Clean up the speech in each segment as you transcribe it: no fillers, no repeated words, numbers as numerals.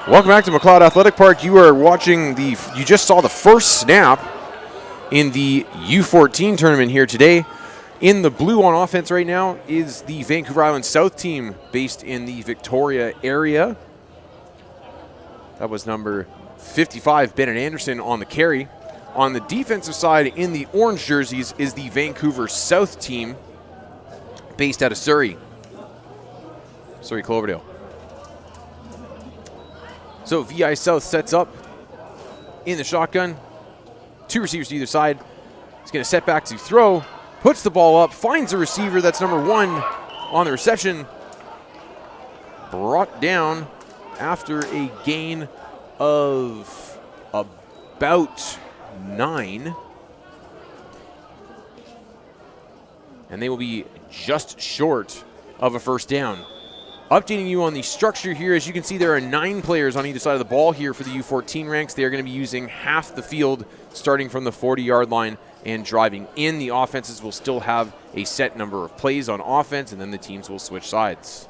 Welcome back to McLeod Athletic Park. You just saw the first snap in the U14 tournament here today. In the blue on offense right now is the Vancouver Island South team based in the Victoria area. That was number 55, Bennett Anderson, on the carry. On the defensive side in the orange jerseys is the Vancouver South team based out of Surrey Cloverdale. So VI South sets up in the shotgun. Two receivers to either side. He's going to set back to throw. Puts the ball up. Finds a receiver. That's number 1 on the reception. Brought down after a gain of about 9. And they will be just short of a first down. Updating you on the structure here, as you can see, there are 9 players on either side of the ball here for the U14 ranks. They are going to be using half the field starting from the 40-yard line and driving in. The offenses will still have a set number of plays on offense, and then the teams will switch sides.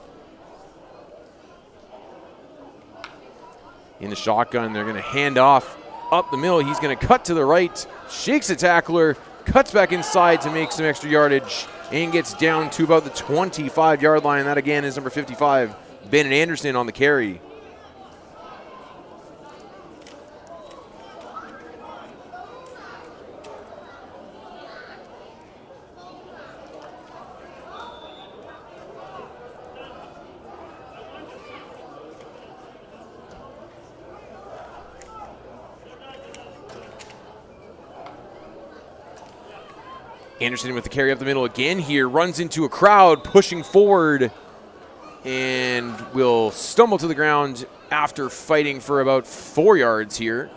In the shotgun, they're going to hand off up the middle. He's going to cut to the right, shakes a tackler, cuts back inside to make some extra yardage, and gets down to about the 25-yard line. That, again, is number 55, Bennett Anderson, on the carry. Anderson with the carry up the middle again here, runs into a crowd pushing forward and will stumble to the ground after fighting for about 4 yards here.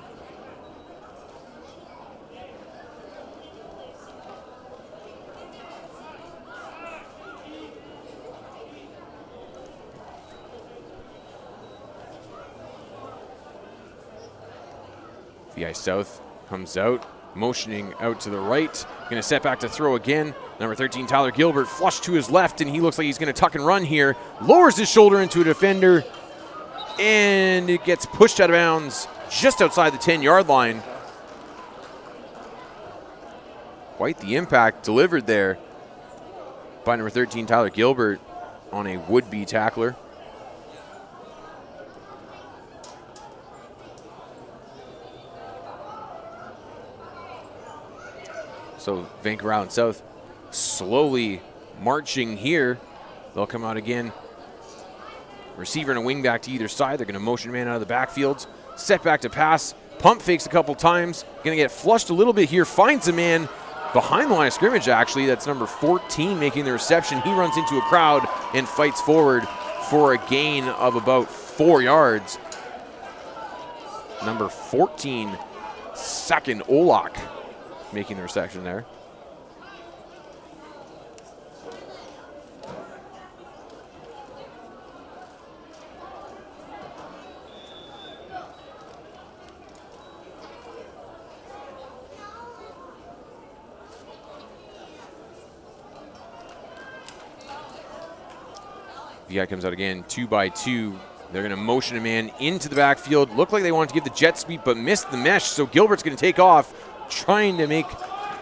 VI South comes out, motioning out to the right. Going to set back to throw again. Number 13, Tyler Gilbert, flush to his left, and he looks like he's going to tuck and run here. Lowers his shoulder into a defender, and it gets pushed out of bounds just outside the 10-yard line. Quite the impact delivered there by number 13, Tyler Gilbert, on a would-be tackler. So Vancouver Island South slowly marching here. They'll come out again. Receiver and a wing back to either side. They're going to motion man out of the backfield. Set back to pass. Pump fakes a couple times. Going to get flushed a little bit here. Finds a man behind the line of scrimmage, actually. That's number 14 making the reception. He runs into a crowd and fights forward for a gain of about 4 yards. Number 14, second Olak, making the reception there. VI comes out again, 2 by 2. They're going to motion a man into the backfield. Looked like they wanted to give the jet sweep, but missed the mesh. So Gilbert's going to take off, trying to make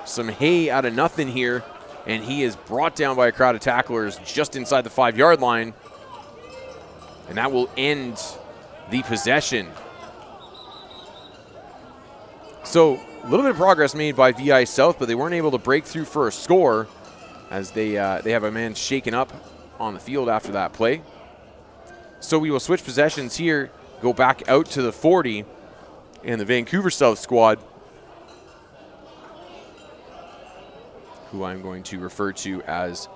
some hay out of nothing here. And he is brought down by a crowd of tacklers just inside the 5-yard line. And that will end the possession. So a little bit of progress made by VI South, but they weren't able to break through for a score, as they have a man shaken up on the field after that play. So we will switch possessions here, go back out to the 40, and the Vancouver South squad, who I'm going to refer to as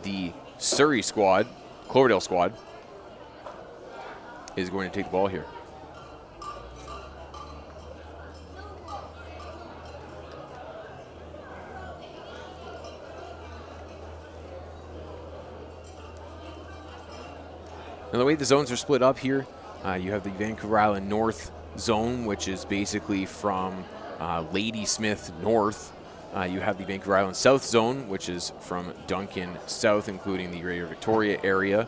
the Surrey squad, Cloverdale squad, is going to take the ball here. And the way the zones are split up here, you have the Vancouver Island North zone, which is basically from Ladysmith North. You have the Vancouver Island South zone, which is from Duncan South, including the Greater Victoria area.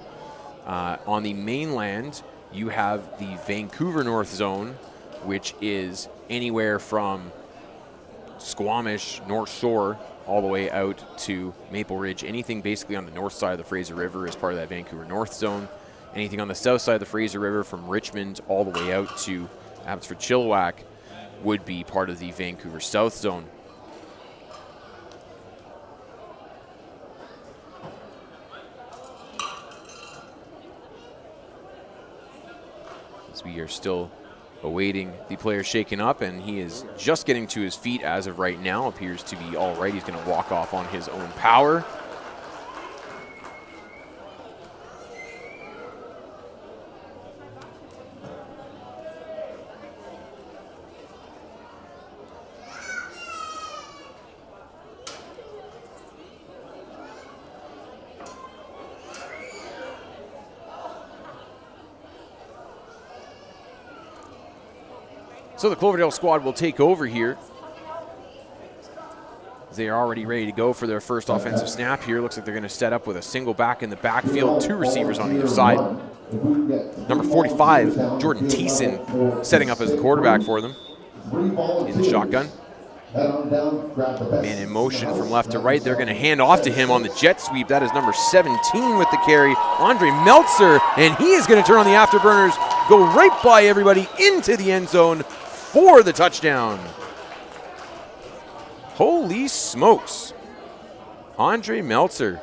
On the mainland, you have the Vancouver North Zone, which is anywhere from Squamish, North Shore, all the way out to Maple Ridge. Anything basically on the north side of the Fraser River is part of that Vancouver North Zone. Anything on the south side of the Fraser River from Richmond all the way out to Abbotsford Chilliwack would be part of the Vancouver South Zone. As we are still awaiting the player shaking up, and he is just getting to his feet as of right now. Appears to be all right. He's going to walk off on his own power. So the Cloverdale squad will take over here. They are already ready to go for their first offensive snap here. Looks like they're going to set up with a single back in the backfield, 2 receivers on either side. Number 45, Jordan Thiessen, setting up as the quarterback for them in the shotgun. Man in motion from left to right. They're going to hand off to him on the jet sweep. That is number 17 with the carry, Andre Meltzer, and he is going to turn on the afterburners, go right by everybody into the end zone for the touchdown. Holy smokes. Andre Meltzer.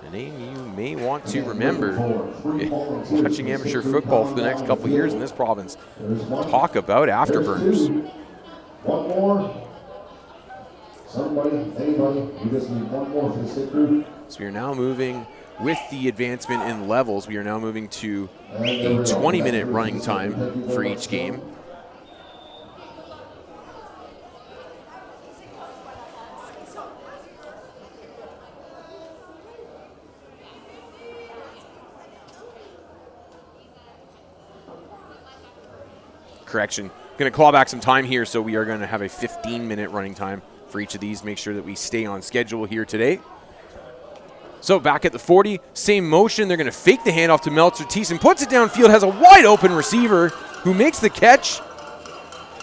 A name you may want to remember watching amateur football for the next couple of years in this province. Talk about afterburners. One more. Somebody, anybody, we just need one more for the sit group. So we are now moving with the advancement in levels. We are now moving to a 20-minute running time for each game. Correction. Going to claw back some time here, so we are going to have a 15-minute running time for each of these. Make sure that we stay on schedule here today. So back at the 40, same motion. They're going to fake the handoff to Meltzer. Thiessen puts it downfield, has a wide open receiver who makes the catch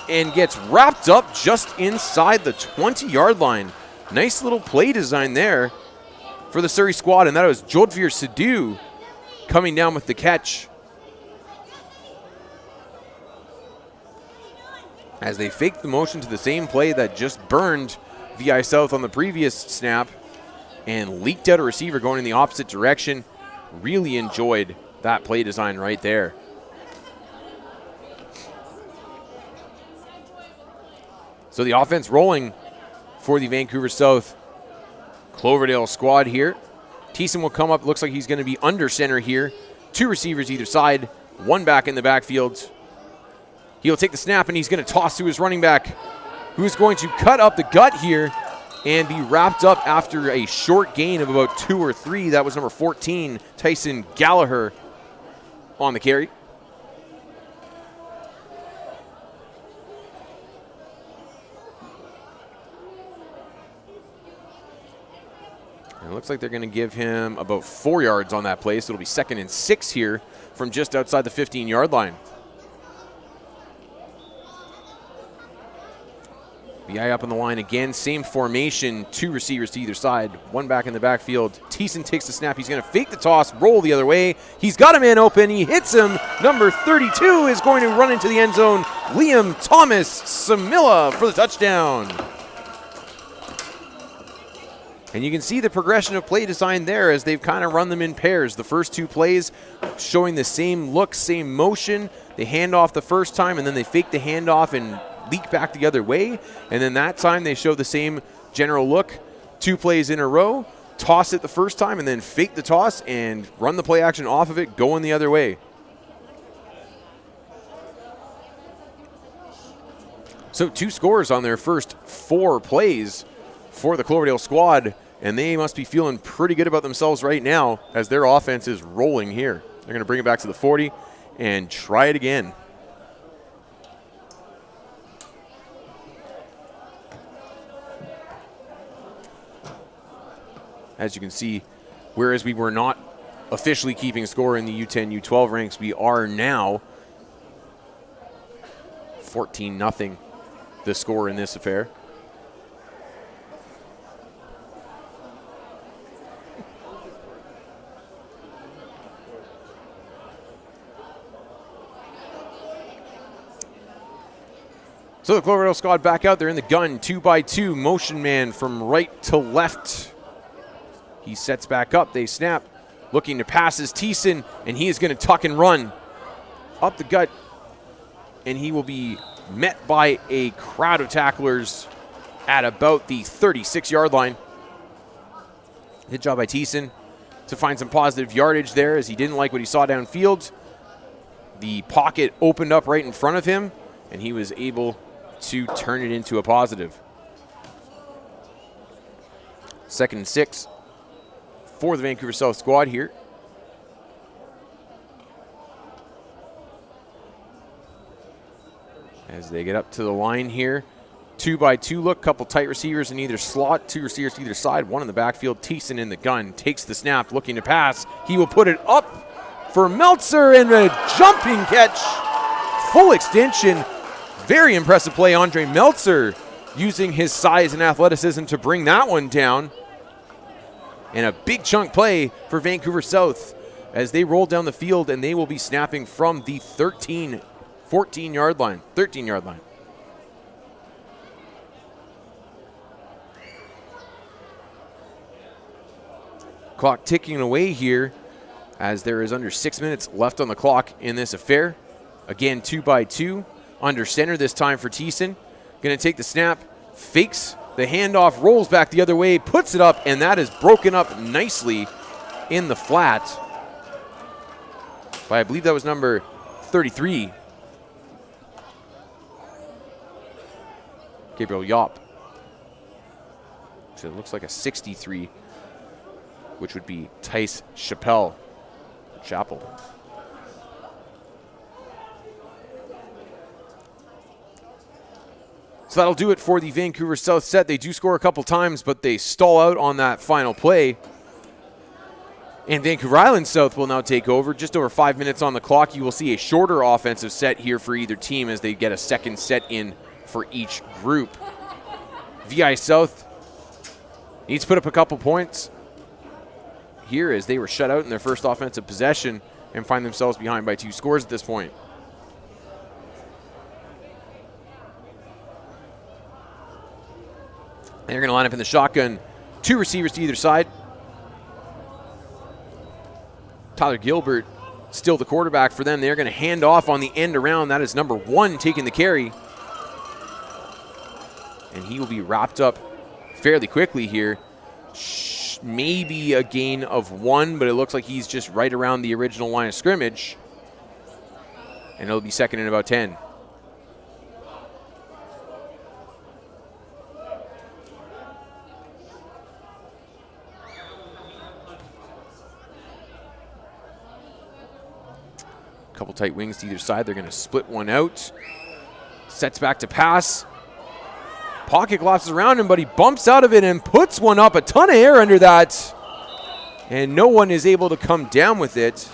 and gets wrapped up just inside the 20-yard line. Nice little play design there for the Surrey squad, and that was Jodhveer Sidhu coming down with the catch. As they fake the motion to the same play that just burned VI South on the previous snap and leaked out a receiver going in the opposite direction. Really enjoyed that play design right there. So the offense rolling for the Vancouver South Cloverdale squad here. Thiessen will come up. Looks like he's going to be under center here. 2 receivers either side. 1 back in the backfield. He'll take the snap, and he's going to toss to his running back, who is going to cut up the gut here and be wrapped up after a short gain of about 2 or 3. That was number 14, Tyson Gallagher, on the carry. And it looks like they're going to give him about 4 yards on that play, so it'll be 2nd and 6 here from just outside the 15-yard line. VI up on the line again, same formation, 2 receivers to either side, 1 back in the backfield. Thiessen takes the snap, he's going to fake the toss, roll the other way. He's got a man open, he hits him. Number 32 is going to run into the end zone. Liam Thomas Samila for the touchdown. And you can see the progression of play design there as they've kind of run them in pairs. The first 2 plays showing the same look, same motion. They hand off the first time, and then they fake the handoff and leak back the other way, and then that time they show the same general look. 2 plays in a row, toss it the first time, and then fake the toss and run the play action off of it, going the other way. So 2 scores on their first 4 plays for the Cloverdale squad, and they must be feeling pretty good about themselves right now as their offense is rolling here. They're going to bring it back to the 40 and try it again. As you can see, whereas we were not officially keeping score in the U10, U12 ranks, we are now 14-0 the score in this affair. So the Colorado squad back out there in the gun, 2x2, motion man from right to left. He sets back up, they snap, looking to pass his Thiessen, and he is going to tuck and run up the gut, and he will be met by a crowd of tacklers at about the 36-yard line. Good job by Thiessen to find some positive yardage there, as he didn't like what he saw downfield. The pocket opened up right in front of him, and he was able to turn it into a positive. 2nd and 6 for the Vancouver South squad here. As they get up to the line here. 2x2 look, couple tight receivers in either slot, 2 receivers to either side, one in the backfield. Thiessen in the gun, takes the snap, looking to pass. He will put it up for Meltzer, and a jumping catch. Full extension. Very impressive play, Andre Meltzer, using his size and athleticism to bring that one down. And a big chunk play for Vancouver South as they roll down the field, and they will be snapping from the 14-yard line, 13-yard line. Clock ticking away here as there is under 6 minutes left on the clock in this affair. Again, 2x2. Under center this time for Thiessen. Going to take the snap, fakes the handoff, rolls back the other way, puts it up, and that is broken up nicely in the flat by, I believe that was number 33, Gabriel Yop. So it looks like a 63, which would be Tice Chapel. So that'll do it for the Vancouver South set. They do score a couple times, but they stall out on that final play. And Vancouver Island South will now take over. Just over 5 minutes on the clock. You will see a shorter offensive set here for either team as they get a second set in for each group. VI South needs to put up a couple points here as they were shut out in their first offensive possession and find themselves behind by 2 scores at this point. They're going to line up in the shotgun. 2 receivers to either side. Tyler Gilbert still the quarterback for them. They're going to hand off on the end around. That is number 1 taking the carry. And he will be wrapped up fairly quickly here. Maybe a gain of 1, but it looks like he's just right around the original line of scrimmage. And it'll be second and about 10. Couple tight wings to either side. They're going to split one out. Sets back to pass. Pocket collapses around him, but he bumps out of it and puts one up. A ton of air under that. And no one is able to come down with it.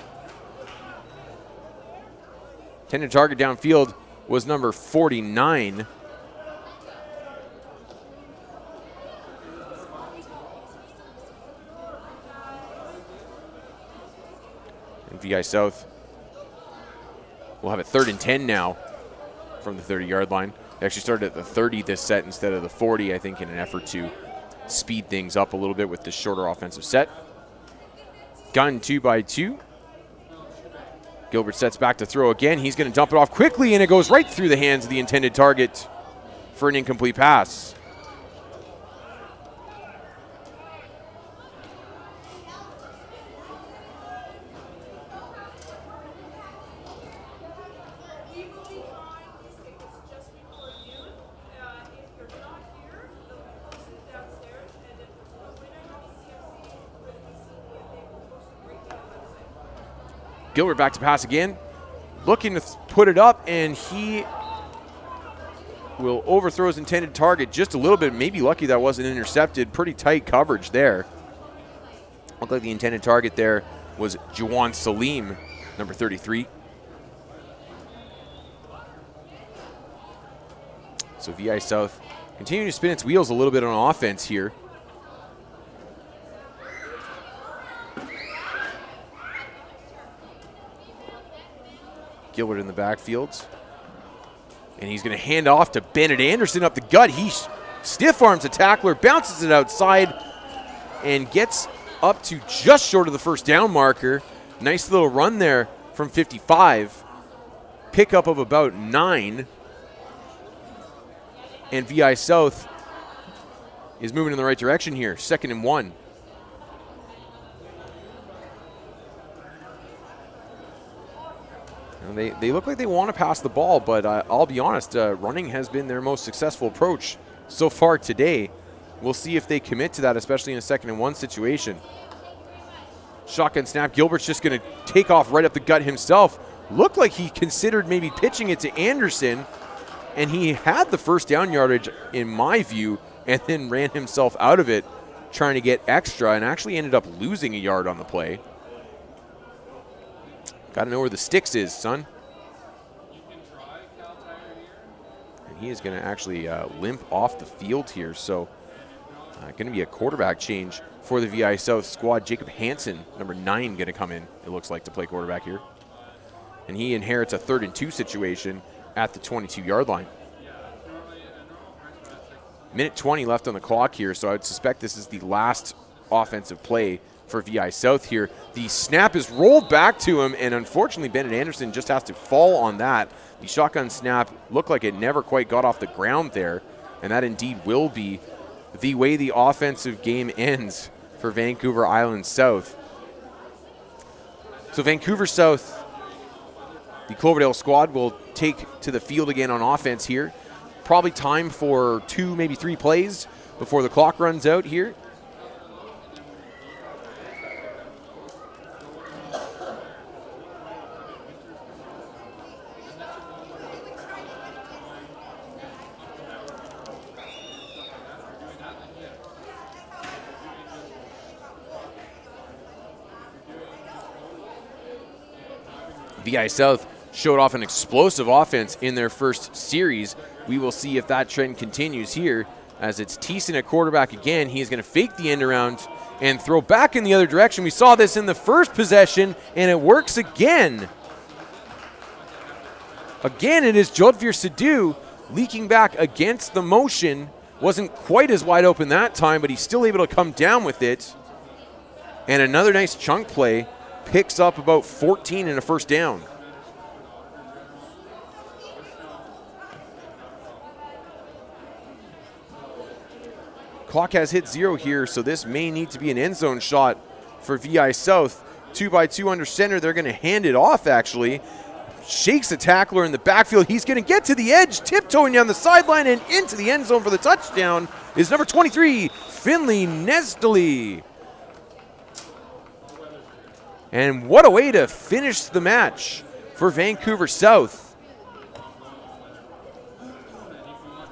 Intended target downfield was number 49. And VI South will have it 3rd and 10 now from the 30-yard line. They actually started at the 30 this set instead of the 40, I think, in an effort to speed things up a little bit with this shorter offensive set. Gun 2x2. Gilbert sets back to throw again. He's going to dump it off quickly, and it goes right through the hands of the intended target for an incomplete pass. Gilbert back to pass again, looking to put it up, and he will overthrow his intended target just a little bit. Maybe lucky that wasn't intercepted. Pretty tight coverage there. Looked like the intended target there was Juwan Salim, number 33. So VI South continuing to spin its wheels a little bit on offense here. Gilbert in the backfield. And he's going to hand off to Bennett Anderson up the gut. He stiff arms a tackler, bounces it outside, and gets up to just short of the first down marker. Nice little run there from 55. Pickup of about 9. And VI South is moving in the right direction here. 2nd and 1. They look like they want to pass the ball, but I'll be honest, running has been their most successful approach so far today. We'll see if they commit to that, especially in a 2nd and 1 situation. Shotgun snap. Gilbert's just going to take off right up the gut himself. Looked like he considered maybe pitching it to Anderson, and he had the first down yardage in my view, and then ran himself out of it trying to get extra and actually ended up losing a yard on the play. Got to know where the sticks is, son. And he is going to actually limp off the field here. So going to be a quarterback change for the VI South squad. Jacob Hansen, number 9, going to come in, it looks like, to play quarterback here. And he inherits a 3rd and 2 situation at the 22-yard line. Minute 20 left on the clock here, so I would suspect this is the last offensive play for VI South here. The snap is rolled back to him, and unfortunately Bennett Anderson just has to fall on that. The shotgun snap looked like it never quite got off the ground there, and that indeed will be the way the offensive game ends for Vancouver Island South. So Vancouver South, the Cloverdale squad, will take to the field again on offense here. Probably time for 2, maybe 3 plays before the clock runs out here. VI South showed off an explosive offense in their first series. We will see if that trend continues here as it's Thiessen at quarterback again. He is going to fake the end around and throw back in the other direction. We saw this in the first possession, and it works again. Again, it is Jodhvir Sidhu leaking back against the motion. Wasn't quite as wide open that time, but he's still able to come down with it. And another nice chunk play. Picks up about 14 and a first down. Clock has hit 0 here, so this may need to be an end zone shot for VI South. 2-by-2 under center. They're going to hand it off, actually. Shakes a tackler in the backfield. He's going to get to the edge, tiptoeing down the sideline and into the end zone for the touchdown is number 23, Finley Nestle. And what a way to finish the match for Vancouver South.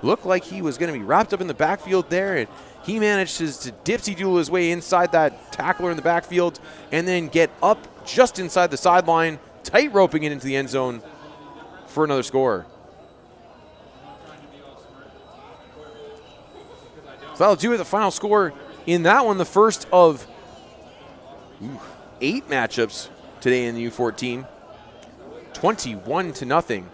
Looked like he was going to be wrapped up in the backfield there, and he managed to dipsy-doodle his way inside that tackler in the backfield and then get up just inside the sideline, tight roping it into the end zone for another score. So that'll do it, the final score in that one, the first of 8 matchups today in the U14. 21-0.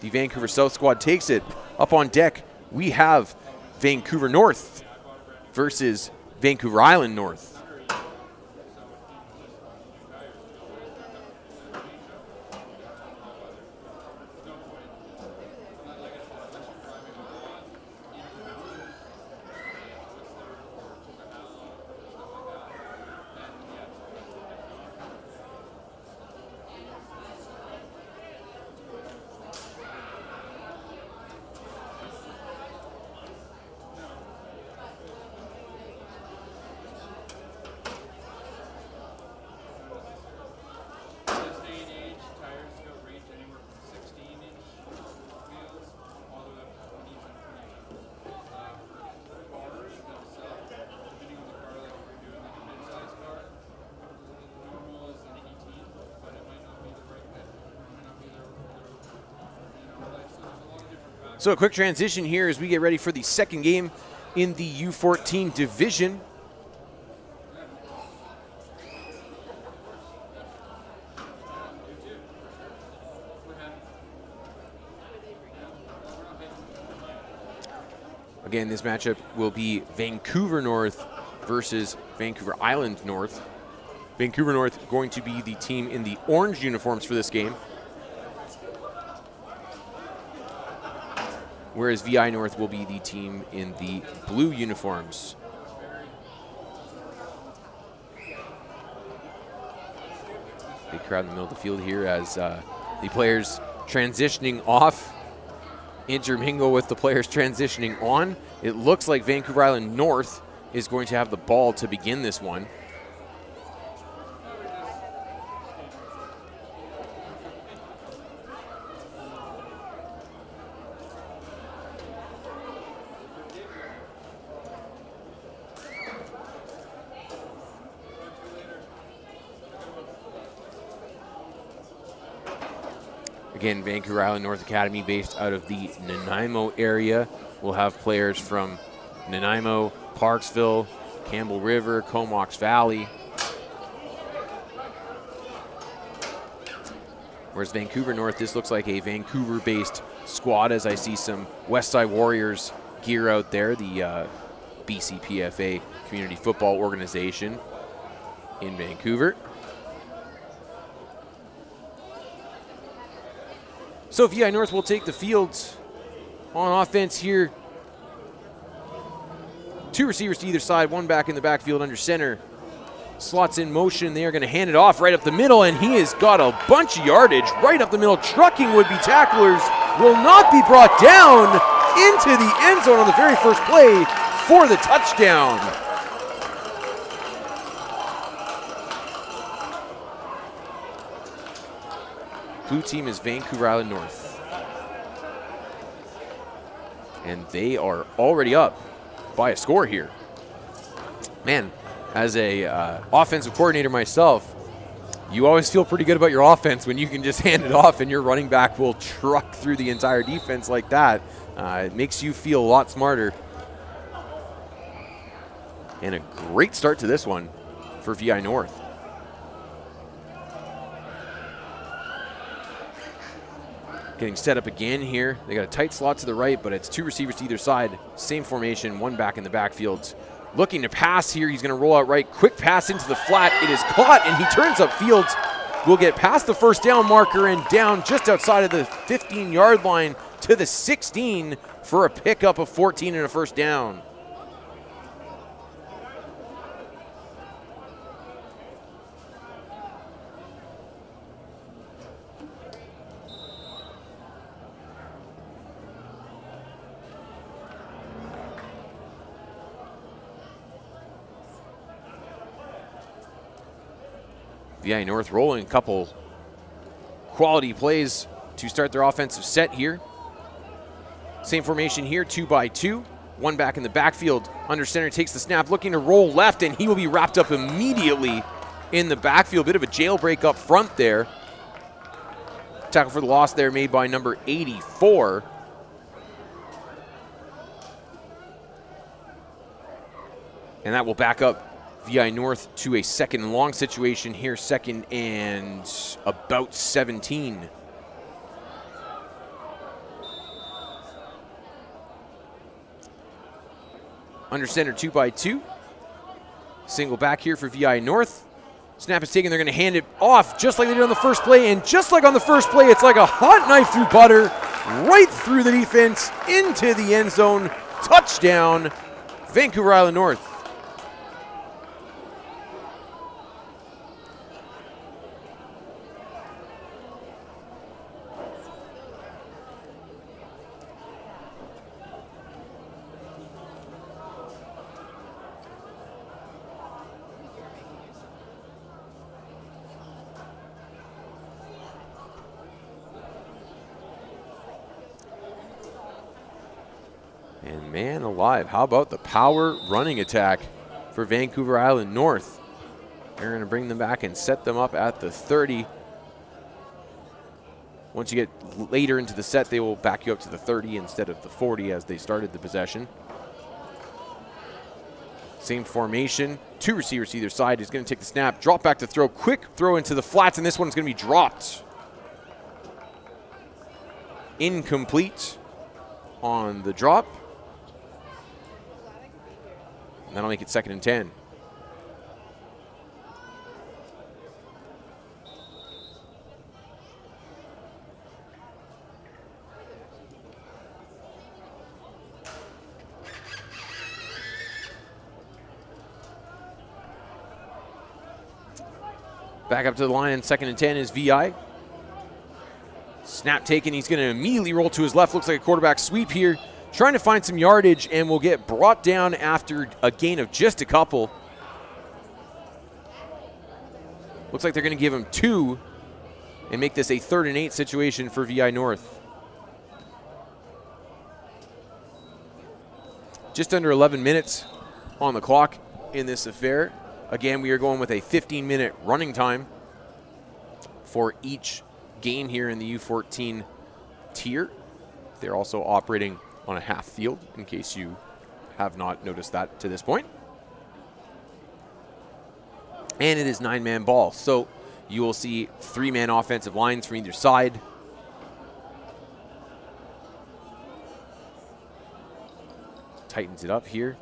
The Vancouver South squad takes it. Up on deck, we have Vancouver North versus Vancouver Island North. So a quick transition here as we get ready for the second game in the U14 division. Again, this matchup will be Vancouver North versus Vancouver Island North. Vancouver North going to be the team in the orange uniforms for this game, whereas VI North will be the team in the blue uniforms. Big crowd in the middle of the field here as the players transitioning off intermingle with the players transitioning on. It looks like Vancouver Island North is going to have the ball to begin this one. Again, Vancouver Island North Academy based out of the Nanaimo area. We'll have players from Nanaimo, Parksville, Campbell River, Comox Valley. Whereas Vancouver North, this looks like a Vancouver-based squad as I see some Westside Warriors gear out there, the BCPFA community football organization in Vancouver. So VI North will take the field on offense here. Two receivers to either side, one back in the backfield under center. Slots in motion. They are going to hand it off right up the middle, and he has got a bunch of yardage right up the middle. Trucking would-be tacklers will not be brought down into the end zone on the very first play for the touchdown. Blue team is Vancouver Island North. And they are already up by a score here. Man, as a offensive coordinator myself, you always feel pretty good about your offense when you can just hand it off and your running back will truck through the entire defense like that. It makes you feel a lot smarter. And a great start to this one for VI North. Getting set up again here. They got a tight slot to the right, but it's two receivers to either side. Same formation, one back in the backfield. Looking to pass here. He's going to roll out right. Quick pass into the flat. It is caught, and he turns upfield. Will get past the first down marker and down just outside of the 15-yard line to the 16 for a pickup of 14 and a first down. VI North rolling a couple quality plays to start their offensive set here. Same formation here, 2-by-2. One back in the backfield. Under center takes the snap, looking to roll left, and he will be wrapped up immediately in the backfield. Bit of a jailbreak up front there. Tackle for the loss there made by number 84. And that will back up VI North to a second and long situation here, second and about 17. Under center, 2-by-2. Single back here for VI North. Snap is taken. They're going to hand it off just like they did on the first play. And just like on the first play, it's like a hot knife through butter, right through the defense, into the end zone. Touchdown, Vancouver Island North. And man alive, how about the power running attack for Vancouver Island North? They're going to bring them back and set them up at the 30. Once you get later into the set, they will back you up to the 30 instead of the 40 as they started the possession. Same formation, 2 receivers to either side. He's going to take the snap, drop back to throw, quick throw into the flats, and this one's going to be dropped. Incomplete on the drop. And that'll make it 2nd and 10. Back up to the line, 2nd and 10 is VI. Snap taken, he's going to immediately roll to his left. Looks like a quarterback sweep here. Trying to find some yardage and will get brought down after a gain of just a couple. Looks like they're going to give him 2 and make this a 3rd and 8 situation for VI North. Just under 11 minutes on the clock in this affair. Again, we are going with a 15-minute running time for each game here in the U14 tier. They're also operating on a half field, in case you have not noticed that to this point. And it is 9-man ball, so you will see 3-man offensive lines from either side. Tightens it up here.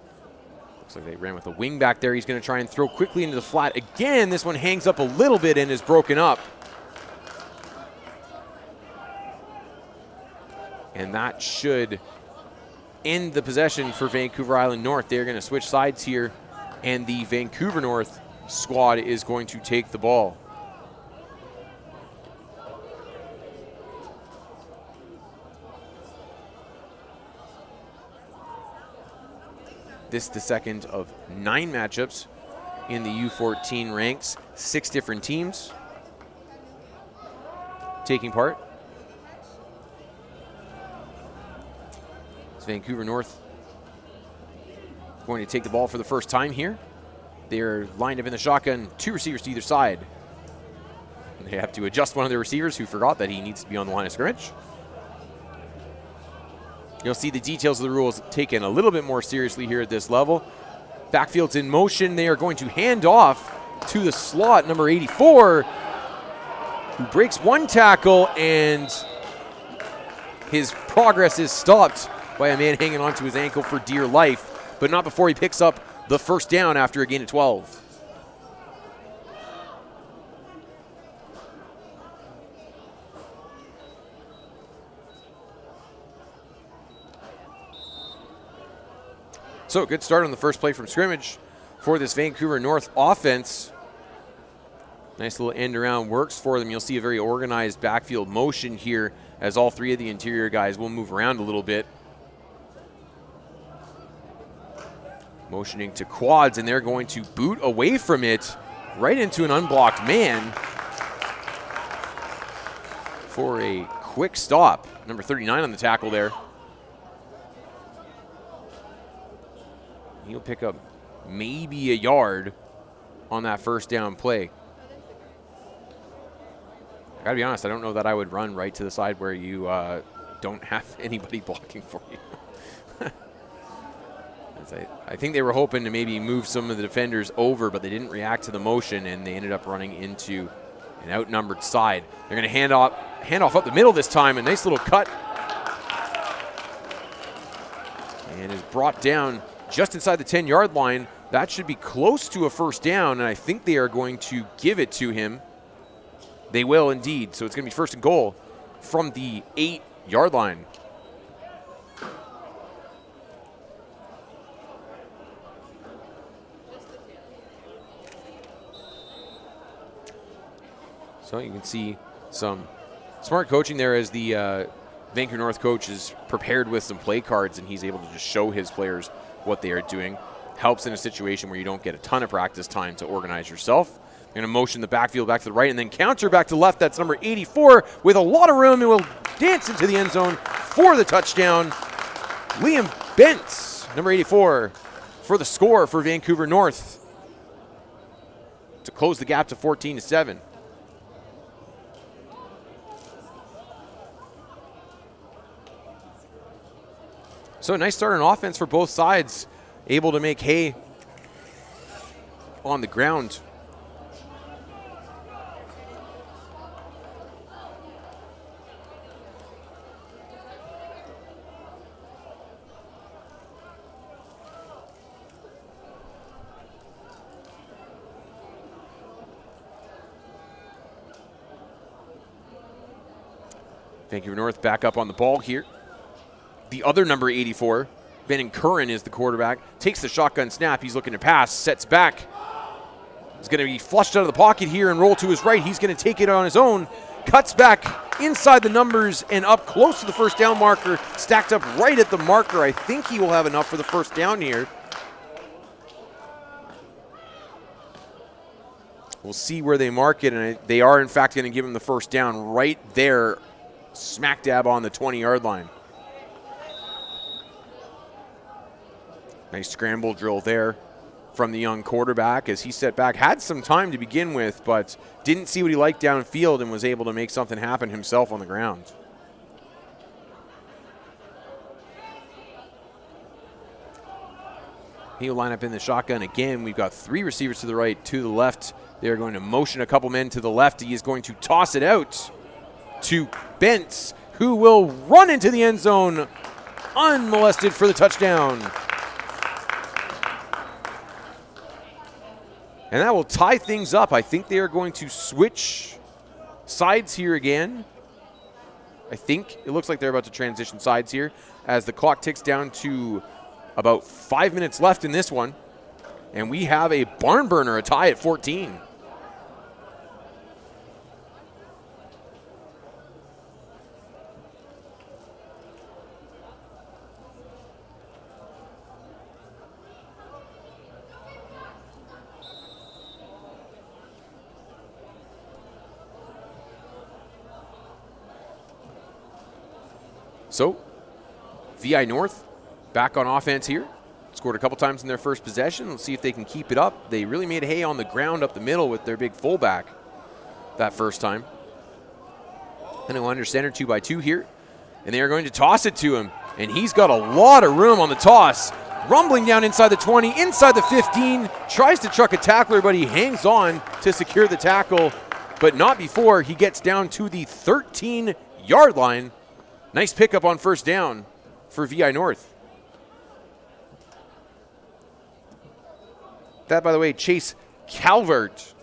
Looks like they ran with a wing back there. He's going to try and throw quickly into the flat. Again, this one hangs up a little bit and is broken up. And that should end the possession for Vancouver Island North. They're going to switch sides here, and the Vancouver North squad is going to take the ball. This is the second of 9 matchups in the U14 ranks. 6 different teams taking part. It's Vancouver North going to take the ball for the first time here. They're lined up in the shotgun, 2 receivers to either side. They have to adjust one of their receivers who forgot that he needs to be on the line of scrimmage. You'll see the details of the rules taken a little bit more seriously here at this level. Backfield's in motion. They are going to hand off to the slot, number 84, who breaks 1 tackle, and his progress is stopped by a man hanging onto his ankle for dear life, but not before he picks up the first down after a gain of 12. So, good start on the first play from scrimmage for this Vancouver North offense. Nice little end around works for them. You'll see a very organized backfield motion here as all 3 of the interior guys will move around a little bit. Motioning to quads, and they're going to boot away from it right into an unblocked man for a quick stop. Number 39 on the tackle there. He'll pick up maybe a yard on that first down play. I gotta be honest, I don't know that I would run right to the side where you don't have anybody blocking for you. I think they were hoping to maybe move some of the defenders over, but they didn't react to the motion, and they ended up running into an outnumbered side. They're going to hand off up the middle this time. A nice little cut. And is brought down just inside the 10-yard line. That should be close to a first down, and I think they are going to give it to him. They will indeed. So it's going to be 1st and goal from the 8-yard line. So you can see some smart coaching there as the Vancouver North coach is prepared with some play cards, and he's able to just show his players what they are doing. Helps in a situation where you don't get a ton of practice time to organize yourself. They're going to motion the backfield back to the right and then counter back to the left. That's number 84 with a lot of room, and will dance into the end zone for the touchdown. Liam Bentz, number 84, for the score for Vancouver North to close the gap to 14-7. So a nice start on offense for both sides. Able to make hay on the ground. Vancouver North back up on the ball here. The other number 84, Ben Curran, is the quarterback. Takes the shotgun snap. He's looking to pass. Sets back. He's going to be flushed out of the pocket here and roll to his right. He's going to take it on his own. Cuts back inside the numbers and up close to the first down marker. Stacked up right at the marker. I think he will have enough for the first down here. We'll see where they mark it, and they are, in fact, going to give him the first down right there, smack dab on the 20-yard line. Nice scramble drill there from the young quarterback as he set back. Had some time to begin with, but didn't see what he liked downfield and was able to make something happen himself on the ground. He'll line up in the shotgun again. We've got 3 receivers to the right, 2 to the left. They're going to motion a couple men to the left. He is going to toss it out to Bentz, who will run into the end zone unmolested for the touchdown. And that will tie things up. I think they are going to switch sides here again. I think it looks like they're about to transition sides here as the clock ticks down to about 5 minutes left in this one. And we have a barn burner, a tie at 14. So, VI North back on offense here. Scored a couple times in their first possession. Let's see if they can keep it up. They really made hay on the ground up the middle with their big fullback that first time. And he'll under center 2x2 here. And they are going to toss it to him. And he's got a lot of room on the toss. Rumbling down inside the 20, inside the 15. Tries to truck a tackler, but he hangs on to secure the tackle. But not before he gets down to the 13-yard line. Nice pickup on first down for VI North. That, by the way, Chase Calvert,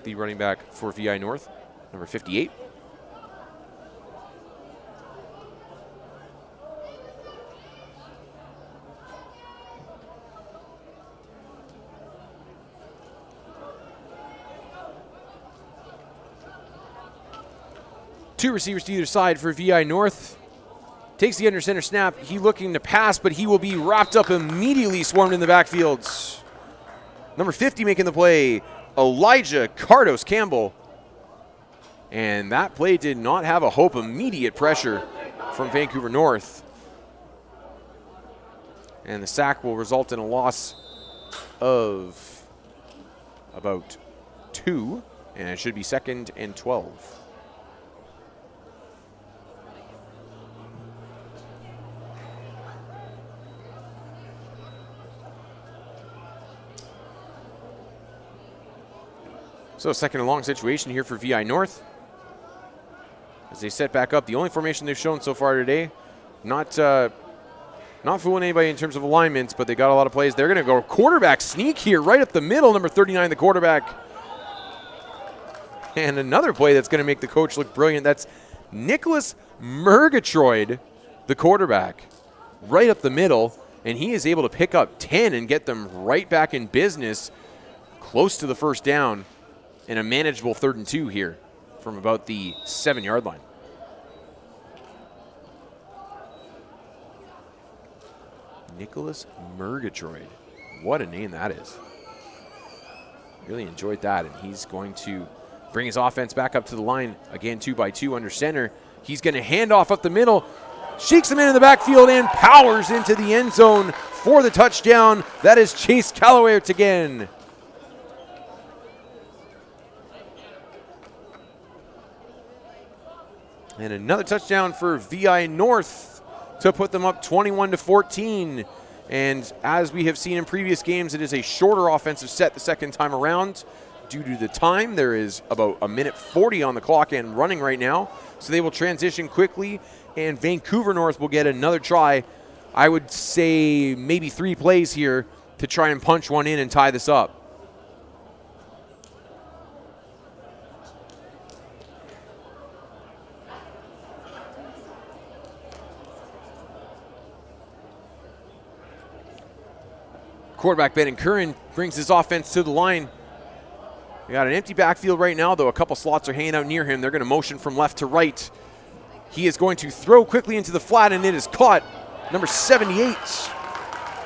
the running back for VI North, number 58. Two receivers to either side for VI North. Takes the under center snap. He looking to pass, but he will be wrapped up immediately, swarmed in the backfields. Number 50 making the play, Elijah Cardos Campbell. And that play did not have a hope. Immediate pressure from Vancouver North. And the sack will result in a loss of about 2. And it should be 2nd and 12. So second and long situation here for VI North. As they set back up, the only formation they've shown so far today, not fooling anybody in terms of alignments, but they got a lot of plays. They're going to go quarterback sneak here right up the middle, number 39, the quarterback. And another play that's going to make the coach look brilliant. That's Nicholas Murgatroyd, the quarterback, right up the middle. And he is able to pick up 10 and get them right back in business, close to the first down. In a manageable 3rd and 2 here from about the 7-yard line. Nicholas Murgatroyd. What a name that is. Really enjoyed that, and he's going to bring his offense back up to the line. Again, 2x2 under center. He's going to hand off up the middle. Shakes him in the backfield and powers into the end zone for the touchdown. That is Chase Callaway again. And another touchdown for VI North to put them up 21-14. And as we have seen in previous games, it is a shorter offensive set the second time around. Due to the time, there is about a minute 40 on the clock and running right now. So they will transition quickly, and Vancouver North will get another try. I would say maybe 3 plays here to try and punch one in and tie this up. Quarterback Ben Curran brings his offense to the line. We got an empty backfield right now, though a couple slots are hanging out near him. They're going to motion from left to right. He is going to throw quickly into the flat, and it is caught. Number 78,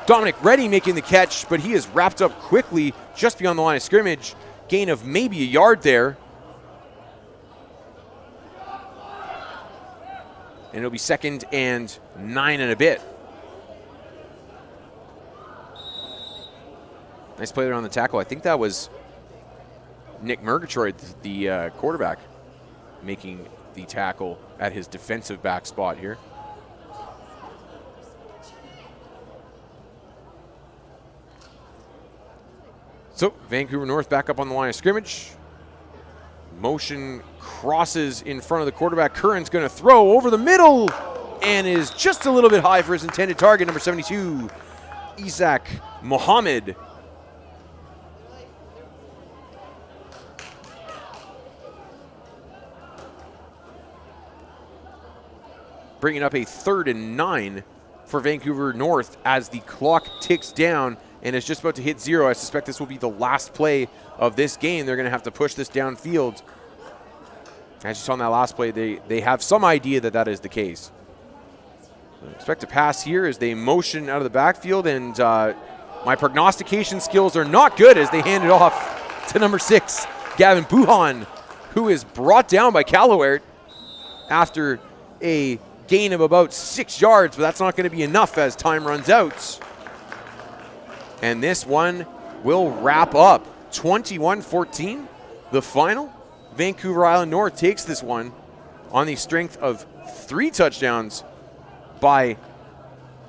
Dominic Reddy making the catch, but he is wrapped up quickly just beyond the line of scrimmage. Gain of maybe a yard there. And it'll be 2nd and 9 and a bit. Nice play there on the tackle. I think that was Nick Murgatroyd, the quarterback, making the tackle at his defensive back spot here. So Vancouver North back up on the line of scrimmage. Motion crosses in front of the quarterback. Curran's going to throw over the middle and is just a little bit high for his intended target, number 72, Isaac Mohammed. Bringing up a 3rd and 9 for Vancouver North as the clock ticks down and is just about to hit 0. I suspect this will be the last play of this game. They're going to have to push this downfield. As you saw in that last play, they have some idea that that is the case. I expect a pass here as they motion out of the backfield, and my prognostication skills are not good as they hand it off to number 6, Gavin Buhan, who is brought down by Callawert after a gain of about 6 yards, but that's not going to be enough as time runs out. And this one will wrap up 21-14, the final. Vancouver Island North takes this one on the strength of 3 touchdowns by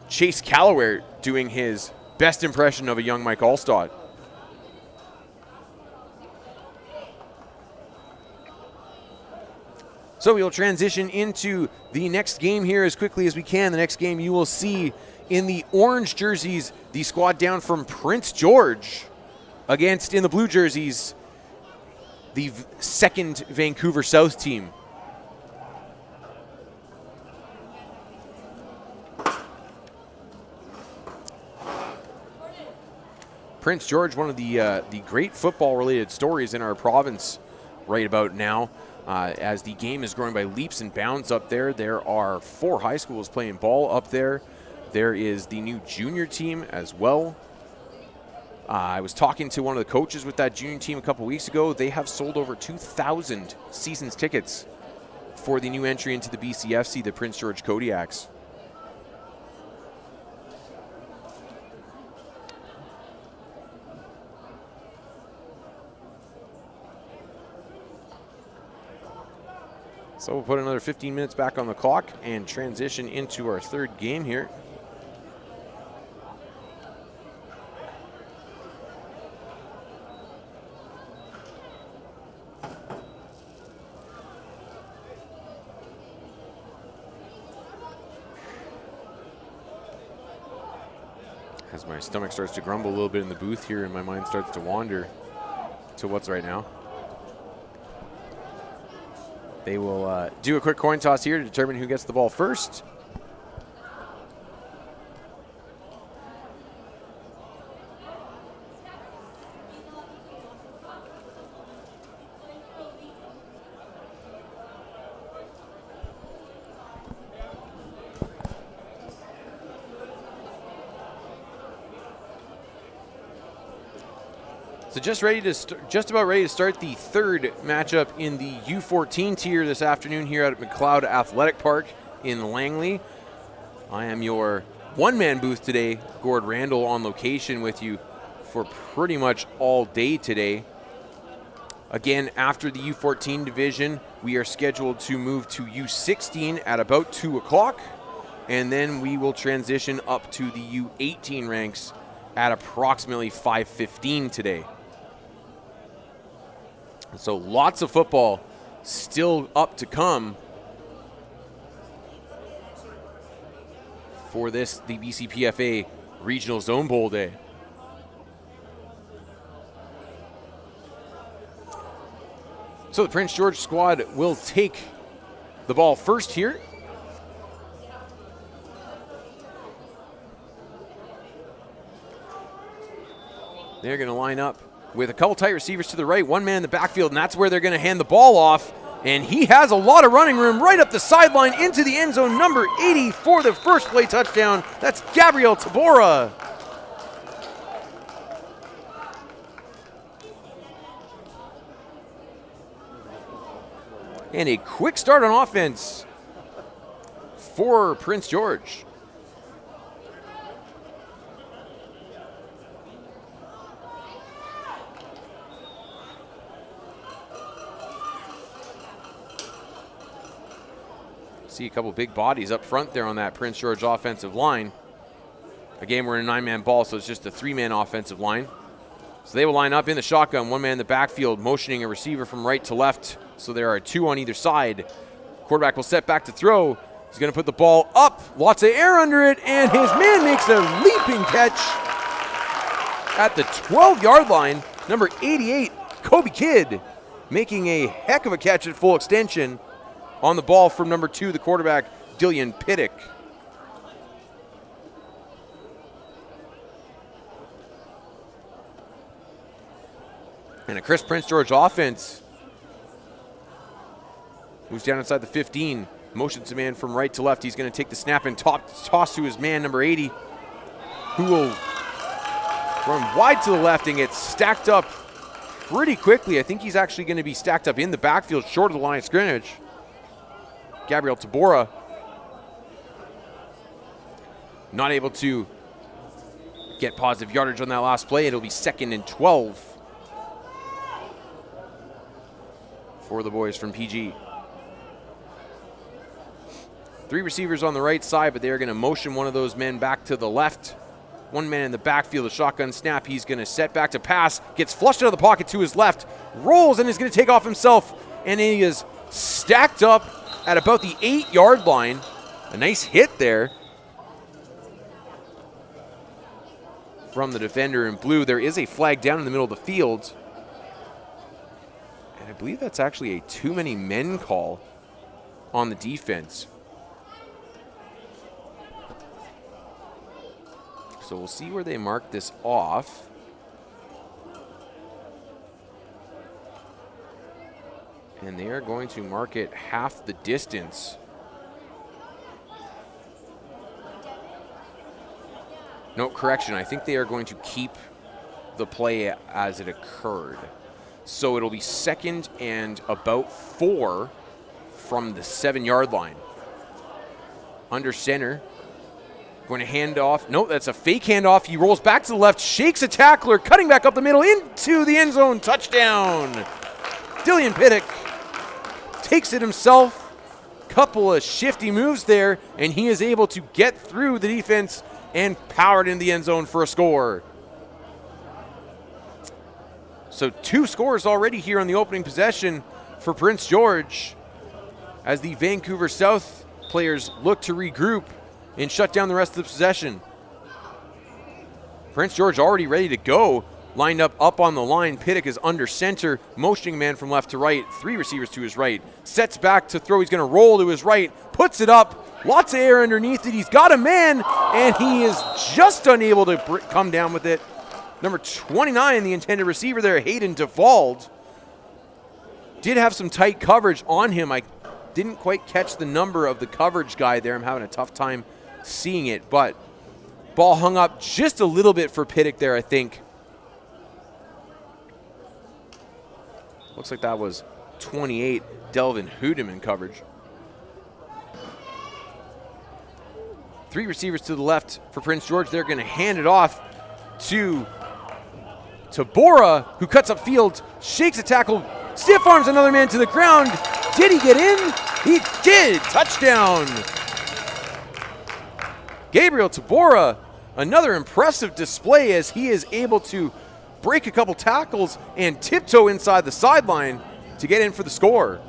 Chase Callawert, doing his best impression of a young Mike Allstott. So we will transition into the next game here as quickly as we can. The next game you will see in the orange jerseys, the squad down from Prince George, against, in the blue jerseys, the 2nd Vancouver South team. Prince George, one of the great football-related stories in our province right about now. As the game is growing by leaps and bounds up there. There are 4 high schools playing ball up there. There is the new junior team as well. I was talking to one of the coaches with that junior team a couple weeks ago. They have sold over 2,000 season's tickets for the new entry into the BCFC, the Prince George Kodiaks. So we'll put another 15 minutes back on the clock and transition into our 3rd game here. As my stomach starts to grumble a little bit in the booth here and my mind starts to wander to what's right now. They will do a quick coin toss here to determine who gets the ball first. So just about ready to start the 3rd matchup in the U14 tier this afternoon here at McLeod Athletic Park in Langley. I am your one-man booth today, Gord Randall, on location with you for pretty much all day today. Again, after the U14 division, we are scheduled to move to U16 at about 2 o'clock, and then we will transition up to the U18 ranks at approximately 5:15 today. So lots of football still up to come for the BCPFA Regional Zone Bowl Day. So the Prince George squad will take the ball first here. They're going to line up with a couple tight receivers to the right, one man in the backfield, and that's where they're going to hand the ball off. And he has a lot of running room right up the sideline into the end zone, number 80 for the first play touchdown. That's Gabriel Tabora. And a quick start on offense for Prince George. See a couple big bodies up front there on that Prince George offensive line. Again, we're in a 9-man ball, so it's just a 3-man offensive line. So they will line up in the shotgun, one man in the backfield, motioning a receiver from right to left. So there are 2 on either side. Quarterback will set back to throw. He's going to put the ball up, lots of air under it, and his man makes a leaping catch at the 12-yard line. Number 88, Kobe Kidd, making a heck of a catch at full extension on the ball from number 2, the quarterback, Dillian Pittick. And a crisp Prince George offense. Moves down inside the 15. Motions a man from right to left. He's going to take the snap and toss to his man, number 80, who will run wide to the left and get stacked up pretty quickly. I think he's actually going to be stacked up in the backfield, short of the line of scrimmage. Gabriel Tabora not able to get positive yardage on that last play. It'll be 2nd and 12 for the boys from PG. 3 receivers on the right side, but they're going to motion one of those men back to the left. One man in the backfield, a shotgun snap. He's going to set back to pass, gets flushed out of the pocket to his left, rolls, and is going to take off himself, and he is stacked up at about the 8-yard line. A nice hit there from the defender in blue. There is a flag down in the middle of the field. And I believe that's actually a too many men call on the defense. So we'll see where they mark this off. And they are going to mark it half the distance. No, correction. I think they are going to keep the play as it occurred. So it'll be 2nd and about 4 from the 7-yard line. Under center. Going to hand off. No, that's a fake handoff. He rolls back to the left, shakes a tackler, cutting back up the middle into the end zone. Touchdown. Dillian Pittick takes it himself. Couple of shifty moves there, and he is able to get through the defense and power it in the end zone for a score. So 2 scores already here on the opening possession for Prince George as the Vancouver South players look to regroup and shut down the rest of the possession. Prince George already ready to go. Lined up on the line. Pittick is under center, motioning man from left to right. 3 receivers to his right. Sets back to throw. He's going to roll to his right. Puts it up. Lots of air underneath it. He's got a man, and he is just unable to come down with it. Number 29, the intended receiver there, Hayden Devald. Did have some tight coverage on him. I didn't quite catch the number of the coverage guy there. I'm having a tough time seeing it, but ball hung up just a little bit for Pittick there, I think. Looks like that was 28, Delvin Hudem in coverage. 3 receivers to the left for Prince George. They're going to hand it off to Tabora, who cuts up field, shakes a tackle, Stiff arms another man to the ground. Did he get in? He did. Touchdown. Gabriel Tabora, another impressive display as he is able to break a couple tackles and tiptoe inside the sideline to get in for the score.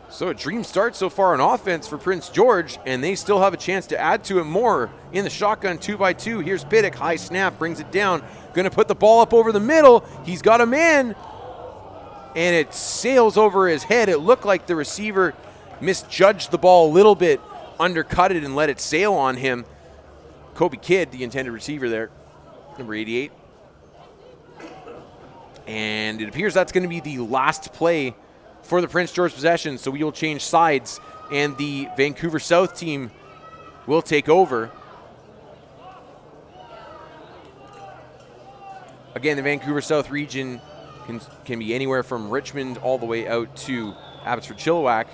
So a dream start so far on offense for Prince George, and they still have a chance to add to it more in the shotgun 2x2. Here's Piddick, high snap, brings it down. Going to put the ball up over the middle. He's got a man, and it sails over his head. It looked like the receiver misjudged the ball a little bit, undercut it, and let it sail on him. Kobe Kidd, the intended receiver there, number 88. And it appears that's going to be the last play for the Prince George possession, so we will change sides, and the Vancouver South team will take over. Again, the Vancouver South region can be anywhere from Richmond all the way out to Abbotsford Chilliwack.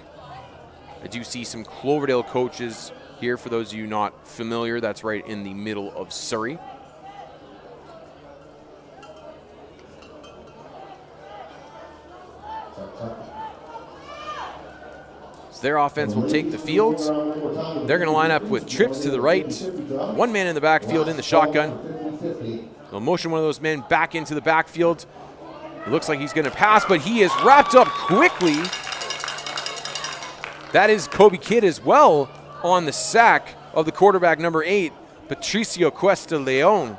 I do see some Cloverdale coaches here. For those of you not familiar, that's right in the middle of Surrey. Their offense will take the field. They're going to line up with trips to the right. One man in the backfield in the shotgun. They'll motion one of those men back into the backfield. It looks like he's going to pass, but he is wrapped up quickly. That is Kobe Kidd as well on the sack of the quarterback, number 8, Patricio Cuesta Leon.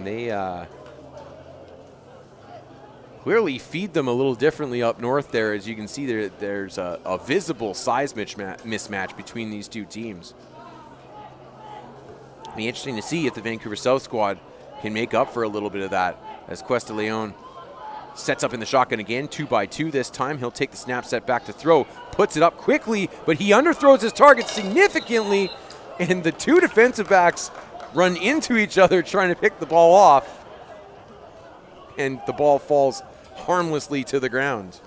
They clearly feed them a little differently up north there. As you can see, there's a visible size mismatch between these two teams. It'll be interesting to see if the Vancouver South squad can make up for a little bit of that, as Cuesta Leon sets up in the shotgun again, 2x2 this time. He'll take the snap, set back to throw, puts it up quickly, but he underthrows his target significantly, and the two defensive backs run into each other trying to pick the ball off, and the ball falls harmlessly to the ground.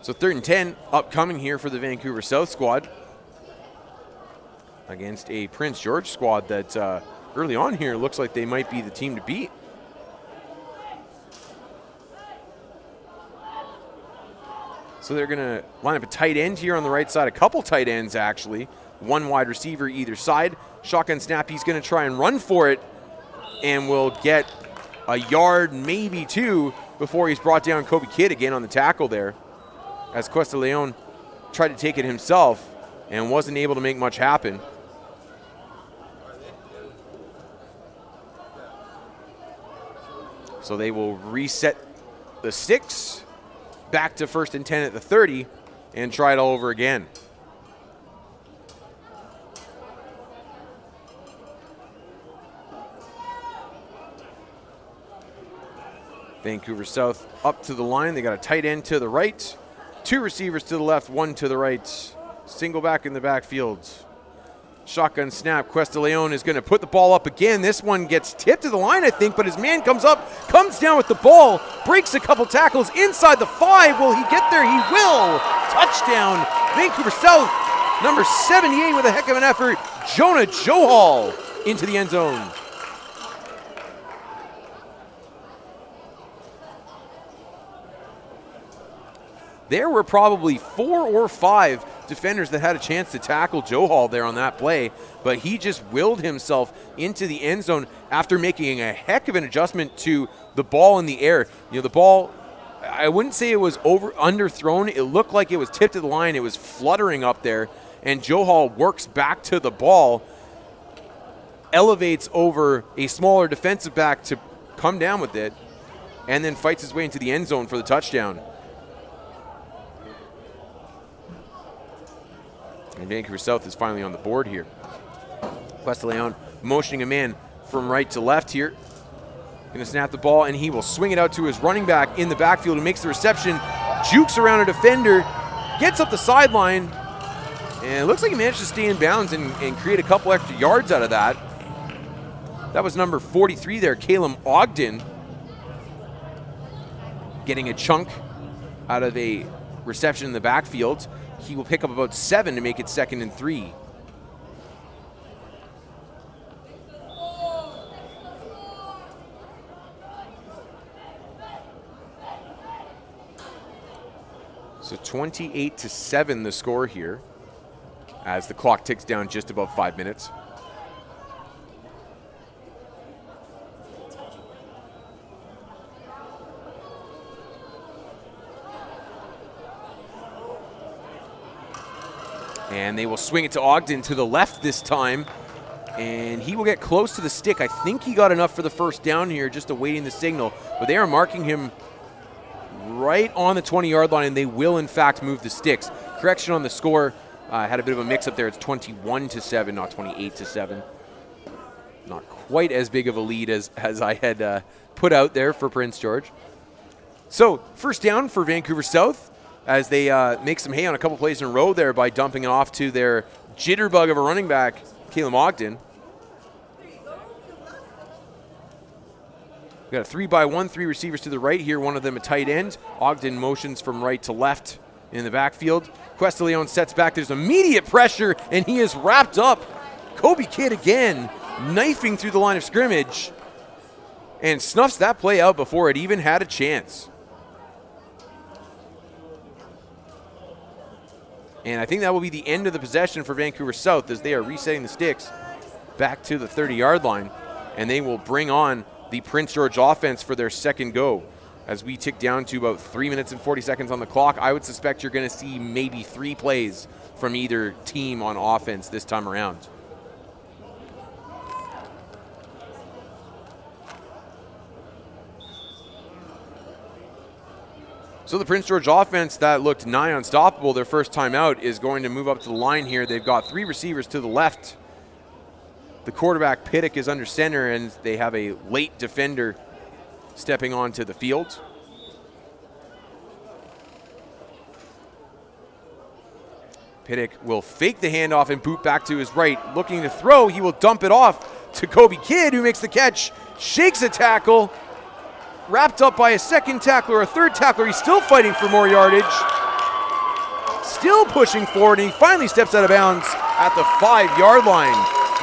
So 3rd and 10 upcoming here for the Vancouver South squad against a Prince George squad that early on here looks like they might be the team to beat. So they're going to line up a tight end here on the right side, a couple tight ends actually, one wide receiver either side. Shotgun snap, he's going to try and run for it, and will get a yard, maybe 2, before he's brought down. Kobe Kidd again on the tackle there, as Cuesta Leon tried to take it himself and wasn't able to make much happen. So they will reset the sticks back to 1st and 10 at the 30 and try it all over again. Vancouver South up to the line. They got a tight end to the right, 2 receivers to the left, 1 to the right. Single back in the backfield. Shotgun snap. Cuesta Leon is going to put the ball up again. This one gets tipped to the line, I think, but his man comes down with the ball, breaks a couple tackles inside the 5. Will he get there? He will. Touchdown, Vancouver South. Number 78 with a heck of an effort, Jonah Johal into the end zone. There were probably 4 or 5 defenders that had a chance to tackle Johal there on that play, but he just willed himself into the end zone after making a heck of an adjustment to the ball in the air. You know, the ball, I wouldn't say it was underthrown. It looked like it was tipped to the line. It was fluttering up there, and Johal works back to the ball, elevates over a smaller defensive back to come down with it, and then fights his way into the end zone for the touchdown. And Vancouver South is finally on the board here. Cuesta Leon motioning a man from right to left here. Going to snap the ball, and he will swing it out to his running back in the backfield who makes the reception, jukes around a defender, gets up the sideline, and it looks like he managed to stay in bounds and create a couple extra yards out of that. That was number 43 there, Caleb Ogden, getting a chunk out of a reception in the backfield. He will pick up about 7 to make it 2nd and 3. So 28-7 the score here as the clock ticks down just above 5 minutes. And they will swing it to Ogden to the left this time. And he will get close to the stick. I think he got enough for the first down here, just awaiting the signal. But they are marking him right on the 20-yard line, and they will, in fact, move the sticks. Correction on the score. Had a bit of a mix-up there. It's 21-7, not 28-7. Not quite as big of a lead as I had put out there for Prince George. So, first down for Vancouver South as they make some hay on a couple plays in a row there by dumping it off to their jitterbug of a running back, Caleb Ogden. We've got a 3-by-1, 3 receivers to the right here, one of them a tight end. Ogden motions from right to left in the backfield. Questaleon sets back. There's immediate pressure, and he is wrapped up. Kobe Kidd again, knifing through the line of scrimmage, and snuffs that play out before it even had a chance. And I think that will be the end of the possession for Vancouver South as they are resetting the sticks back to the 30-yard line, and they will bring on the Prince George offense for their second go. As we tick down to about 3 minutes and 40 seconds on the clock, I would suspect you're going to see maybe 3 plays from either team on offense this time around. So the Prince George offense that looked nigh unstoppable their first time out is going to move up to the line here. They've got 3 receivers to the left. The quarterback, Pittock, is under center, and they have a late defender stepping onto the field. Pittock will fake the handoff and boot back to his right. Looking to throw, he will dump it off to Kobe Kidd, who makes the catch, shakes a tackle, wrapped up by a second tackler, a third tackler. He's still fighting for more yardage, still pushing forward, and he finally steps out of bounds at the 5-yard line.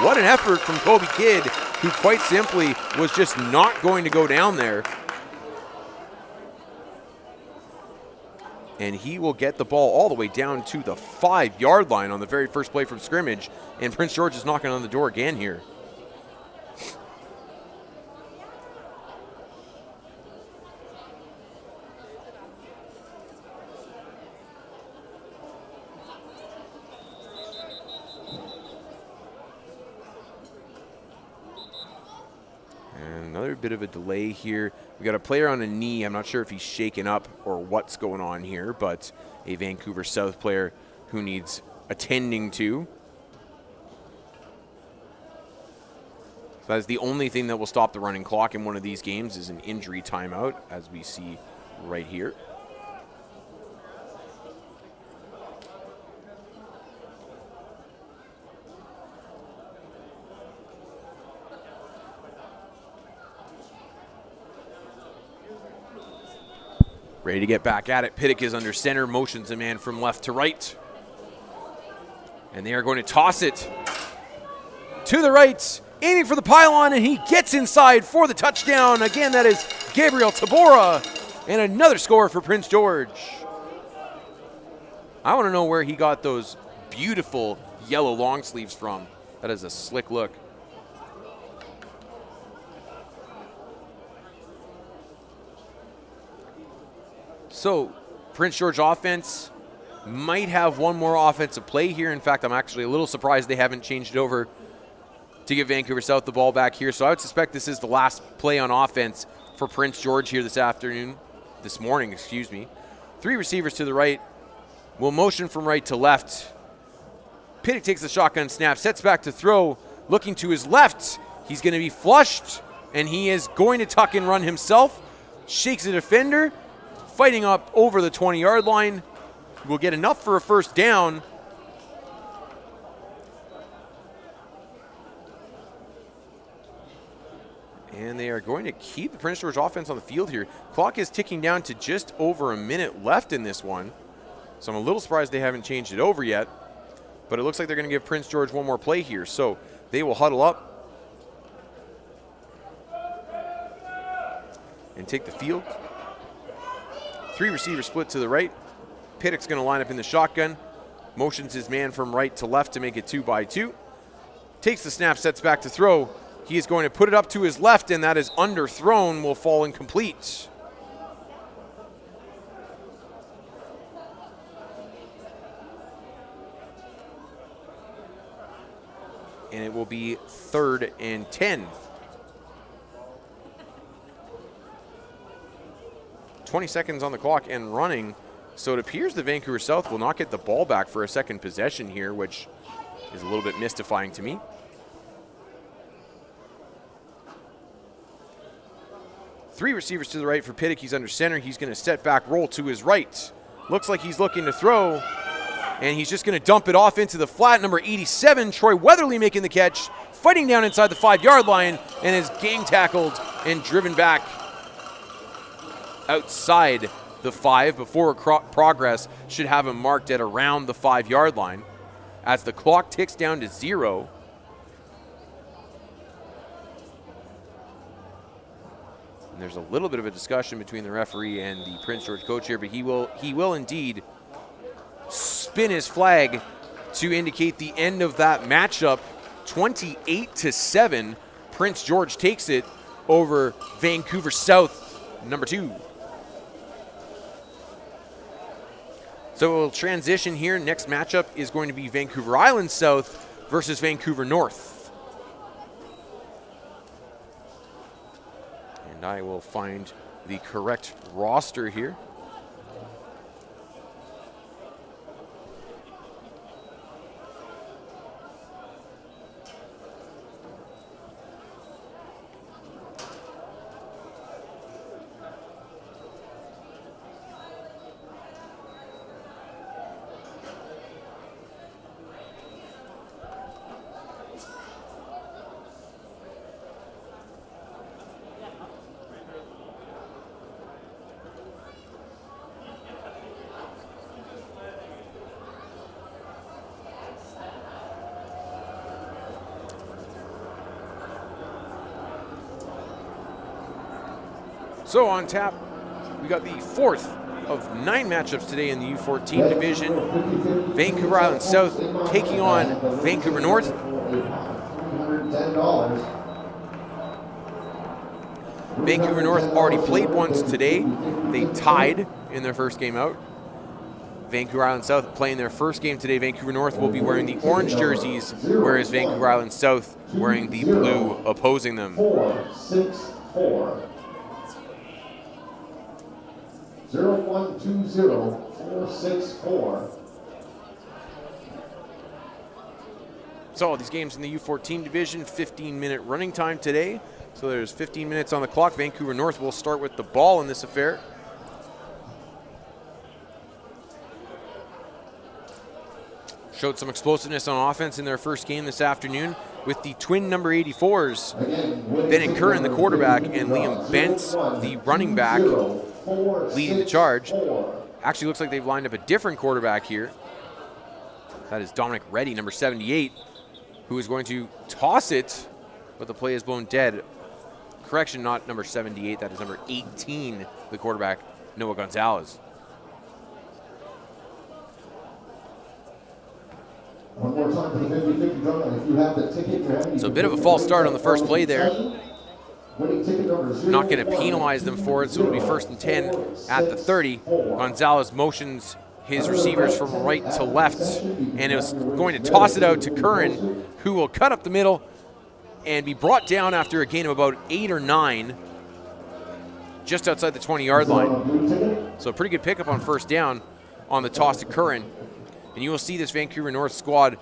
What an effort from Kobe Kidd, who quite simply was just not going to go down there. And he will get the ball all the way down to the 5-yard line on the very first play from scrimmage. And Prince George is knocking on the door again here. Another bit of a delay here. We got a player on a knee. I'm not sure if he's shaken up or what's going on here, but a Vancouver South player who needs attending to. So that's the only thing that will stop the running clock in one of these games is an injury timeout, as we see right here. Ready to get back at it. Pittock is under center, motions a man from left to right. And they are going to toss it to the right, aiming for the pylon, and he gets inside for the touchdown. Again, that is Gabriel Tabora, and another score for Prince George. I want to know where he got those beautiful yellow long sleeves from. That is a slick look. So, Prince George offense might have one more offensive play here. In fact, I'm actually a little surprised they haven't changed it over to give Vancouver South the ball back here. So I would suspect this is the last play on offense for Prince George here this morning. 3 receivers to the right. Will motion from right to left. Pittock takes the shotgun snap, sets back to throw, looking to his left. He's going to be flushed and he is going to tuck and run himself. Shakes a defender, fighting up over the 20-yard line. Will get enough for a first down. And they are going to keep the Prince George offense on the field here. Clock is ticking down to just over a minute left in this one. So I'm a little surprised they haven't changed it over yet. But it looks like they're going to give Prince George one more play here. So they will huddle up and take the field. 3 receivers split to the right. Piddock's going to line up in the shotgun. Motions his man from right to left to make it 2-by-2. Takes the snap, sets back to throw. He is going to put it up to his left, and that is underthrown, will fall incomplete. And it will be 3rd and 10. 20 seconds on the clock and running. So it appears that Vancouver South will not get the ball back for a second possession here, which is a little bit mystifying to me. 3 receivers to the right for Piddock. He's under center. He's going to set back, roll to his right. Looks like he's looking to throw, and he's just going to dump it off into the flat. Number 87, Troy Weatherly making the catch, fighting down inside the 5-yard line, and is gang tackled and driven back outside the 5 before progress should have him marked at around the 5-yard line as the clock ticks down to 0. And there's a little bit of a discussion between the referee and the Prince George coach here, but he will indeed spin his flag to indicate the end of that matchup. 28-7, Prince George takes it over Vancouver South, number 2. So we'll transition here. Next matchup is going to be Vancouver Island South versus Vancouver North. And I will find the correct roster here. So on tap, we got the 4th of 9 matchups today in the U14 division. Vancouver Island South taking on Vancouver North. Vancouver North already played once today. They tied in their first game out. Vancouver Island South playing their first game today. Vancouver North will be wearing the orange jerseys, whereas Vancouver Island South wearing the blue opposing them. 4-6-4. 0120-464. So all these games in the U14 division, 15-minute running time today. So there's 15 minutes on the clock. Vancouver North will start with the ball in this affair. Showed some explosiveness on offense in their first game this afternoon with the twin number 84s. Bennett Curran, the quarterback, and Liam Bentz, the running back, leading the charge. Actually looks like they've lined up a different quarterback here. That is Dominic Reddy, number 78, who is going to toss it, but the play is blown dead. Correction, not number 78, that is number 18, the quarterback, Noah Gonzalez. One more time for the 50-50 drum, and if you have the ticket, so a bit of a false start on the first play there. Not going to penalize them for it, so it'll be 1st and 10 at the 30. Gonzalez motions his receivers from right to left, and is going to toss it out to Curran, who will cut up the middle and be brought down after a gain of about 8 or 9, just outside the 20-yard line. So a pretty good pickup on 1st down on the toss to Curran. And you will see this Vancouver North squad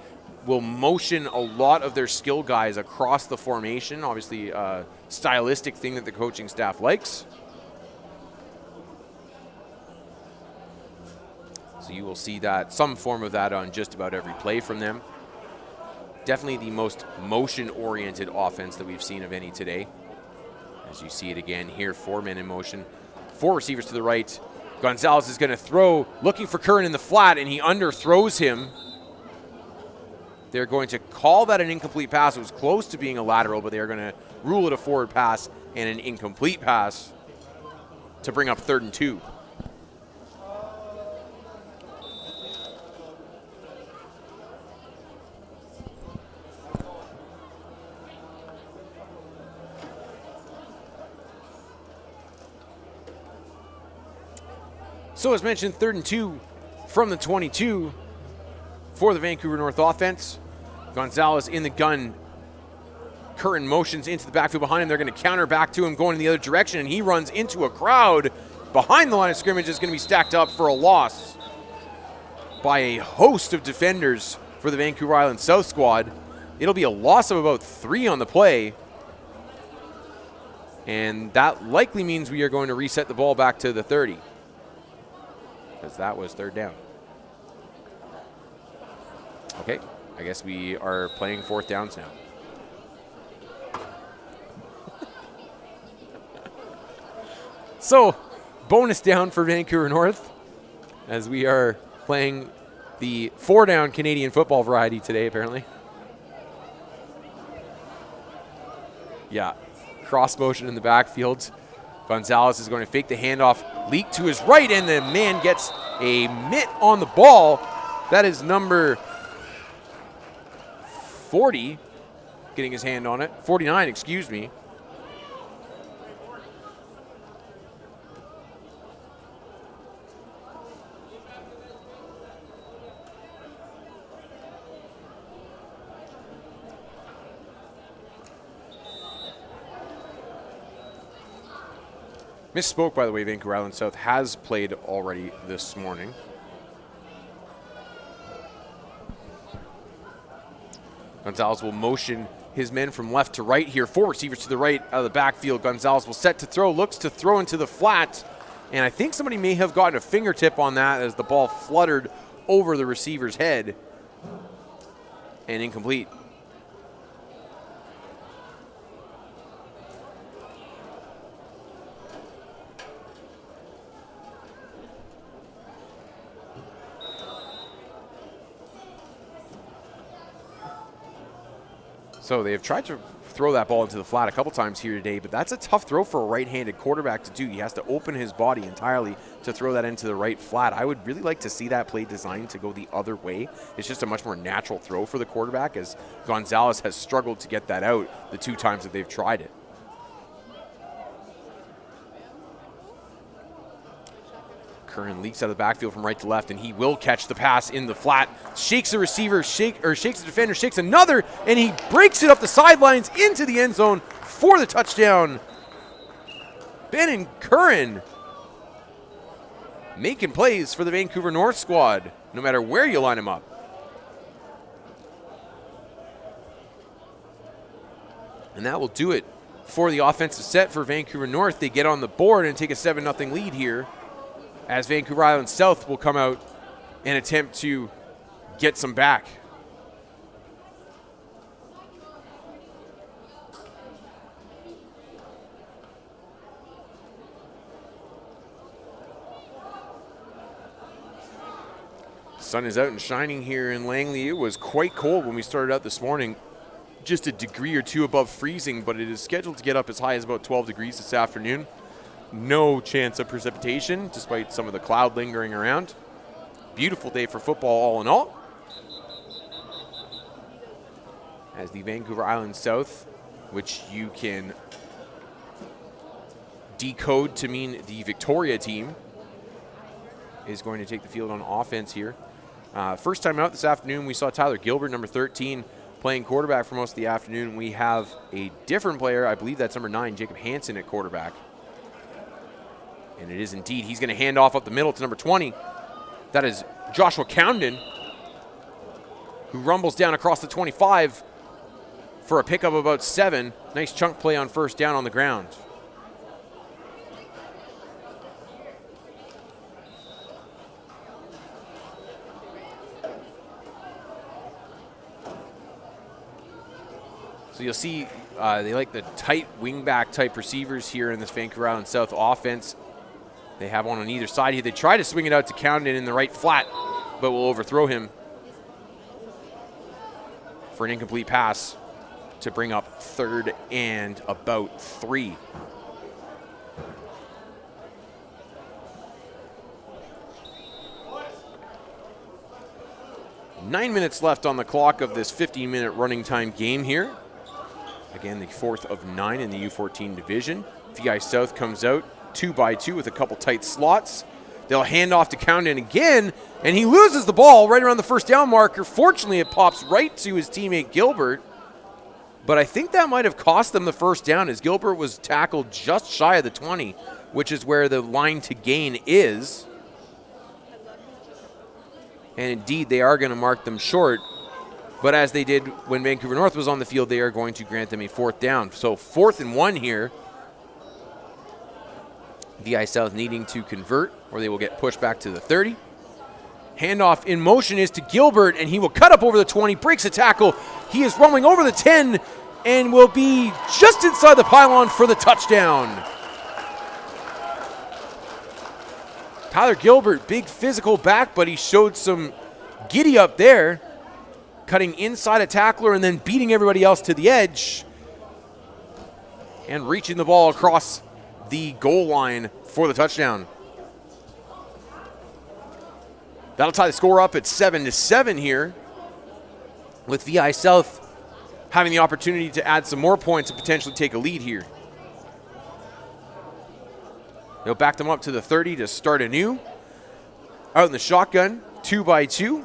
will motion a lot of their skill guys across the formation. Obviously, a stylistic thing that the coaching staff likes. So you will see that, some form of that on just about every play from them. Definitely the most motion-oriented offense that we've seen of any today. As you see it again here, 4 men in motion. 4 receivers to the right. Gonzalez is going to throw, looking for Curran in the flat, and he underthrows him. They're going to call that an incomplete pass. It was close to being a lateral, but they're going to rule it a forward pass and an incomplete pass to bring up 3rd and 2. So as mentioned, 3rd and 2 from the 22 for the Vancouver North offense. Gonzalez in the gun. Curran motions into the backfield behind him. They're going to counter back to him going in the other direction, and he runs into a crowd behind the line of scrimmage. Is going to be stacked up for a loss by a host of defenders for the Vancouver Island South squad. It'll be a loss of about 3 on the play, and that likely means we are going to reset the ball back to the 30. Because that was 3rd down. Okay, I guess we are playing 4th downs now. So, bonus down for Vancouver North, as we are playing the 4-down Canadian football variety today, apparently. Yeah, cross motion in the backfield. Gonzalez is going to fake the handoff, leak to his right, and the man gets a mitt on the ball. That is number 40 getting his hand on it. 49, excuse me. Misspoke, by the way. Vancouver Island South has played already this morning. Gonzalez will motion his men from left to right here. 4 receivers to the right out of the backfield. Gonzalez will set to throw, looks to throw into the flat. And I think somebody may have gotten a fingertip on that as the ball fluttered over the receiver's head. And incomplete. So they have tried to throw that ball into the flat a couple times here today, but that's a tough throw for a right-handed quarterback to do. He has to open his body entirely to throw that into the right flat. I would really like to see that play designed to go the other way. It's just a much more natural throw for the quarterback, as Gonzalez has struggled to get that out the 2 times that they've tried it. Curran leaks out of the backfield from right to left, and he will catch the pass in the flat. Shakes the receiver, shakes the defender, shakes another, and he breaks it up the sidelines into the end zone for the touchdown. Ben and Curran making plays for the Vancouver North squad, no matter where you line them up. And that will do it for the offensive set for Vancouver North. They get on the board and take a 7-0 lead here, as Vancouver Island South will come out and attempt to get some back. Sun is out and shining here in Langley. It was quite cold when we started out this morning, just a degree or 2 above freezing, but it is scheduled to get up as high as about 12 degrees this afternoon. No chance of precipitation, despite some of the cloud lingering around. Beautiful day for football all in all. As the Vancouver Island South, which you can decode to mean the Victoria team, is going to take the field on offense here. First time out this afternoon, we saw Tyler Gilbert, number 13, playing quarterback for most of the afternoon. We have a different player, I believe that's number 9, Jacob Hansen, at quarterback. And it is indeed. He's going to hand off up the middle to number 20. That is Joshua Cowden. who rumbles down across the 25 for a pickup of about 7. Nice chunk play on first down on the ground. So you'll see they like the tight wingback type receivers here in this Vancouver Island South offense. They have one on either side here. They try to swing it out to Condon in the right flat, but will overthrow him for an incomplete pass to bring up 3rd and about 3. Nine minutes left on the clock of this 15-minute running time game here. Again, the 4th of 9 in the U14 division. VI South comes out 2-by-2 with a couple tight slots. They'll hand off to Condon again, and he loses the ball right around the first down marker. Fortunately, it pops right to his teammate Gilbert, but I think that might have cost them the first down as Gilbert was tackled just shy of the 20, which is where the line to gain is. And indeed, they are going to mark them short. But as they did when Vancouver North was on the field, they are going to grant them a 4th down. So 4th and 1 here. VI South needing to convert, or they will get pushed back to the 30. Handoff in motion is to Gilbert, and he will cut up over the 20, breaks a tackle. He is rumbling over the 10 and will be just inside the pylon for the touchdown. Tyler Gilbert, big physical back, but he showed some giddy up there, cutting inside a tackler and then beating everybody else to the edge and reaching the ball across the goal line for the touchdown. That'll tie the score up at 7-7 here, with VI South having the opportunity to add some more points and potentially take a lead here. They'll back them up to the 30 to start anew. Out in the shotgun, 2-by-2.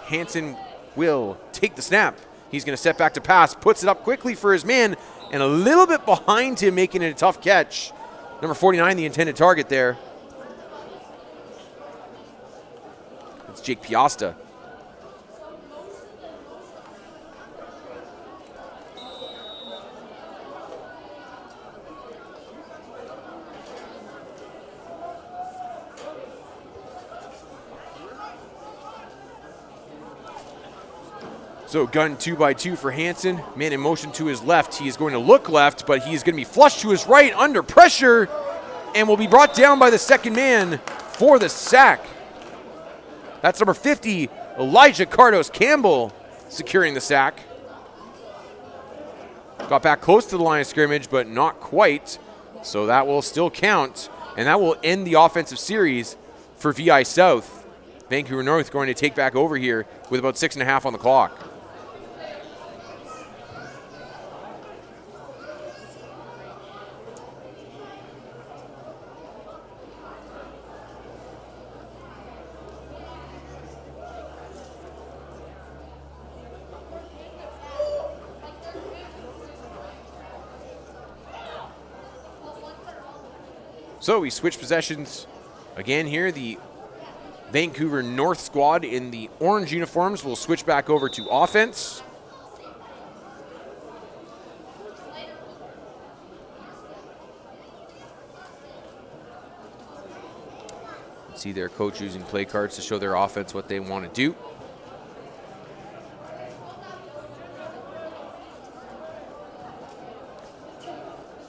Hansen will take the snap. He's going to step back to pass, puts it up quickly for his man, and a little bit behind him, making it a tough catch. Number 49, the intended target there. It's Jake Piasta. So gun 2-by-2 for Hansen. Man in motion to his left. He is going to look left, but he is going to be flushed to his right under pressure and will be brought down by the second man for the sack. That's number 50, Elijah Cardos Campbell, securing the sack. Got back close to the line of scrimmage, but not quite. So that will still count, and that will end the offensive series for VI South. Vancouver North going to take back over here with about 6.5 on the clock. So we switch possessions again here. The Vancouver North squad in the orange uniforms will switch back over to offense. See their coach using play cards to show their offense what they want to do.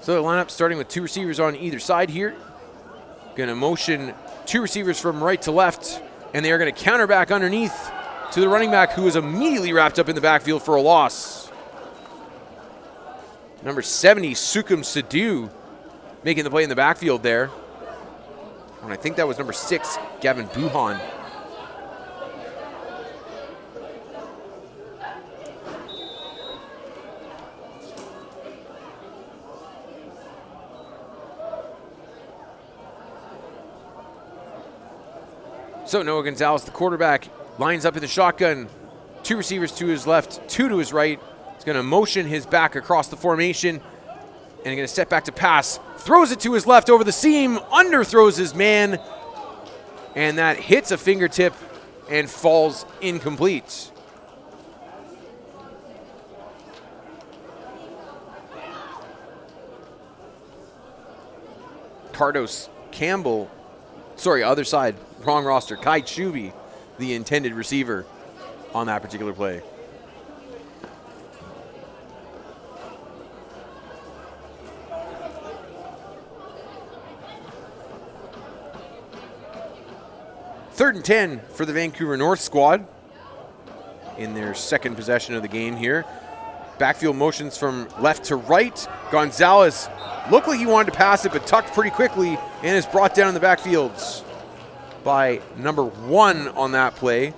So the lineup starting with 2 receivers on either side here. Going to motion 2 receivers from right to left, and they are going to counter back underneath to the running back, who is immediately wrapped up in the backfield for a loss. Number 70, Sukum Sidhu, making the play in the backfield there. And I think that was number 6, Gavin Buhan. So Noah Gonzalez, the quarterback, lines up in the shotgun. 2 receivers to his left, 2 to his right. He's going to motion his back across the formation, and he's going to step back to pass. Throws it to his left over the seam, underthrows his man, and that hits a fingertip and falls incomplete. Cardos Campbell, sorry, other side, wrong roster, Kai Chuby, the intended receiver on that particular play. Third and 10 for the Vancouver North squad in their second possession of the game here. Backfield motions from left to right. Gonzalez looked like he wanted to pass it, but tucked pretty quickly and is brought down in the backfields by number 1 on that play.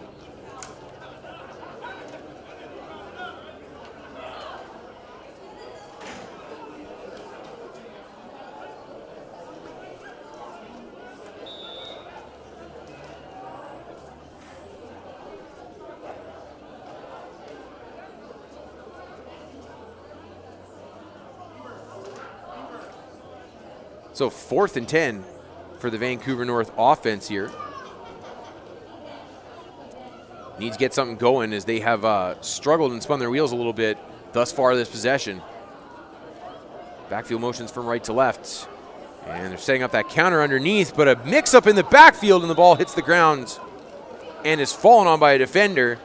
So 4th and 10 for the Vancouver North offense here. Need to get something going as they have struggled and spun their wheels a little bit thus far this possession. Backfield motions from right to left. And they're setting up that counter underneath, but a mix-up in the backfield and the ball hits the ground and is fallen on by a defender.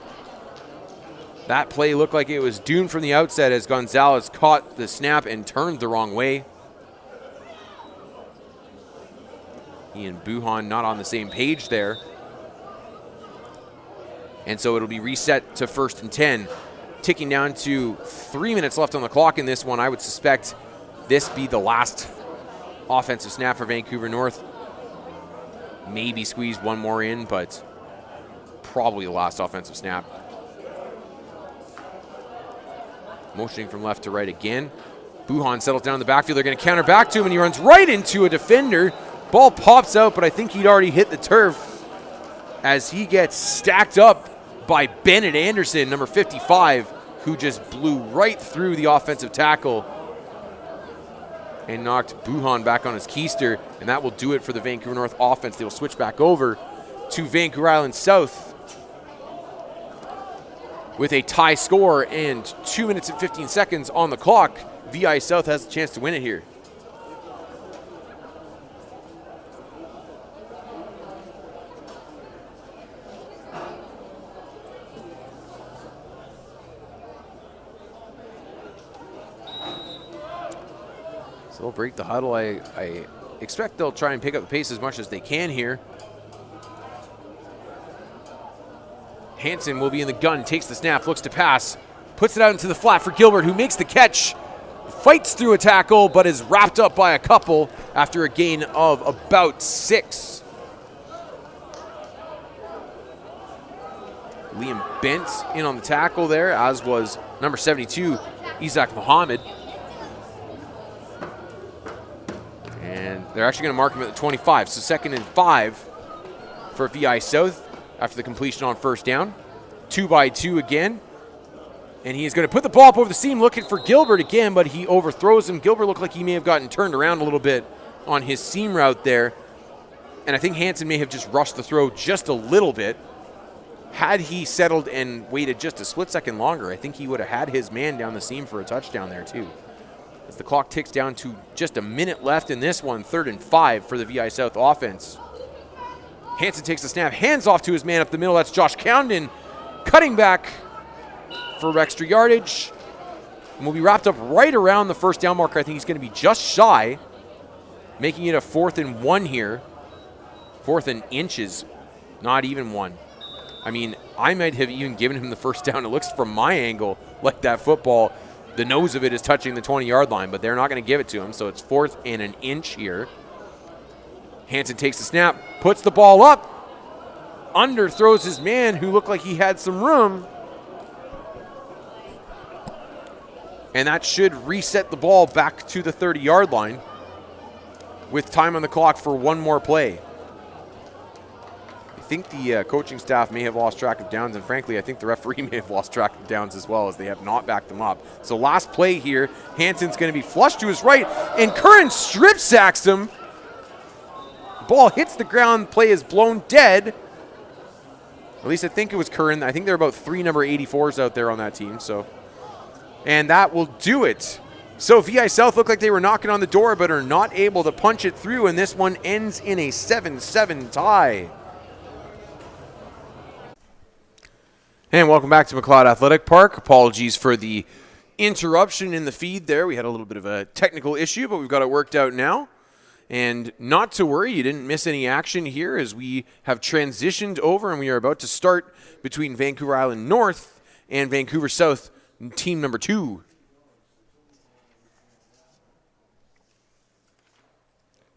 That play looked like it was doomed from the outset as Gonzalez caught the snap and turned the wrong way. He and Buhan not on the same page there. And so it'll be reset to 1st and 10. Ticking down to 3 minutes left on the clock in this one. I would suspect this be the last offensive snap for Vancouver North. Maybe squeeze one more in, but probably the last offensive snap. Motioning from left to right again. Buhan settles down in the backfield. They're going to counter back to him, and he runs right into a defender. Ball pops out, but I think he'd already hit the turf as he gets stacked up by Bennett Anderson, number 55, who just blew right through the offensive tackle and knocked Buhan back on his keister, and that will do it for the Vancouver North offense. They will switch back over to Vancouver Island South with a tie score and 2 minutes and 15 seconds on the clock. VI South has a chance to win it here. They'll break the huddle. I expect they'll try and pick up the pace as much as they can here. Hansen will be in the gun, takes the snap, looks to pass, puts it out into the flat for Gilbert, who makes the catch, fights through a tackle, but is wrapped up by a couple after a gain of about 6. Liam Bent in on the tackle there, as was number 72, Isaac Mohammed. And they're actually going to mark him at the 25. So 2nd and 5 for VI South after the completion on 1st down. 2-by-2 again. And he is going to put the ball up over the seam looking for Gilbert again, but he overthrows him. Gilbert looked like he may have gotten turned around a little bit on his seam route there. And I think Hansen may have just rushed the throw just a little bit. Had he settled and waited just a split second longer, I think he would have had his man down the seam for a touchdown there too. As the clock ticks down to just a minute left in this one, 3rd and 5 for the VI South offense. Hansen takes the snap, hands off to his man up the middle. That's Josh Cowden cutting back for extra yardage. And will be wrapped up right around the 1st down marker. I think he's going to be just shy, making it a 4th and 1 here. 4th and inches, not even 1. I mean, I might have even given him the 1st down. It looks from my angle like that football, the nose of it is touching the 20-yard line, but they're not going to give it to him, so it's 4th and an inch here. Hansen takes the snap, puts the ball up, underthrows his man who looked like he had some room, and that should reset the ball back to the 30-yard line with time on the clock for one more play. I think the coaching staff may have lost track of downs, and frankly, I think the referee may have lost track of downs as well, as they have not backed them up. So last play here, Hansen's going to be flushed to his right, and Curran strip sacks him. Ball hits the ground, play is blown dead. At least I think it was Curran. I think there are about 3 number 84s out there on that team. So, and that will do it So VI South looked like they were knocking on the door, but are not able to punch it through, and this one ends in a 7-7 tie. And welcome back to McLeod Athletic Park. Apologies for the interruption in the feed there. We had a little bit of a technical issue, but we've got it worked out now. And not to worry, you didn't miss any action here as we have transitioned over and we are about to start between Vancouver Island North and Vancouver South, team number 2.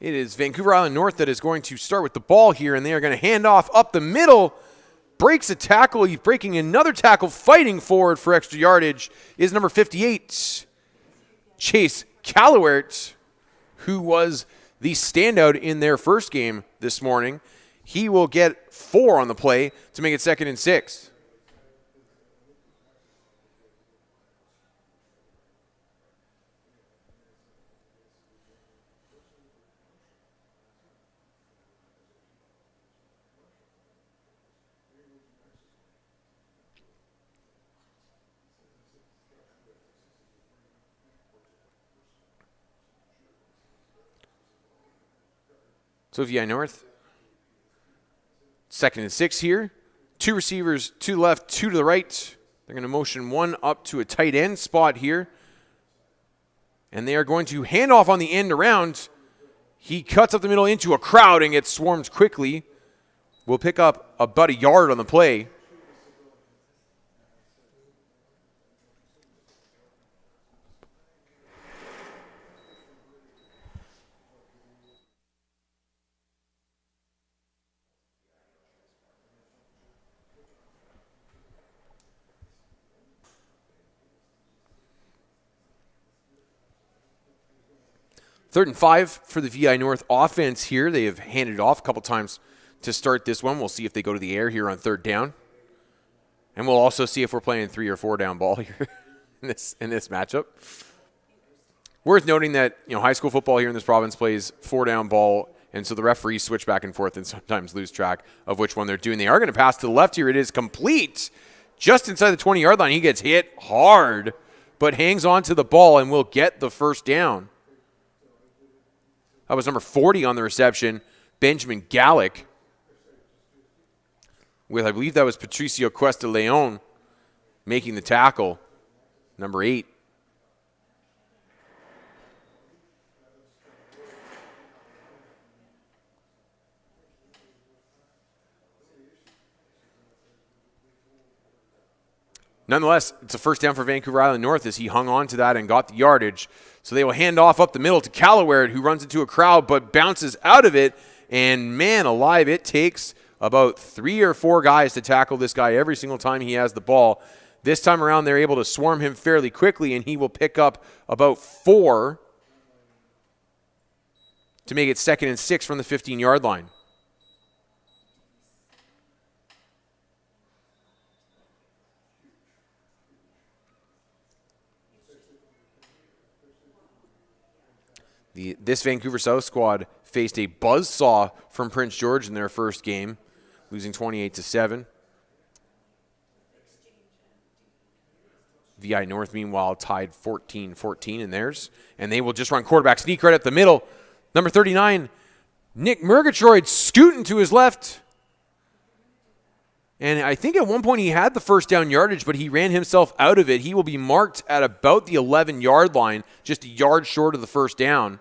It is Vancouver Island North that is going to start with the ball here, and they are going to hand off up the middle. Breaks a tackle. He's breaking another tackle. Fighting forward for extra yardage is number 58, Chase Callowert, who was the standout in their first game this morning. He will get 4 on the play to make it 2nd and 6. So VI North, 2nd and 6 here. 2 receivers, 2 left, 2 to the right. They're going to motion 1 up to a tight end spot here. And they are going to hand off on the end around. He cuts up the middle into a crowd and gets swarmed quickly. Will pick up about a yard on the play. Third and 5 for the VI North offense here. They have handed it off a couple times to start this one. We'll see if they go to the air here on 3rd down. And we'll also see if we're playing 3 or 4 down ball here in this matchup. Worth noting that, high school football here in this province plays 4 down ball, and so the referees switch back and forth and sometimes lose track of which one they're doing. They are going to pass to the left here. It is complete. Just inside the 20-yard line. He gets hit hard, but hangs on to the ball and will get the 1st down. That was number 40 on the reception, Benjamin Gallick. With, I believe that was Patricio Cuesta Leon making the tackle, number 8. Nonetheless, it's a 1st down for Vancouver Island North as he hung on to that and got the yardage. So they will hand off up the middle to Callowert, who runs into a crowd but bounces out of it. And man alive, it takes about 3 or 4 guys to tackle this guy every single time he has the ball. This time around, they're able to swarm him fairly quickly, and he will pick up about 4 to make it 2nd and 6 from the 15-yard line. This Vancouver South squad faced a buzzsaw from Prince George in their first game, losing 28-7. VI North, meanwhile, tied 14-14 in theirs. And they will just run quarterback sneak right up the middle. Number 39, Nick Murgatroyd scooting to his left. And I think at one point he had the 1st down yardage, but he ran himself out of it. He will be marked at about the 11-yard line, just a yard short of the 1st down.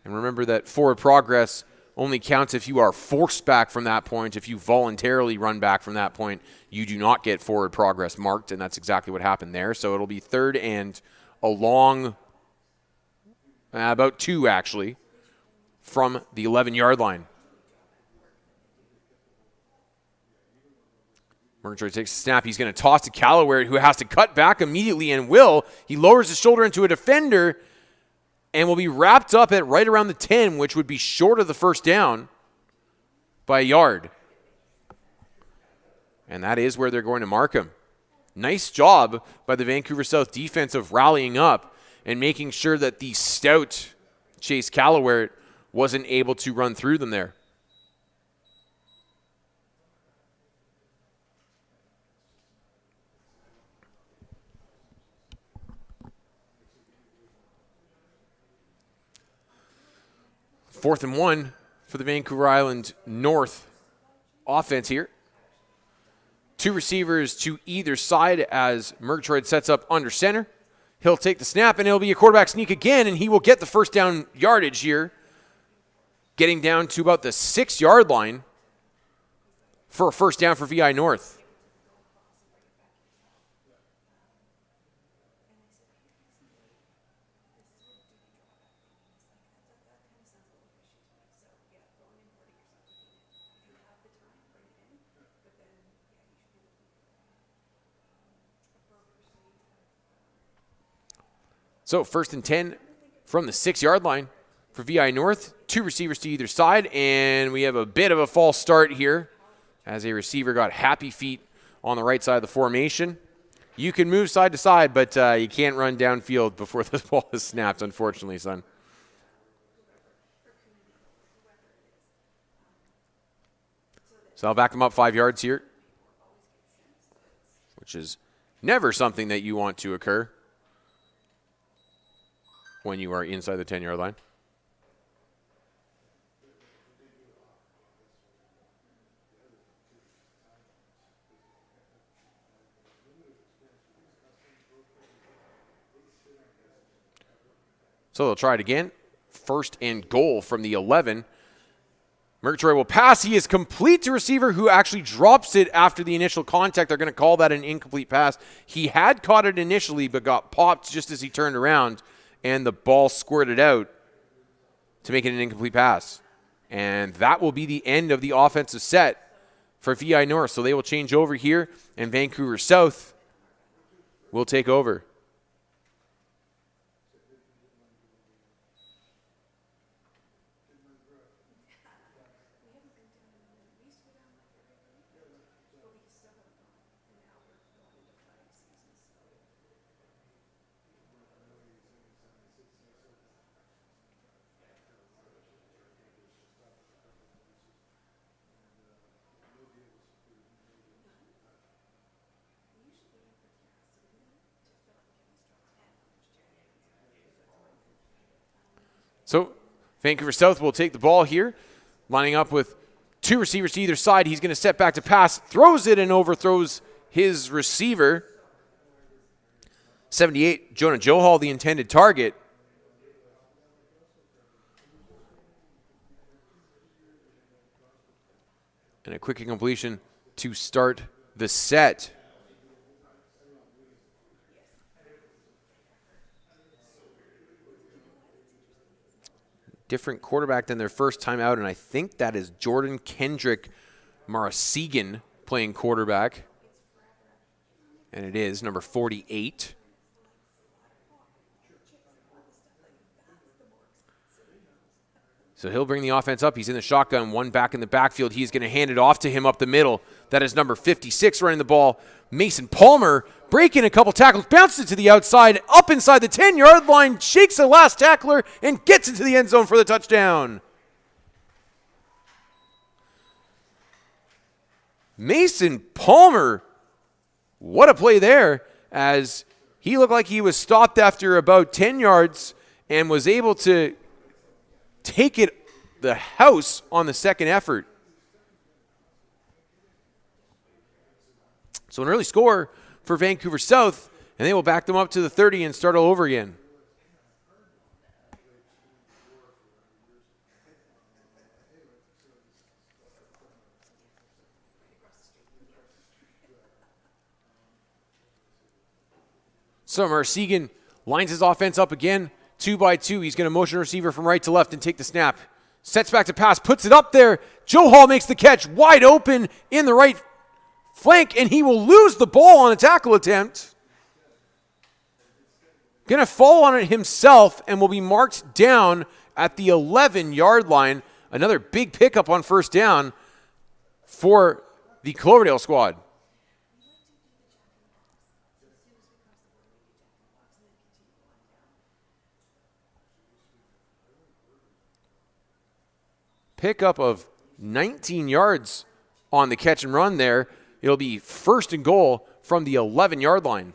And remember that forward progress only counts if you are forced back from that point. If you voluntarily run back from that point, you do not get forward progress marked, and that's exactly what happened there. So it'll be 3rd and a long, about 2 actually, from the 11-yard line. Murgatroyd takes a snap. He's going to toss to Callowert, who has to cut back immediately and will. He lowers his shoulder into a defender and will be wrapped up at right around the 10, which would be short of the 1st down by a yard. And that is where they're going to mark him. Nice job by the Vancouver South defense of rallying up and making sure that the stout Chase Callowert wasn't able to run through them there. 4th and 1 for the Vancouver Island North offense here. 2 receivers to either side as McLeod sets up under center. He'll take the snap, and it'll be a quarterback sneak again, and he will get the first down yardage here, getting down to about the 6-yard line for a first down for VI North. So 1st and 10 from the 6-yard line for VI North. 2 receivers to either side, and we have a bit of a false start here as a receiver got happy feet on the right side of the formation. You can move side to side, but you can't run downfield before the ball is snapped, unfortunately, son. So I'll back them up 5 yards here, which is never something that you want to occur when you are inside the 10-yard line. So they'll try it again. 1st and goal from the 11. McLeod will pass. He is complete to receiver who actually drops it after the initial contact. They're going to call that an incomplete pass. He had caught it initially but got popped just as he turned around, and the ball squirted out to make it an incomplete pass. And that will be the end of the offensive set for VI North. So they will change over here, and Vancouver South will take over. So Vancouver South will take the ball here, lining up with 2 receivers to either side. He's going to step back to pass, throws it, and overthrows his receiver. 78, Jonah Johal, the intended target. And a quick incompletion to start the set. Different quarterback than their first time out, and I think that is Jordan Kendrick Marasegan playing quarterback. And it is number 48. So he'll bring the offense up. He's in the shotgun, 1 back in the backfield. He's going to hand it off to him up the middle. That is number 56 running the ball. Mason Palmer breaking a couple tackles, bounces it to the outside, up inside the 10-yard line, shakes the last tackler, and gets into the end zone for the touchdown. Mason Palmer, what a play there, as he looked like he was stopped after about 10 yards and was able to take it the house on the second effort. So an early score for Vancouver South, and they will back them up to the 30 and start all over again. So Marasegan lines his offense up again, 2 by 2. He's going to motion receiver from right to left and take the snap. Sets back to pass, puts it up there. Johal makes the catch, wide open in the right flank, and he will lose the ball on a tackle attempt. Going to fall on it himself and will be marked down at the 11-yard line. Another big pickup on first down for the Cloverdale squad. Pickup of 19 yards on the catch and run there. It'll be 1st and goal from the 11-yard line.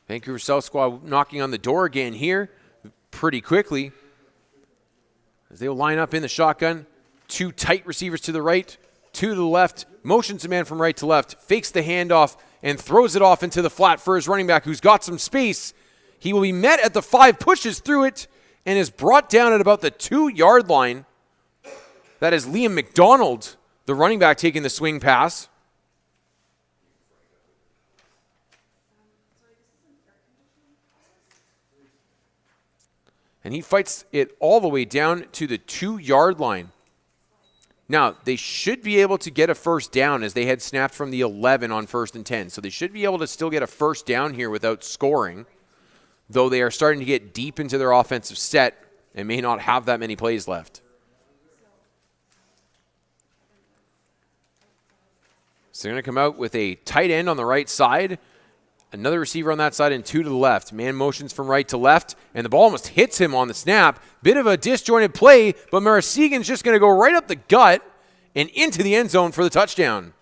Vancouver South squad knocking on the door again here pretty quickly as they'll line up in the shotgun. 2 tight receivers to the right, 2 to the left, motions a man from right to left, fakes the handoff, and throws it off into the flat for his running back who's got some space. He will be met at the 5, pushes through it, and is brought down at about the 2-yard line. That is Liam McDonald, the running back, taking the swing pass. And he fights it all the way down to the 2-yard line. Now, they should be able to get a first down as they had snapped from the 11 on 1st and 10. So they should be able to still get a first down here without scoring, though they are starting to get deep into their offensive set and may not have that many plays left. So they're going to come out with a tight end on the right side, another receiver on that side, and 2 to the left. Man motions from right to left, and the ball almost hits him on the snap. Bit of a disjointed play, but Marasegan's just going to go right up the gut and into the end zone for the touchdown.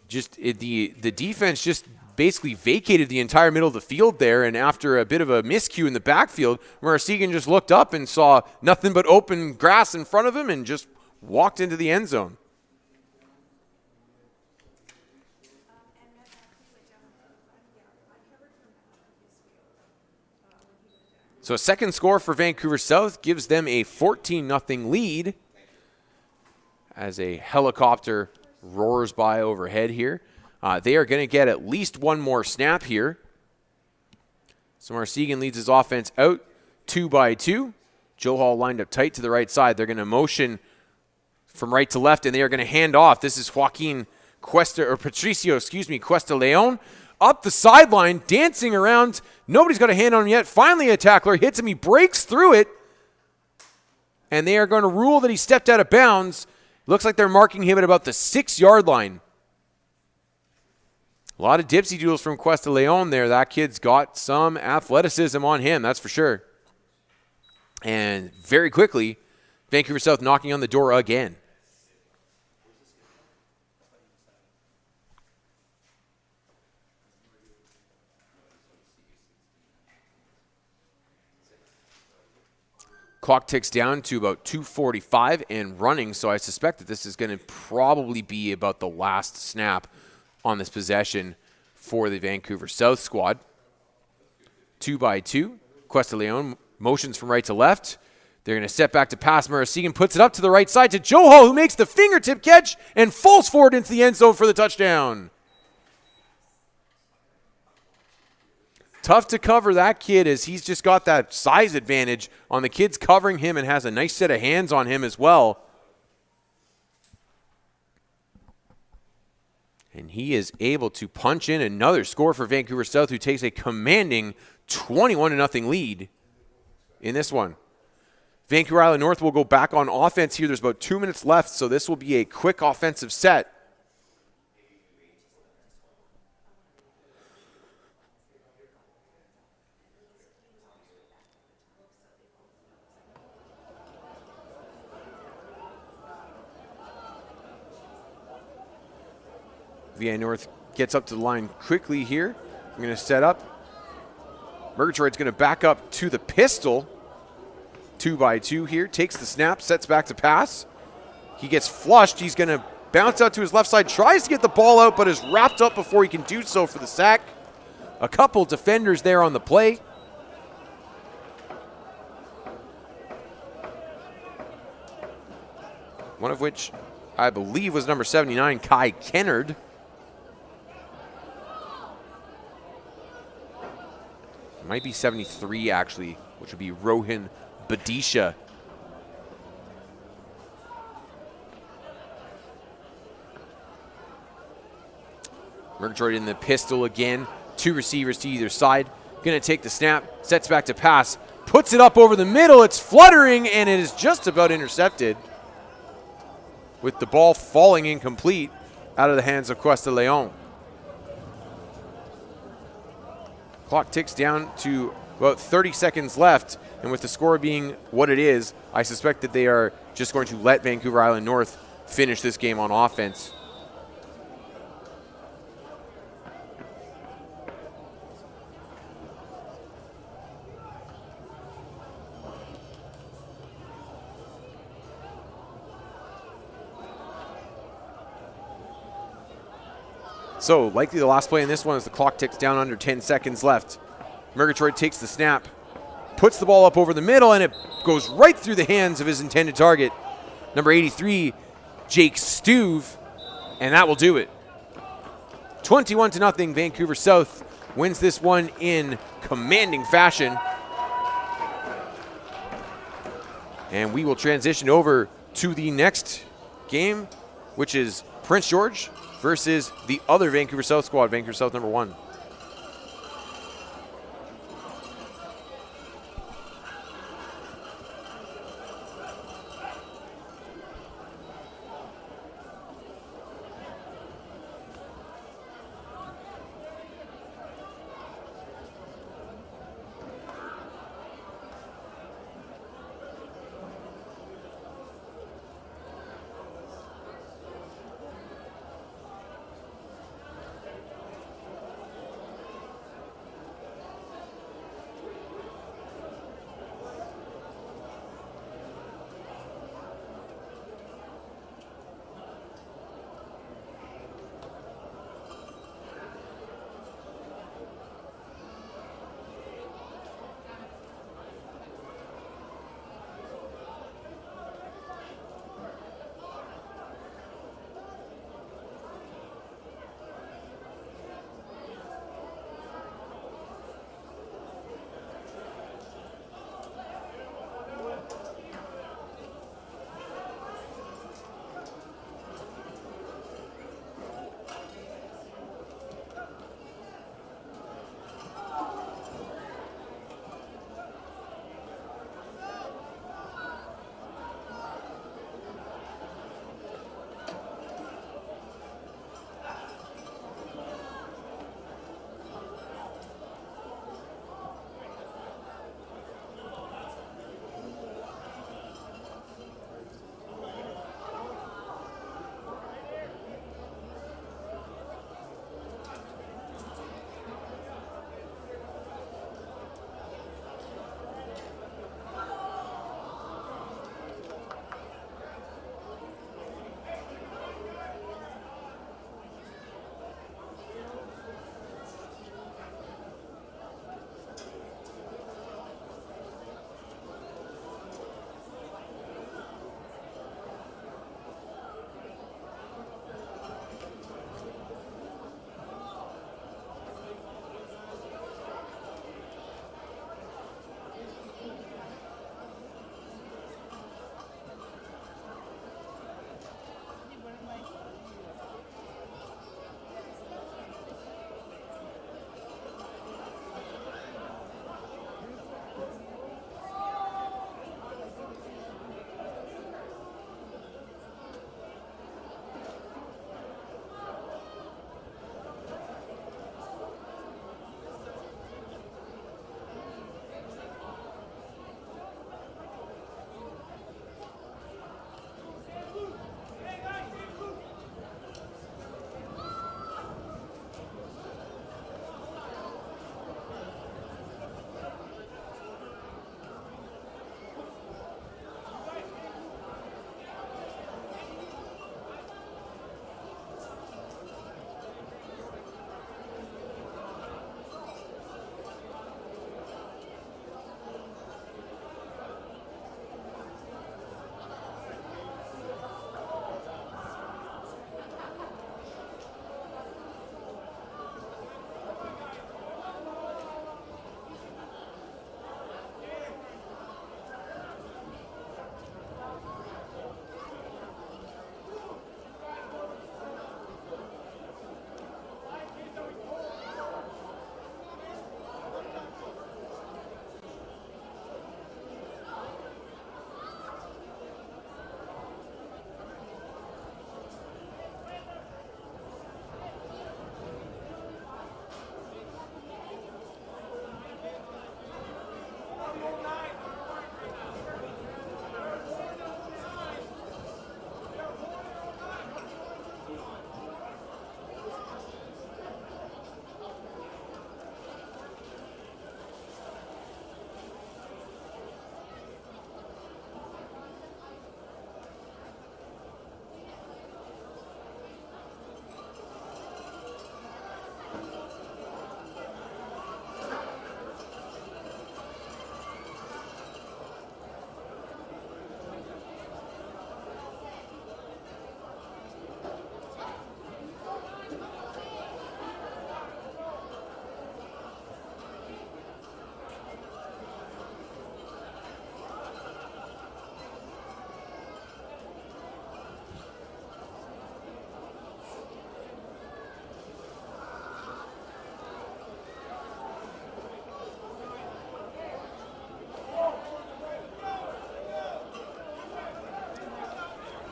The defense just basically vacated the entire middle of the field there, and after a bit of a miscue in the backfield, Marasegan just looked up and saw nothing but open grass in front of him and just walked into the end zone. So a second score for Vancouver South gives them a 14-0 lead as a helicopter roars by overhead here. They are going to get at least one more snap here. So Marasegan leads his offense out 2 by 2. Joe Hall lined up tight to the right side. They're going to motion from right to left, and they are going to hand off. This is Patricio Cuesta Leon. Up the sideline, dancing around. Nobody's got a hand on him yet. Finally, a tackler hits him. He breaks through it. And they are going to rule that he stepped out of bounds. Looks like they're marking him at about the 6-yard line. A lot of dipsy doodles from Cuesta Leon there. That kid's got some athleticism on him, that's for sure. And very quickly, Vancouver South knocking on the door again. Clock ticks down to about 2:45 and running, so I suspect that this is going to probably be about the last snap on this possession for the Vancouver South squad. 2 by 2. Cuesta Leon motions from right to left. They're going to step back to pass. Marasegan puts it up to the right side to Joe Hall, who makes the fingertip catch and falls forward into the end zone for the touchdown. Tough to cover that kid as he's just got that size advantage on the kids covering him and has a nice set of hands on him as well. And he is able to punch in another score for Vancouver South, who takes a commanding 21-0 lead in this one. Vancouver Island North will go back on offense here. There's about 2 minutes left, so this will be a quick offensive set. VA North gets up to the line quickly here. I'm going to set up. Murgatroyd's going to back up to the pistol. 2 by 2 here. Takes the snap, sets back to pass. He gets flushed. He's going to bounce out to his left side. Tries to get the ball out, but is wrapped up before he can do so for the sack. A couple defenders there on the play. One of which I believe was number 79, Kai Kennard. Might be 73, actually, which would be Rohan Badisha. Murgatroyd in the pistol again. 2 receivers to either side. Going to take the snap, sets back to pass, puts it up over the middle. It's fluttering, and it is just about intercepted, with the ball falling incomplete out of the hands of Cuesta Leon. Clock ticks down to about 30 seconds left, and with the score being what it is, I suspect that they are just going to let Vancouver Island North finish this game on offense. So likely the last play in this one as the clock ticks down under 10 seconds left. Murgatroyd takes the snap, puts the ball up over the middle, and it goes right through the hands of his intended target, number 83, Jake Stuve, and that will do it. 21-0, Vancouver South wins this one in commanding fashion. And we will transition over to the next game, which is Prince George versus the other Vancouver South squad, Vancouver South number 1.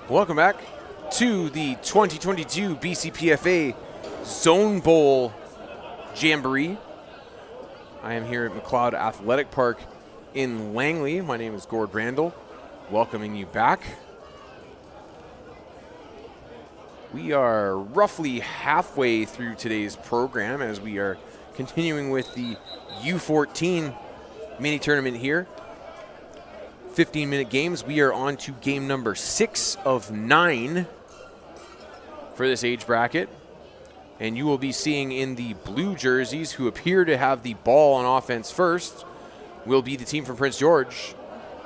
Welcome back to the 2022 BCPFA Zone Bowl Jamboree. I am here at McLeod Athletic Park in Langley. My name is Gord Randall, welcoming you back. We are roughly halfway through today's program as we are continuing with the U14 mini tournament here. 15-minute games. We are on to game number 6 of 9 for this age bracket. And you will be seeing in the blue jerseys, who appear to have the ball on offense first, will be the team from Prince George.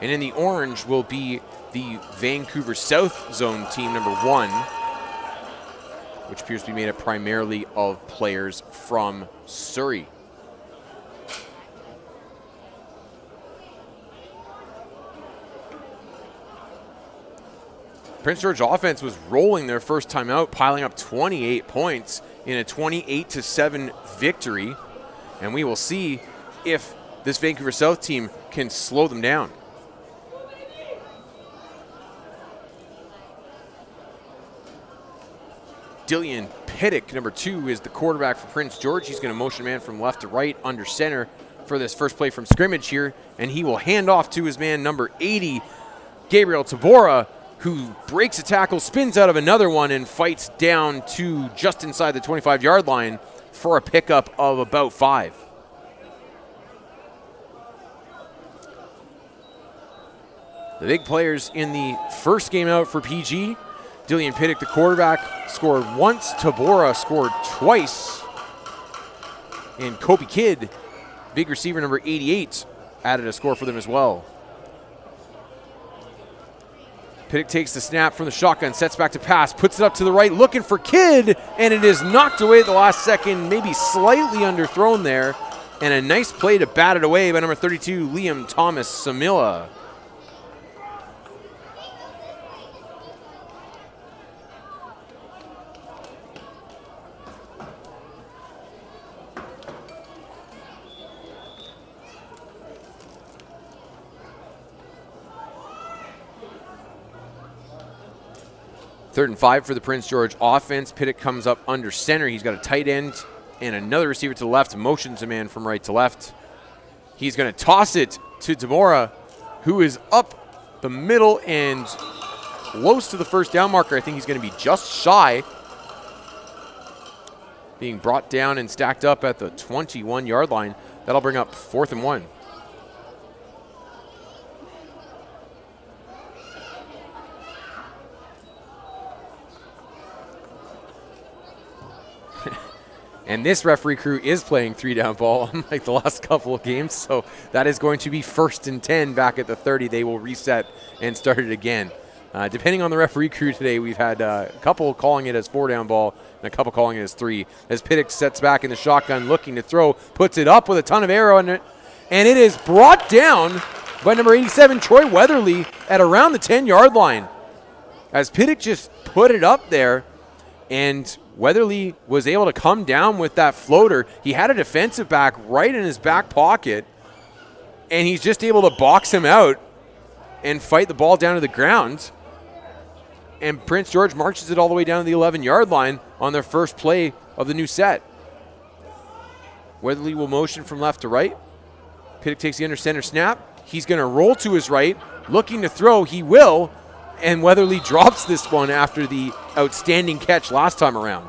And in the orange will be the Vancouver South Zone team number 1, which appears to be made up primarily of players from Surrey. Prince George offense was rolling their first time out, piling up 28 points in a 28-7 victory. And we will see if this Vancouver South team can slow them down. Dillian Pittick, number 2, is the quarterback for Prince George. He's going to motion man from left to right under center for this first play from scrimmage here. And he will hand off to his man, number 80, Gabriel Tabora, who breaks a tackle, spins out of another one, and fights down to just inside the 25-yard line for a pickup of about 5. The big players in the first game out for PG. Dillian Pittick, the quarterback, scored once. Tabora scored twice. And Kobe Kidd, big receiver number 88, added a score for them as well. Pittick takes the snap from the shotgun, sets back to pass, puts it up to the right, looking for Kidd, and it is knocked away at the last second, maybe slightly underthrown there. And a nice play to bat it away by number 32, Liam Thomas Samila. Third and 5 for the Prince George offense. Pittick comes up under center. He's got a tight end and another receiver to the left, motions a man from right to left. He's going to toss it to Tabora, who is up the middle and close to the first down marker. I think he's going to be just shy. Being brought down and stacked up at the 21-yard line. That'll bring up 4th and 1. And this referee crew is playing 3-down ball, unlike the last couple of games. So that is going to be 1st and 10 back at the 30. They will reset and start it again. Depending on the referee crew today, we've had a couple calling it as 4-down ball and a couple calling it as 3. As Pittick sets back in the shotgun, looking to throw, puts it up with a ton of arrow in it. And it is brought down by number 87, Troy Weatherly, at around the 10-yard line. As Pittick just put it up there, and Weatherly was able to come down with that floater. He had a defensive back right in his back pocket, and he's just able to box him out and fight the ball down to the ground. And Prince George marches it all the way down to the 11-yard line on their first play of the new set. Weatherly will motion from left to right. Pittick takes the under center snap. He's going to roll to his right, looking to throw. He will. And Weatherly drops this one after the outstanding catch last time around.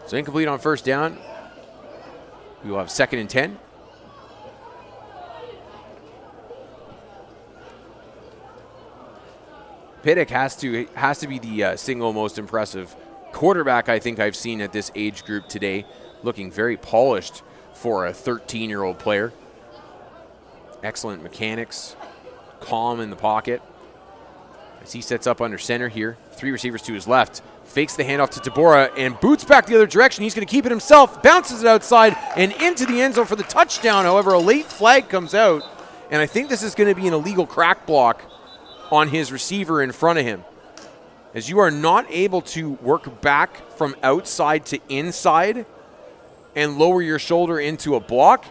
So incomplete on first down. We will have 2nd and 10. Pittick has to be the single most impressive quarterback I think I've seen at this age group today. Looking very polished for a 13-year-old player. Excellent mechanics. Calm in the pocket as he sets up under center here. 3 receivers to his left. Fakes the handoff to Tabora and boots back the other direction. He's going to keep it himself. Bounces it outside and into the end zone for the touchdown. However, a late flag comes out, and I think this is going to be an illegal crack block on his receiver in front of him, as you are not able to work back from outside to inside and lower your shoulder into a block.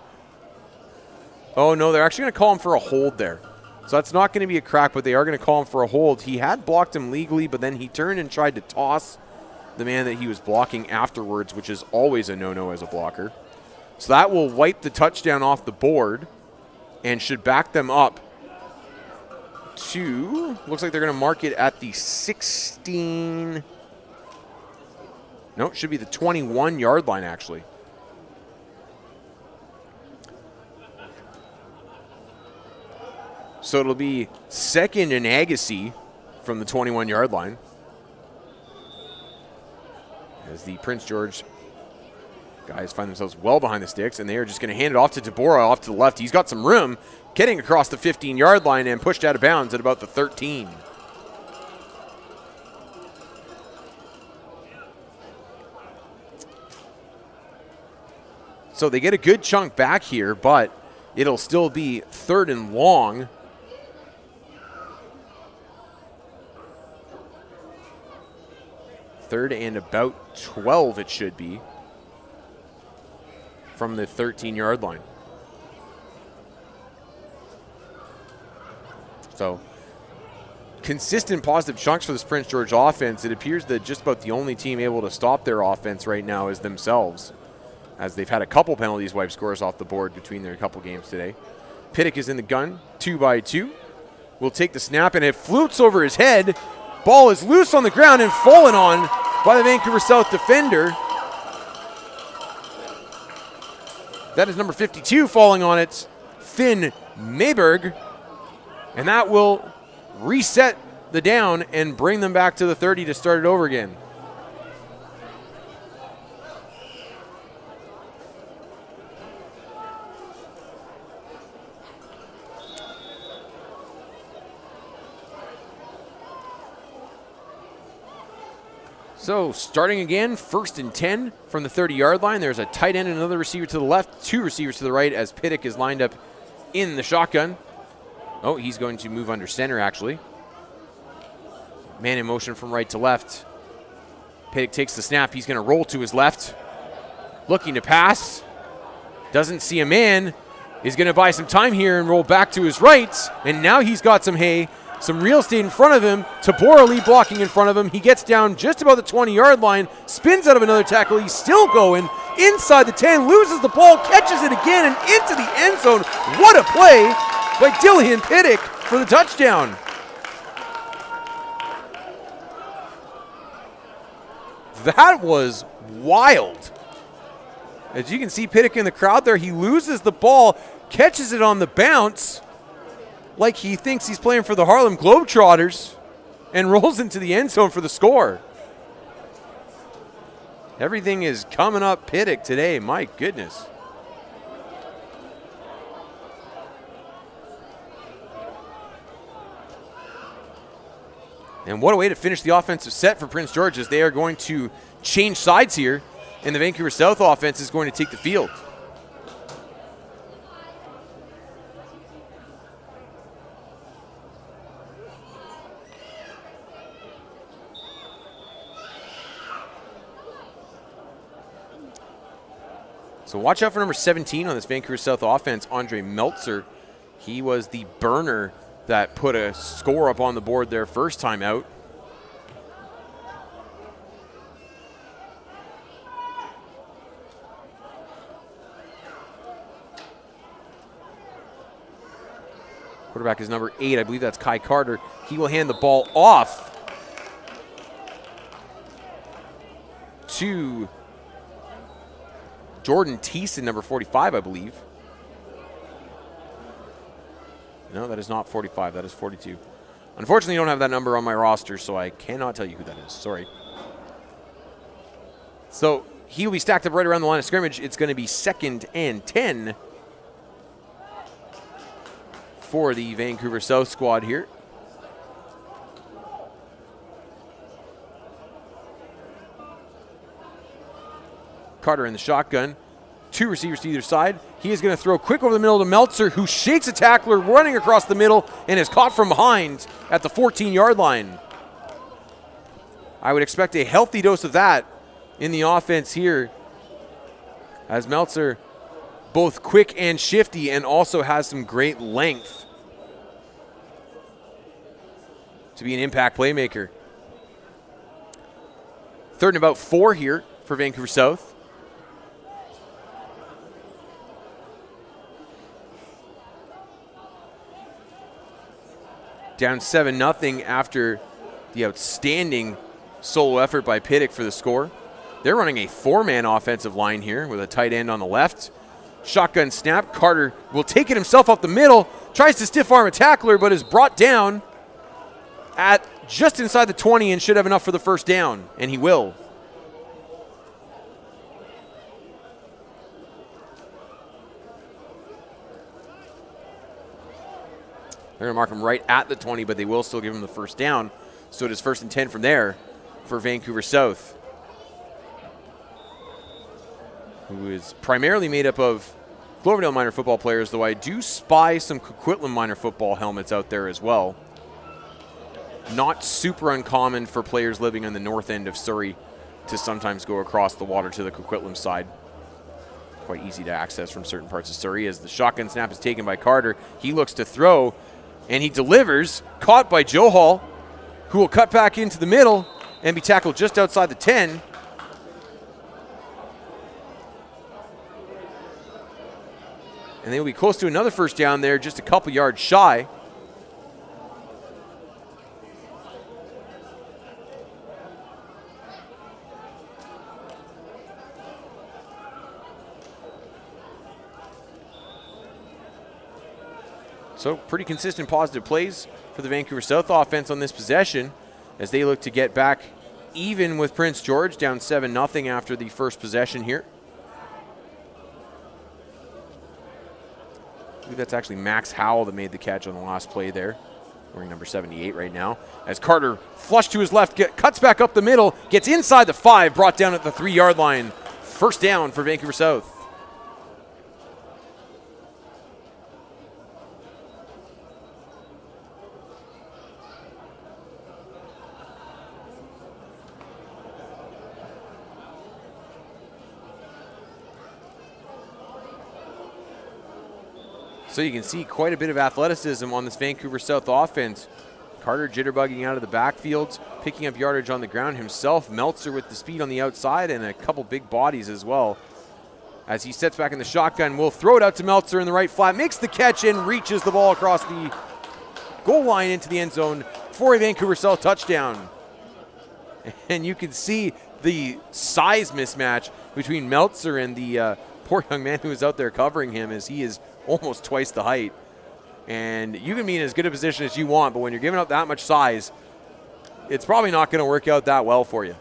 Oh, no, they're actually going to call him for a hold there. So that's not going to be a crack, but they are going to call him for a hold. He had blocked him legally, but then he turned and tried to toss the man that he was blocking afterwards, which is always a no-no as a blocker. So that will wipe the touchdown off the board and should back them up to, looks like they're going to mark it at the 16. No, it should be the 21-yard line, actually. So it'll be second and Agassi from the 21-yard line, as the Prince George guys find themselves well behind the sticks, and they are just going to hand it off to Deborah off to the left. He's got some room, getting across the 15-yard line and pushed out of bounds at about the 13. So they get a good chunk back here, but it'll still be third and long. Third and about 12 it should be from the 13-yard line. So consistent positive chunks for this Prince George offense. It appears that just about the only team able to stop their offense right now is themselves, as they've had a couple penalties wipe scores off the board between their couple games today. Pittick is in the gun, 2-by-2. Will take the snap, and it flutes over his head. Ball is loose on the ground and fallen on by the Vancouver South defender. That is number 52 falling on it, Finn Mayberg. And that will reset the down and bring them back to the 30 to start it over again. So starting again, 1st and 10 from the 30-yard line. There's a tight end and another receiver to the left, 2 receivers to the right as Pittick is lined up in the shotgun. Oh, he's going to move under center, actually. Man in motion from right to left. Pittick takes the snap. He's going to roll to his left. Looking to pass. Doesn't see a man. Is going to buy some time here and roll back to his right. And now he's got some hay. Some real estate in front of him. Tabora Lee blocking in front of him. He gets down just about the 20-yard line, spins out of another tackle. He's still going inside the 10, loses the ball, catches it again, and into the end zone. What a play by Dillian Pittick for the touchdown. That was wild. As you can see Pittick in the crowd there, he loses the ball, catches it on the bounce, like he thinks he's playing for the Harlem Globetrotters, and rolls into the end zone for the score. Everything is coming up Pittick today, my goodness. And what a way to finish the offensive set for Prince George, as they are going to change sides here, and the Vancouver South offense is going to take the field. So watch out for number 17 on this Vancouver South offense, Andre Meltzer. He was the burner that put a score up on the board their first time out. Quarterback is number 8. I believe that's Kai Carter. He will hand the ball off to Jordan Thiessen, number 45, I believe. No, that is not 45. That is 42. Unfortunately, I don't have that number on my roster, so I cannot tell you who that is. Sorry. So he will be stacked up right around the line of scrimmage. It's going to be 2nd and 10 for the Vancouver South squad here. Carter in the shotgun. 2 receivers to either side. He is going to throw quick over the middle to Meltzer, who shakes a tackler running across the middle and is caught from behind at the 14-yard line. I would expect a healthy dose of that in the offense here, as Meltzer both quick and shifty and also has some great length. to be an impact playmaker. 3rd and about 4 here for Vancouver South. Down 7-0 after the outstanding solo effort by Pittock for the score. They're running a 4-man offensive line here with a tight end on the left. Shotgun snap. Carter will take it himself up the middle. Tries to stiff arm a tackler, but is brought down at just inside the 20 and should have enough for the first down, and he will. They're going to mark him right at the 20, but they will still give him the first down. So it is 1st and 10 from there for Vancouver South, who is primarily made up of Cloverdale minor football players, though I do spy some Coquitlam minor football helmets out there as well. Not super uncommon for players living on the north end of Surrey to sometimes go across the water to the Coquitlam side. Quite easy to access from certain parts of Surrey. As the shotgun snap is taken by Carter, he looks to throw, and he delivers, caught by Joe Hall, who will cut back into the middle and be tackled just outside the 10. And they will be close to another first down there, just a couple yards shy. So pretty consistent positive plays for the Vancouver South offense on this possession as they look to get back even with Prince George, down 7-0 after the first possession here. I believe that's actually Max Howell that made the catch on the last play there, wearing number 78 right now. As Carter, flush to his left, cuts back up the middle, gets inside the 5, brought down at the 3-yard line. First down for Vancouver South. So you can see quite a bit of athleticism on this Vancouver South offense. Carter jitterbugging out of the backfield, picking up yardage on the ground himself. Meltzer with the speed on the outside and a couple big bodies as well. As he sets back in the shotgun, will throw it out to Meltzer in the right flat, makes the catch and reaches the ball across the goal line into the end zone for a Vancouver South touchdown. And you can see the size mismatch between Meltzer and the poor young man who is out there covering him, as he is almost twice the height. And you can be in as good a position as you want, but when you're giving up that much size, it's probably not going to work out that well for you.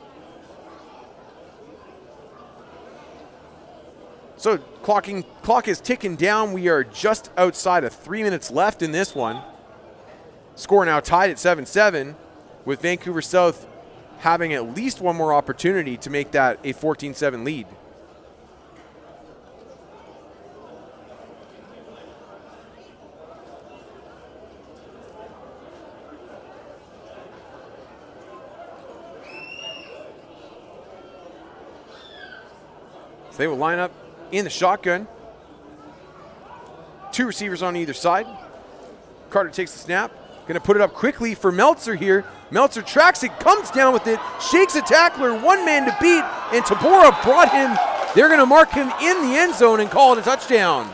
So clock is ticking down. We are just outside of 3 minutes left in this one. Score now tied at 7-7, with Vancouver South having at least one more opportunity to make that a 14-7 lead. So they will line up in the shotgun. 2 receivers on either side. Carter takes the snap. Going to put it up quickly for Meltzer here. Meltzer tracks it, comes down with it, shakes a tackler, one man to beat, and Tabora brought him. They're going to mark him in the end zone and call it a touchdown.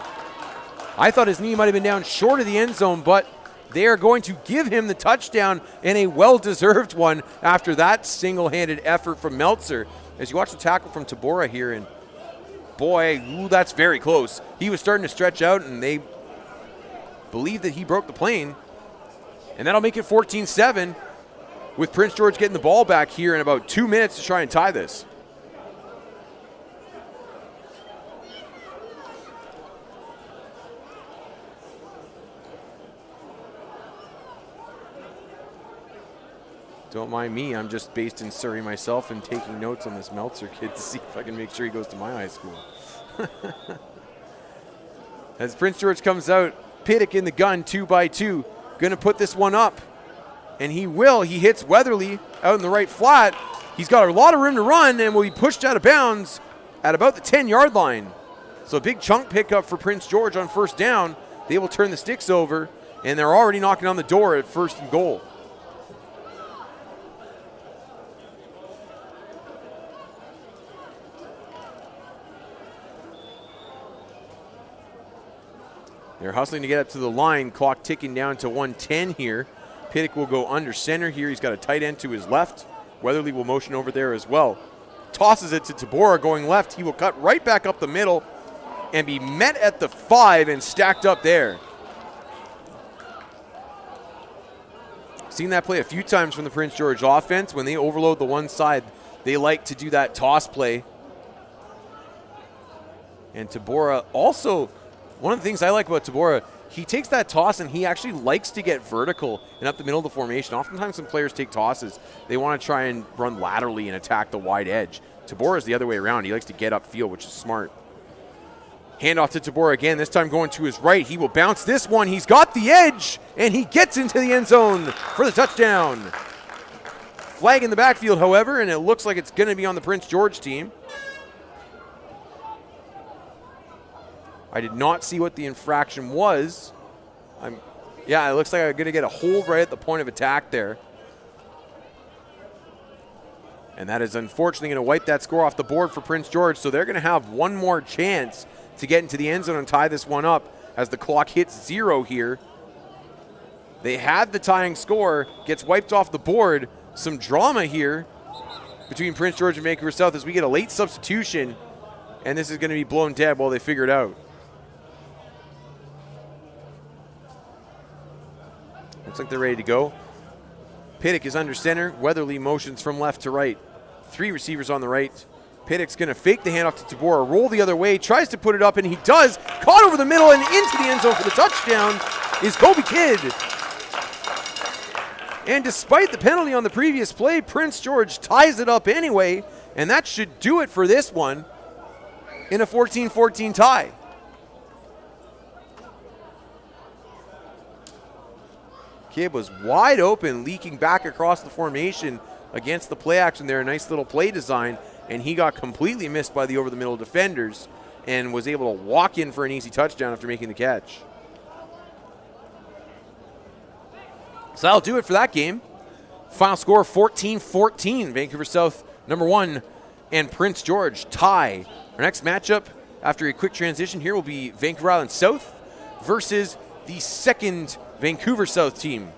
I thought his knee might have been down short of the end zone, but they are going to give him the touchdown, and a well-deserved one after that single-handed effort from Meltzer. As you watch the tackle from Tabora here, and boy, ooh, that's very close. He was starting to stretch out, and they believe that he broke the plane. And that'll make it 14-7, with Prince George getting the ball back here in about 2 minutes to try and tie this. Don't mind me, I'm just based in Surrey myself and taking notes on this Meltzer kid to see if I can make sure he goes to my high school. As Prince George comes out, Pittock in the gun, 2x2, going to put this one up. And he will. He hits Weatherly out in the right flat. He's got a lot of room to run and will be pushed out of bounds at about the 10-yard line. So a big chunk pickup for Prince George on first down. They will turn the sticks over, and they're already knocking on the door at 1st and goal. They're hustling to get up to the line. Clock ticking down to 1:10 here. Pittock will go under center here. He's got a tight end to his left. Weatherly will motion over there as well. Tosses it to Tabora going left. He will cut right back up the middle and be met at the 5 and stacked up there. Seen that play a few times from the Prince George offense. When they overload the one side, they like to do that toss play. And Tabora also, one of the things I like about Tabora, he takes that toss and he actually likes to get vertical and up the middle of the formation. Oftentimes when players take tosses, they want to try and run laterally and attack the wide edge. Tabora is the other way around. He likes to get upfield, which is smart. Handoff to Tabora again, this time going to his right. He will bounce this one. He's got the edge, and he gets into the end zone for the touchdown. Flag in the backfield, however, and it looks like it's going to be on the Prince George team. I did not see what the infraction was. Yeah, it looks like I'm going to get a hold right at the point of attack there. And that is unfortunately going to wipe that score off the board for Prince George, so they're going to have one more chance to get into the end zone and tie this one up as the clock hits 0 here. They had the tying score, gets wiped off the board. Some drama here between Prince George and Vancouver South as we get a late substitution, and this is going to be blown dead while they figure it out. Looks like they're ready to go. Pittock is under center. Weatherly motions from left to right. 3 receivers on the right. Pittock's going to fake the handoff to Tabora, roll the other way, tries to put it up, and he does. Caught over the middle and into the end zone for the touchdown is Kobe Kidd. And despite the penalty on the previous play, Prince George ties it up anyway, and that should do it for this one in a 14-14 tie. Kidd was wide open, leaking back across the formation against the play action there. A nice little play design, and he got completely missed by the over-the-middle defenders and was able to walk in for an easy touchdown after making the catch. So that'll do it for that game. Final score 14-14. Vancouver South #1 and Prince George tie. Our next matchup after a quick transition here will be Vancouver Island South versus the second Vancouver South team.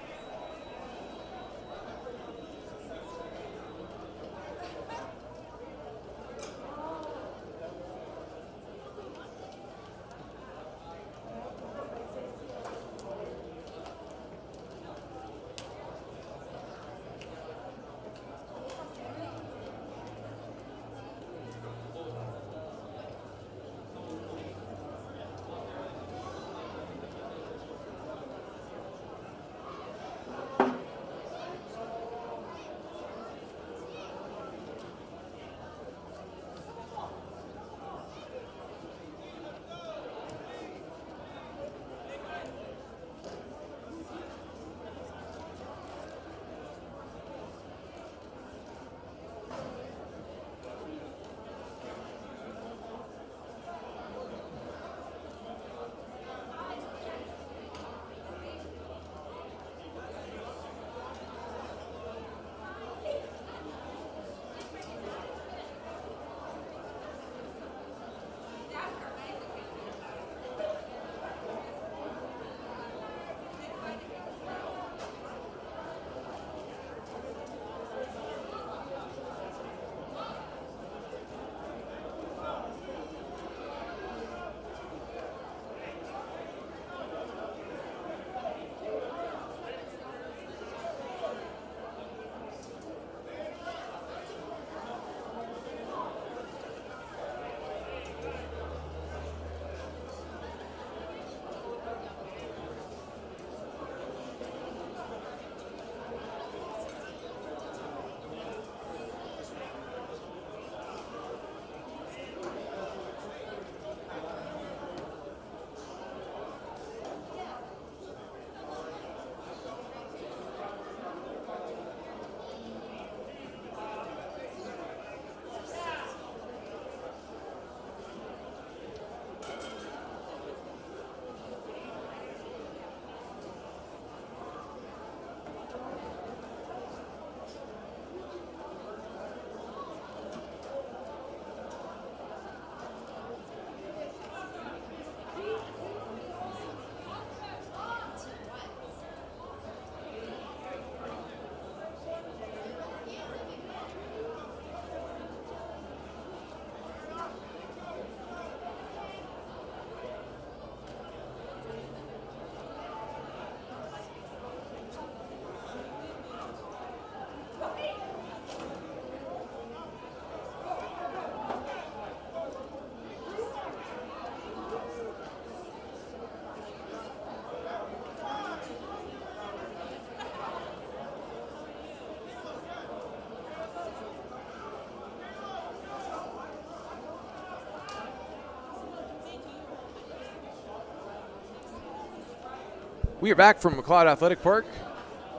We are back from McLeod Athletic Park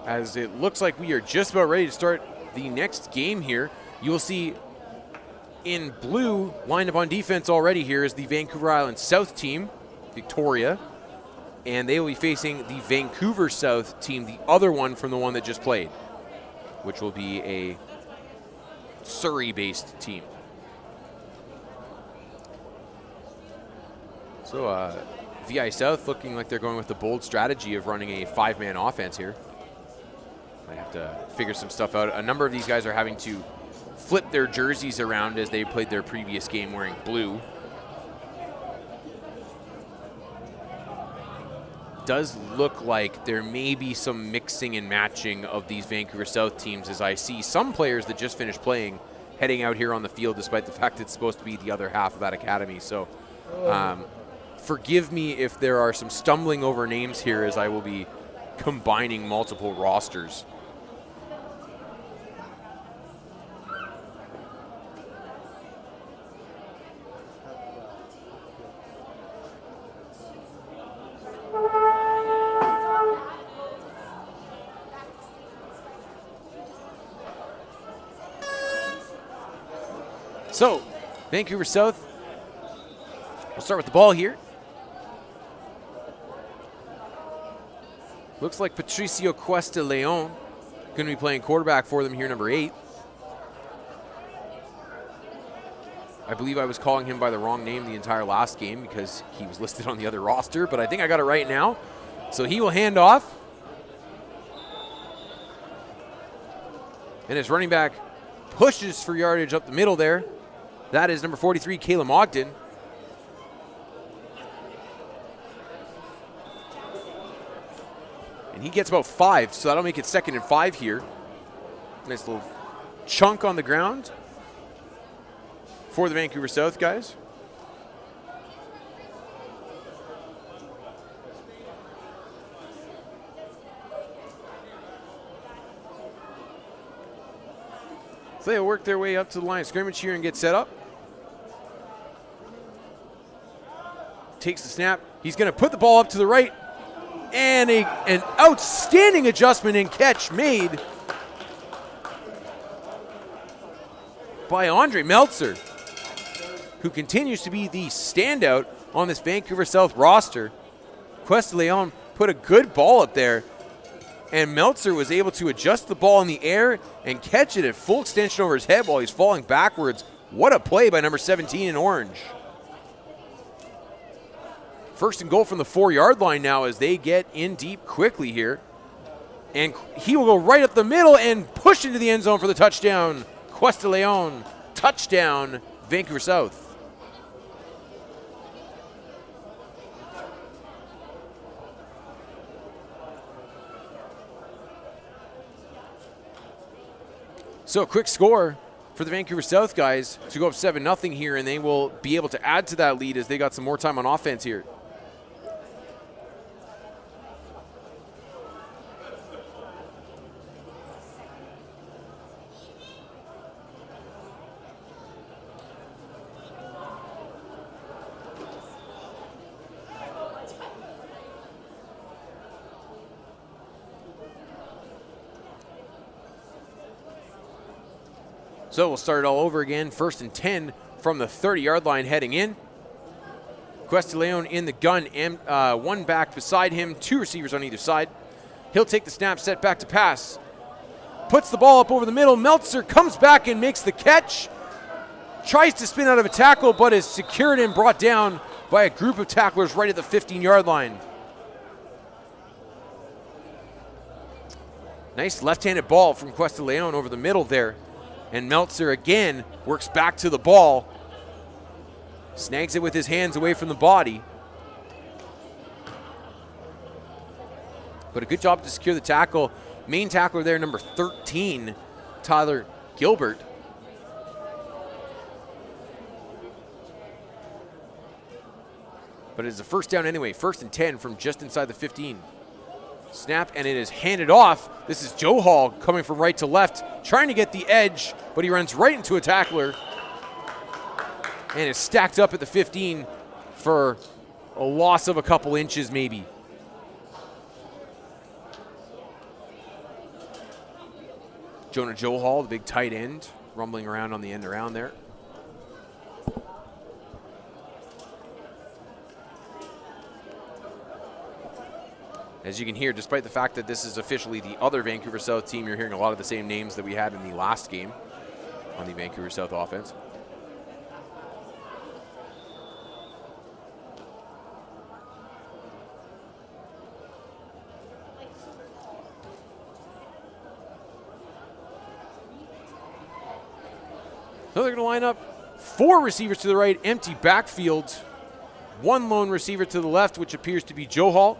as it looks like we are just about ready to start the next game here. You will see in blue, lined up on defense already here, is the Vancouver Island South team, Victoria, and they will be facing the Vancouver South team, the other one from the one that just played, which will be a Surrey-based team. So VI South looking like they're going with the bold strategy of running a 5-man offense here. Might have to figure some stuff out. A number of these guys are having to flip their jerseys around as they played their previous game wearing blue. Does look like there may be some mixing and matching of these Vancouver South teams, as I see some players that just finished playing heading out here on the field, despite the fact it's supposed to be the other half of that academy. So forgive me if there are some stumbling over names here, as I will be combining multiple rosters. So, Vancouver South, we'll start with the ball here. Looks like Patricio Cuesta Leon going to be playing quarterback for them here, number 8. I believe I was calling him by the wrong name the entire last game because he was listed on the other roster, but I think I got it right now. So he will hand off. And his running back pushes for yardage up the middle there. That is number 43, Caleb Ogden. And he gets about 5, so that'll make it 2nd and 5 here. Nice little chunk on the ground for the Vancouver South guys. So they'll work their way up to the line of scrimmage here and get set up. Takes the snap. He's going to put the ball up to the right. And an outstanding adjustment and catch made by Andre Meltzer, who continues to be the standout on this Vancouver South roster. Cuesta Leon put a good ball up there, and Meltzer was able to adjust the ball in the air and catch it at full extension over his head while he's falling backwards. What a play by number 17 in orange. 1st and goal from the 4-yard line now as they get in deep quickly here. And he will go right up the middle and push into the end zone for the touchdown. Cuesta Leon, touchdown, Vancouver South. So a quick score for the Vancouver South guys to go up 7-0 here, and they will be able to add to that lead as they got some more time on offense here. So we'll start it all over again. 1st and 10 from the 30-yard line heading in. Cuesta Leon in the gun, and one back beside him, 2 receivers on either side. He'll take the snap, set back to pass. Puts the ball up over the middle. Meltzer comes back and makes the catch. Tries to spin out of a tackle, but is secured and brought down by a group of tacklers right at the 15-yard line. Nice left-handed ball from Cuesta Leon over the middle there. And Meltzer again works back to the ball. Snags it with his hands away from the body. But a good job to secure the tackle. Main tackler there, number 13, Tyler Gilbert. But it is a 1st down anyway. 1st and 10 from just inside the 15. Snap, and it is handed off. This is Joe Hall coming from right to left, trying to get the edge, but he runs right into a tackler and is stacked up at the 15 for a loss of a couple inches maybe. Jonah Johal, the big tight end, rumbling around on the end around there. As you can hear, despite the fact that this is officially the other Vancouver South team, you're hearing a lot of the same names that we had in the last game on the Vancouver South offense. So they're going to line up 4 receivers to the right, empty backfield. 1 lone receiver to the left, which appears to be Johal.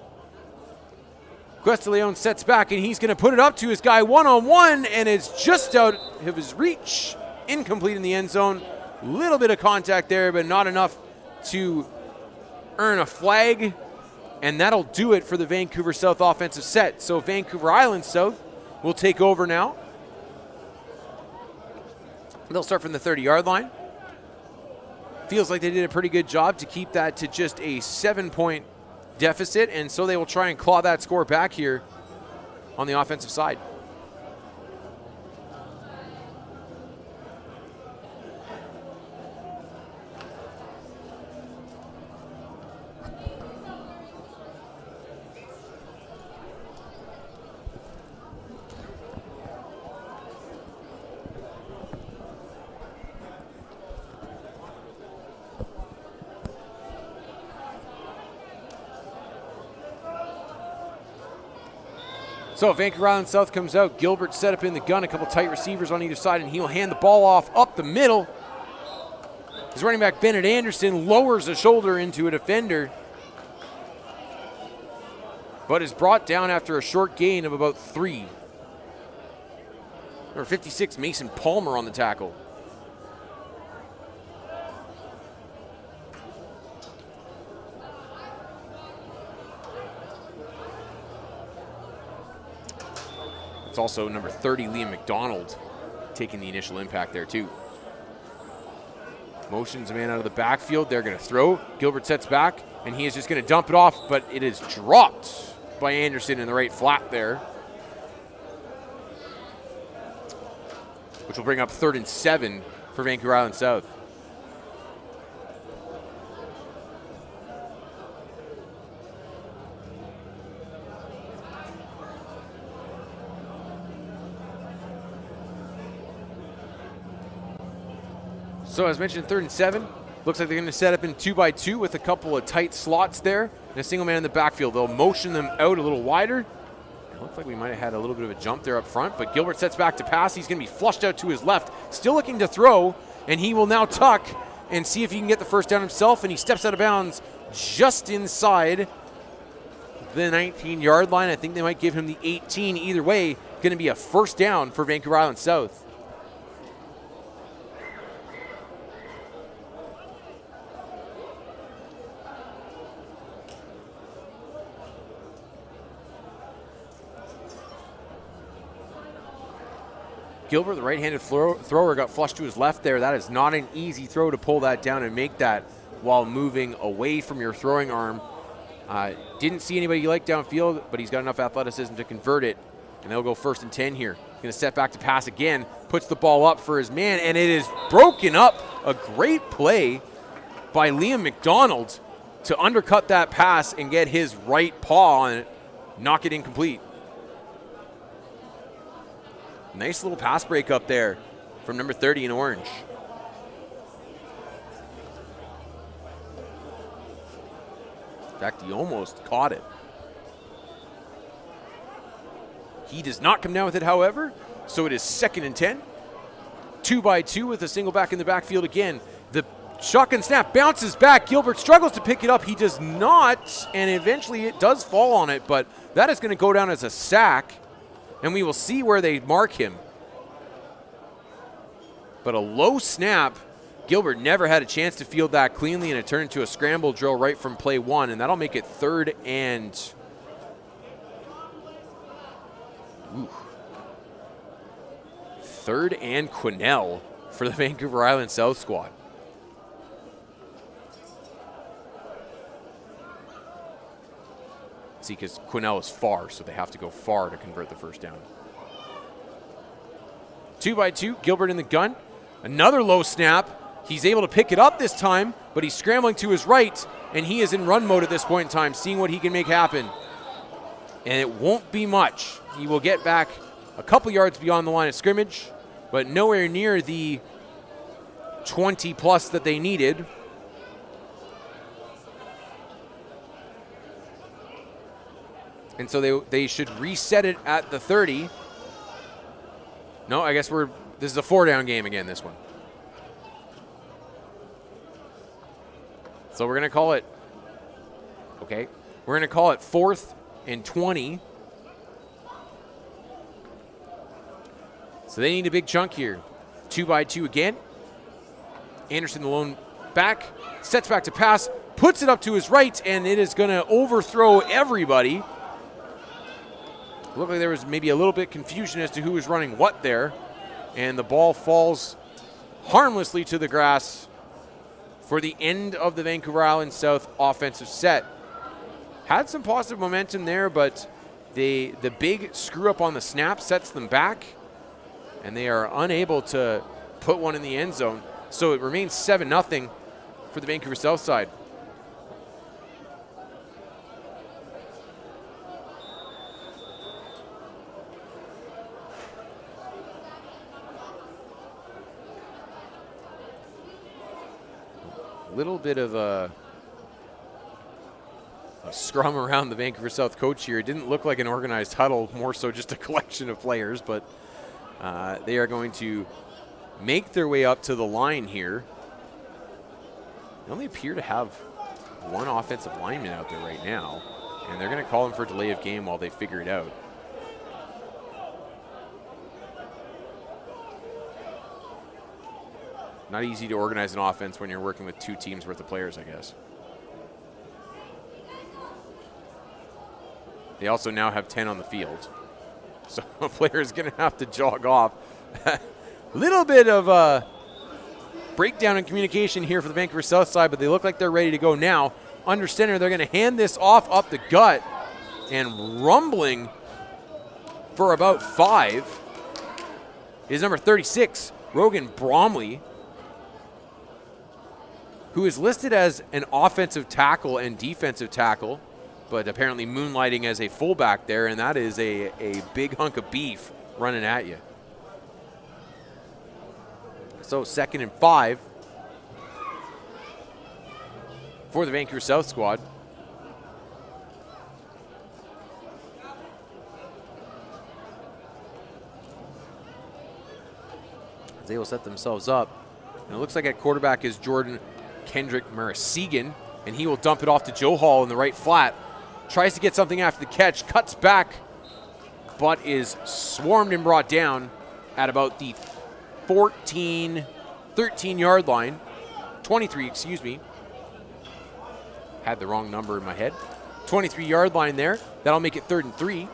Questaleon sets back, and he's going to put it up to his guy one-on-one, and it's just out of his reach. Incomplete in the end zone. A little bit of contact there, but not enough to earn a flag. And that'll do it for the Vancouver South offensive set. So Vancouver Island South will take over now. They'll start from the 30-yard line. Feels like they did a pretty good job to keep that to just a 7-point deficit, and so they will try and claw that score back here on the offensive side. So Vancouver Island South comes out. Gilbert set up in the gun, a couple tight receivers on either side, and he'll hand the ball off up the middle. His running back, Bennett Anderson, lowers a shoulder into a defender, but is brought down after a short gain of about 3. Number 56, Mason Palmer on the tackle. It's also number 30, Liam McDonald, taking the initial impact there too. Motions a man out of the backfield. They're going to throw. Gilbert sets back, and he is just going to dump it off, but it is dropped by Anderson in the right flat there, which will bring up 3rd and 7 for Vancouver Island South. So as mentioned, 3rd and 7. Looks like they're going to set up in 2-by-2 with a couple of tight slots there and a single man in the backfield. They'll motion them out a little wider. It looks like we might have had a little bit of a jump there up front, but Gilbert sets back to pass. He's going to be flushed out to his left, still looking to throw, and he will now tuck and see if he can get the first down himself, and he steps out of bounds just inside the 19-yard line. I think they might give him the 18. Either way, going to be a first down for Vancouver Island South. Gilbert, the right-handed thrower, got flushed to his left there. That is not an easy throw to pull that down and make that while moving away from your throwing arm. Didn't see anybody you like downfield, but he's got enough athleticism to convert it, and they'll go 1st and 10 here. Going to step back to pass again, puts the ball up for his man, and it is broken up. A great play by Liam McDonald to undercut that pass and get his right paw on it, knock it incomplete. Nice little pass break up there from number 30 in orange. In fact, he almost caught it. He does not come down with it, however, so it is 2nd and 10. 2-by-2 with a single back in the backfield again. The shotgun snap bounces back. Gilbert struggles to pick it up. He does not, and eventually it does fall on it, but that is going to go down as a sack. And we will see where they mark him. But a low snap, Gilbert never had a chance to field that cleanly, and it turned into a scramble drill right from play 1, and that'll make it 3rd and... Ooh. 3rd and Quinnell for the Vancouver Island South squad. See, because Quinnell is far, so they have to go far to convert the first down. 2x2, Gilbert in the gun. Another low snap. He's able to pick it up this time, but he's scrambling to his right, and he is in run mode at this point in time, seeing what he can make happen. And it won't be much. He will get back a couple yards beyond the line of scrimmage, but nowhere near the 20 plus that they needed. And so they should reset it at the 30. No, I guess this is a 4-down game again, this one. So we're going to call it, okay, we're going to call it 4th and 20. So they need a big chunk here. 2x2 again. Anderson, the lone back, sets back to pass, puts it up to his right, and it is going to overthrow everybody. Looked like there was maybe a little bit confusion as to who was running what there, and the ball falls harmlessly to the grass for the end of the Vancouver Island South offensive set. Had some positive momentum there, but the big screw up on the snap sets them back, and they are unable to put one in the end zone. So it remains 7-0 for the Vancouver South side. Little bit of a scrum around the Vancouver South coach here. It didn't look like an organized huddle, more so just a collection of players, but they are going to make their way up to the line here. They only appear to have one offensive lineman out there right now, and they're going to call him for delay of game while they figure it out. Not easy to organize an offense when you're working with 2 teams worth of players, I guess. They also now have 10 on the field. So a player is going to have to jog off. Little bit of a breakdown in communication here for the Vancouver South side, but they look like they're ready to go now. Under center, they're going to hand this off up the gut, and rumbling for about 5 is number 36, Rogan Bromley, who is listed as an offensive tackle and defensive tackle, but apparently moonlighting as a fullback there, and that is a big hunk of beef running at you. So 2nd and 5 for the Vancouver South squad. They will set themselves up. And it looks like at quarterback is Jordan Kendrick Marasegan, and he will dump it off to Joe Hall in the right flat. Tries to get something after the catch, cuts back, but is swarmed and brought down at about the 13-yard line. 23, excuse me. Had the wrong number in my head. 23-yard line there. That'll make it 3rd and 3.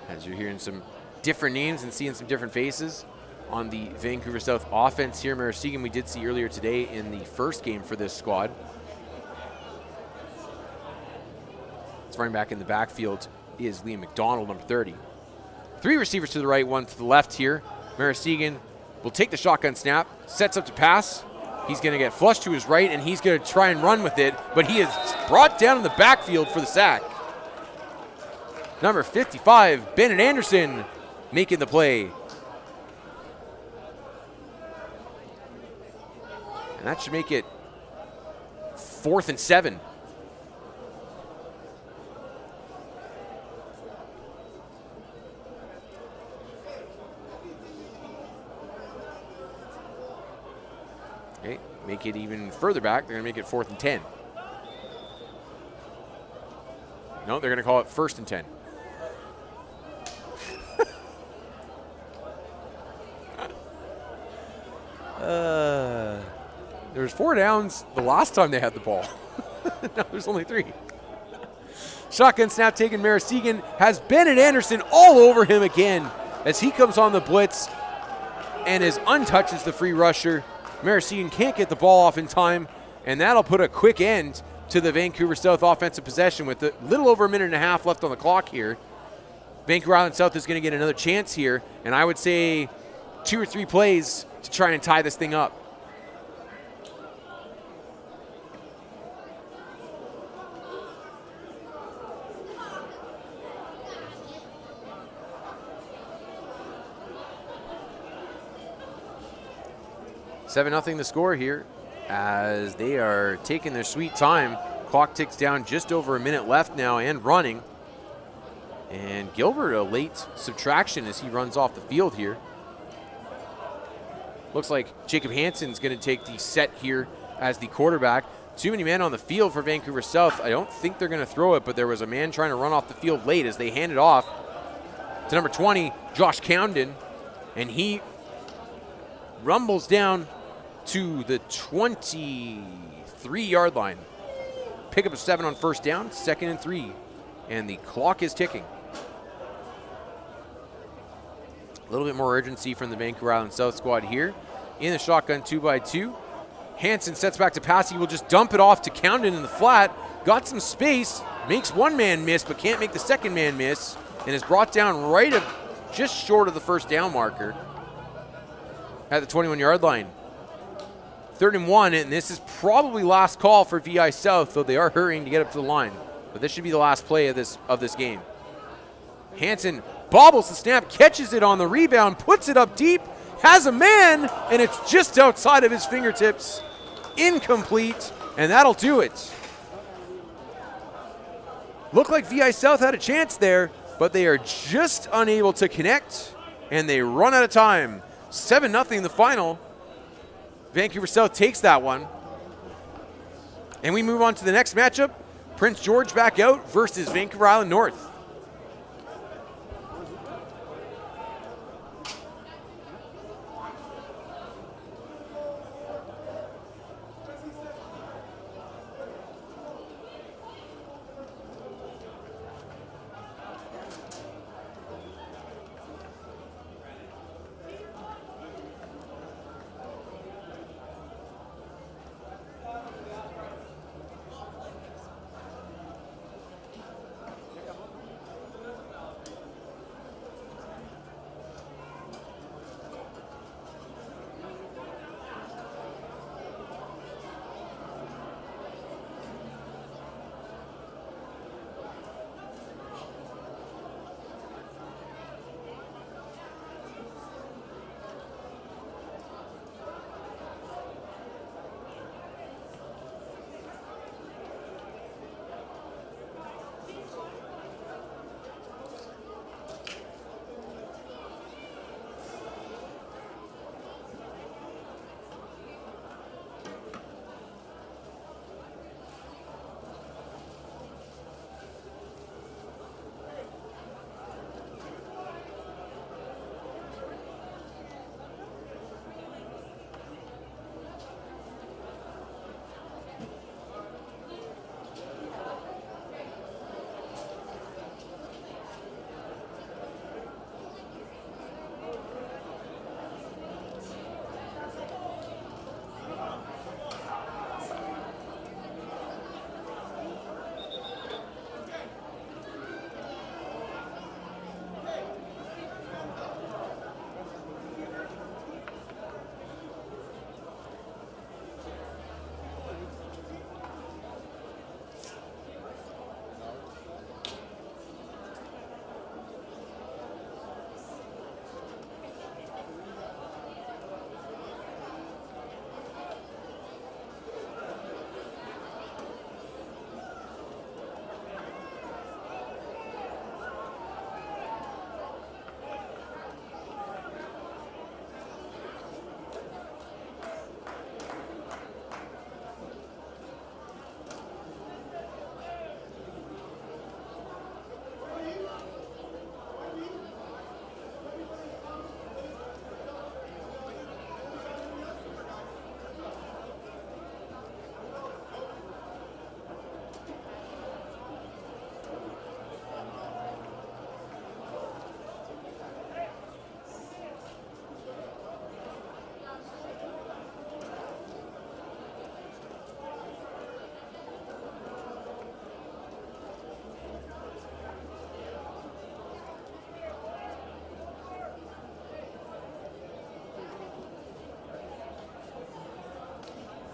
As you're hearing some different names and seeing some different faces on the Vancouver South offense here. Marasegan we did see earlier today in the first game for this squad. It's running back in the backfield is Liam McDonald, number 30. 3 receivers to the right, 1 to the left here. Marasegan will take the shotgun snap, sets up to pass. He's going to get flushed to his right, and he's going to try and run with it, but he is brought down in the backfield for the sack. Number 55, Bennett Anderson, making the play. And that should make it 4th and 7. Okay, make it even further back. They're going to make it 4th and 10. No, they're going to call it 1st and 10. There was 4 downs the last time they had the ball. Now there's only 3. Shotgun snap taken. Marasegan has Bennett Anderson all over him again as he comes on the blitz and is untouches the free rusher. Marasegan can't get the ball off in time, and that'll put a quick end to the Vancouver South offensive possession with a little over a minute and a half left on the clock here. Vancouver Island South is going to get another chance here, and I would say 2 or 3 plays to try and tie this thing up. $7-0 the score here as they are taking their sweet time. Clock ticks down, just over a minute left now and running. And Gilbert, a late subtraction as he runs off the field here. Looks like Jacob Hansen's going to take the set here as the quarterback. Too many men on the field for Vancouver South. I don't think they're going to throw it, but there was a man trying to run off the field late as they hand it off to number 20, Josh Camden. And he rumbles down to the 23-yard line. Pick up a 7 on first down, 2nd and 3. And the clock is ticking. A little bit more urgency from the Vancouver Island South squad here. In the shotgun 2x2. Hansen sets back to pass. He will just dump it off to Camden in the flat. Got some space. Makes one man miss, but can't make the second man miss. And is brought down right just short of the first down marker at the 21-yard line. 3rd and 1, and this is probably last call for VI South, though they are hurrying to get up to the line. But this should be the last play of this game. Hansen bobbles the snap, catches it on the rebound, puts it up deep, has a man, and it's just outside of his fingertips. Incomplete, and that'll do it. Looked like VI South had a chance there, but they are just unable to connect, and they run out of time. 7-0 the final. Vancouver South takes that one. And we move on to the next matchup. Prince George back out versus Vancouver Island North.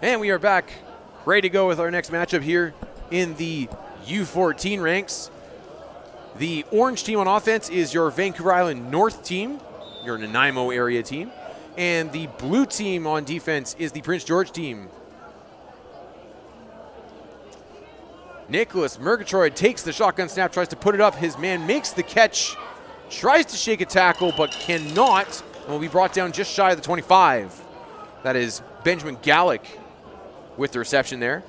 And we are back, ready to go with our next matchup here in the U14 ranks. The orange team on offense is your Vancouver Island North team, your Nanaimo area team. And the blue team on defense is the Prince George team. Nicholas Murgatroyd takes the shotgun snap, tries to put it up. His man makes the catch, tries to shake a tackle, but cannot, and will be brought down just shy of the 25. That is Benjamin Gallick with the reception there,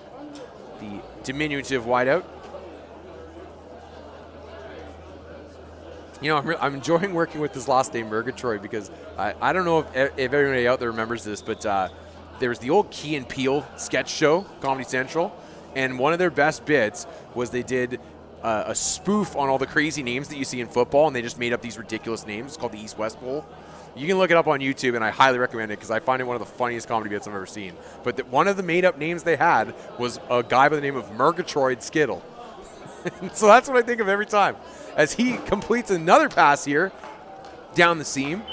the diminutive wideout. You know, I'm enjoying working with this last name, Murgatroyd, because I don't know if everybody out there remembers this, but there was the old Key and Peele sketch show, Comedy Central, and one of their best bits was they did a spoof on all the crazy names that you see in football, and they just made up these ridiculous names called the East-West Bowl. You can look it up on YouTube, and I highly recommend it because I find it one of the funniest comedy bits I've ever seen. But one of the made-up names they had was a guy by the name of Murgatroyd Skittle. So that's what I think of every time. As he completes another pass here down the seam.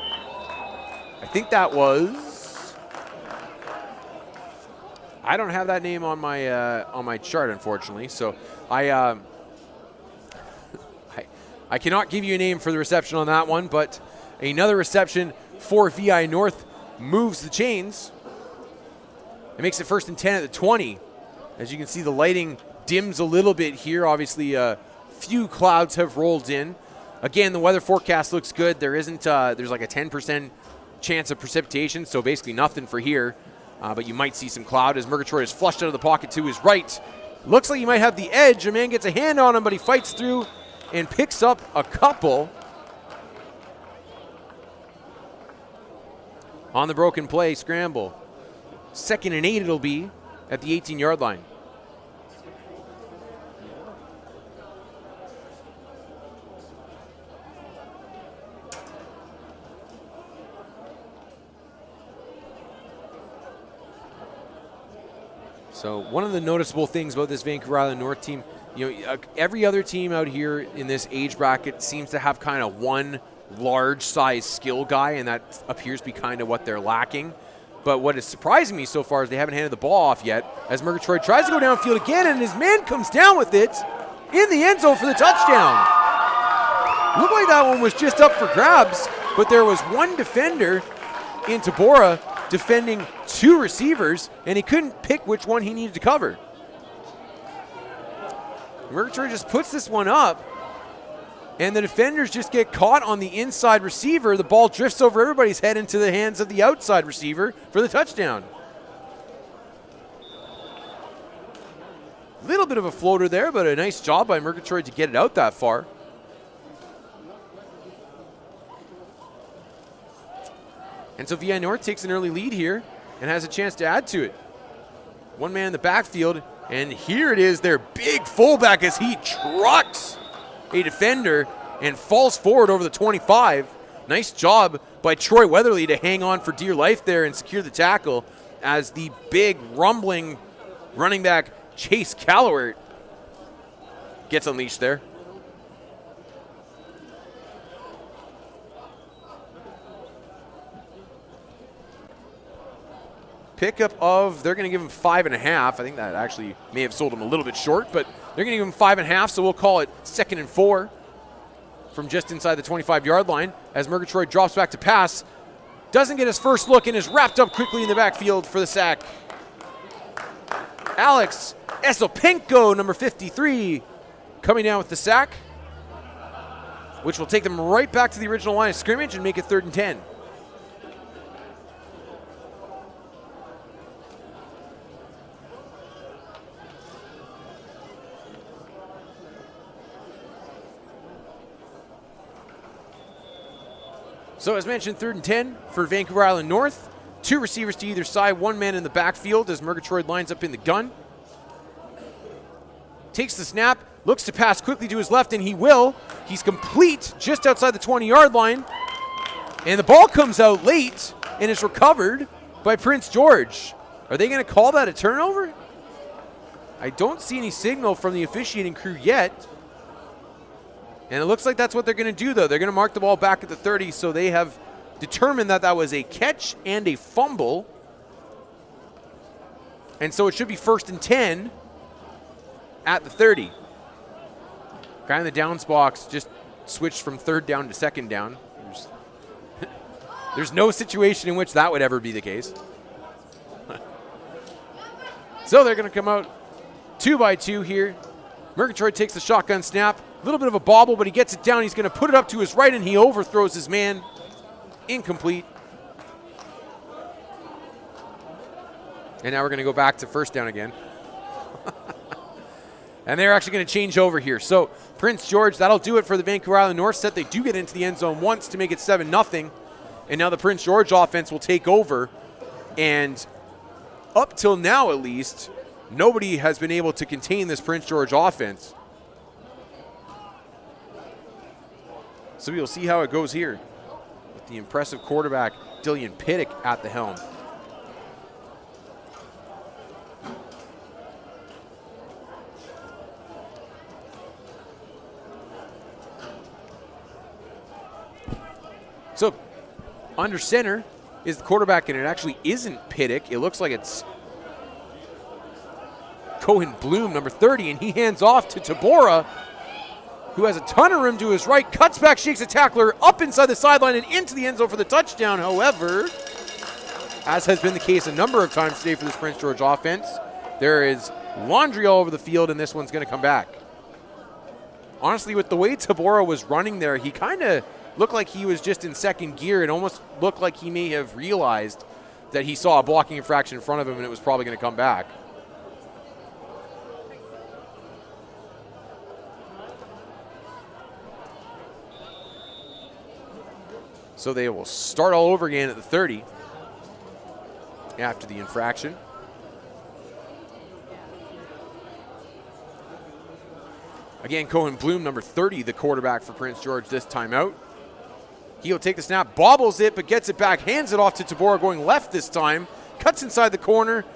I think that was... I don't have that name on my chart, unfortunately. So I cannot give you a name for the reception on that one, but another reception for VI North moves the chains. It makes it 1st and 10 at the 20. As you can see, the lighting dims a little bit here. Obviously, few clouds have rolled in. Again, the weather forecast looks good. There isn't, there's like a 10% chance of precipitation, so basically nothing for here. But you might see some cloud as Murgatroyd is flushed out of the pocket to his right. Looks like he might have the edge. A man gets a hand on him, but he fights through and picks up a couple. On the broken play, scramble. 2nd and 8 it'll be at the 18-yard line. So one of the noticeable things about this Vancouver Island North team, you know, every other team out here in this age bracket seems to have kind of one large size skill guy, and that appears to be kind of what they're lacking. But what is surprising me so far is they haven't handed the ball off yet, as Murgatroyd tries to go downfield again, and his man comes down with it in the end zone for the touchdown. Looked like that one was just up for grabs, but there was one defender in Tabora defending 2 receivers, and he couldn't pick which one he needed to cover. Murgatroyd just puts this one up, and the defenders just get caught on the inside receiver. The ball drifts over everybody's head into the hands of the outside receiver for the touchdown. Little bit of a floater there, but a nice job by Murgatroyd to get it out that far. And so VI North takes an early lead here and has a chance to add to it. One man in the backfield, and here it is, their big fullback as he trucks a defender and falls forward over the 25. Nice job by Troy Weatherly to hang on for dear life there and secure the tackle as the big rumbling running back Chase Callowert gets unleashed there. Pickup of, they're going to give him 5.5. I think that actually may have sold him a little bit short, but they're going to give him 5.5, so we'll call it 2nd and 4 from just inside the 25-yard line as Murgatroyd drops back to pass. Doesn't get his first look and is wrapped up quickly in the backfield for the sack. Alex Esopenko, number 53, coming down with the sack, which will take them right back to the original line of scrimmage and make it 3rd and 10. So as mentioned, 3rd and 10 for Vancouver Island North. 2 receivers to either side, 1 man in the backfield as Murgatroyd lines up in the gun. Takes the snap, looks to pass quickly to his left, and he will. He's complete just outside the 20-yard line. And the ball comes out late and is recovered by Prince George. Are they going to call that a turnover? I don't see any signal from the officiating crew yet. And it looks like that's what they're going to do, though. They're going to mark the ball back at the 30, so they have determined that that was a catch and a fumble. And so it should be 1st and 10 at the 30. Guy in the downs box just switched from 3rd down to 2nd down. There's no situation in which that would ever be the case. So they're going to come out 2 by 2 here. Murgatroyd takes the shotgun snap. A little bit of a bobble, but he gets it down. He's going to put it up to his right, and he overthrows his man. Incomplete. And now we're going to go back to 1st down again. And they're actually going to change over here. So Prince George, that'll do it for the Vancouver Island North set. They do get into the end zone once to make it 7-0. And now the Prince George offense will take over. And up till now, at least, nobody has been able to contain this Prince George offense. So we'll see how it goes here with the impressive quarterback, Dillian Pittick, at the helm. So under center is the quarterback, and it actually isn't Pittick. It looks like it's Cohen Bloom, number 30, and he hands off to Tabora, who has a ton of room to his right, cuts back, shakes a tackler up inside the sideline and into the end zone for the touchdown. However, as has been the case a number of times today for this Prince George offense, there is laundry all over the field, and this one's going to come back. Honestly, with the way Tabora was running there, he kind of looked like he was just in 2nd gear. It almost looked like he may have realized that he saw a blocking infraction in front of him and it was probably going to come back. So they will start all over again at the 30 after the infraction. Again, Cohen Bloom, number 30, the quarterback for Prince George this time out. He'll take the snap, bobbles it, but gets it back, hands it off to Tabora, going left this time, cuts inside the corner,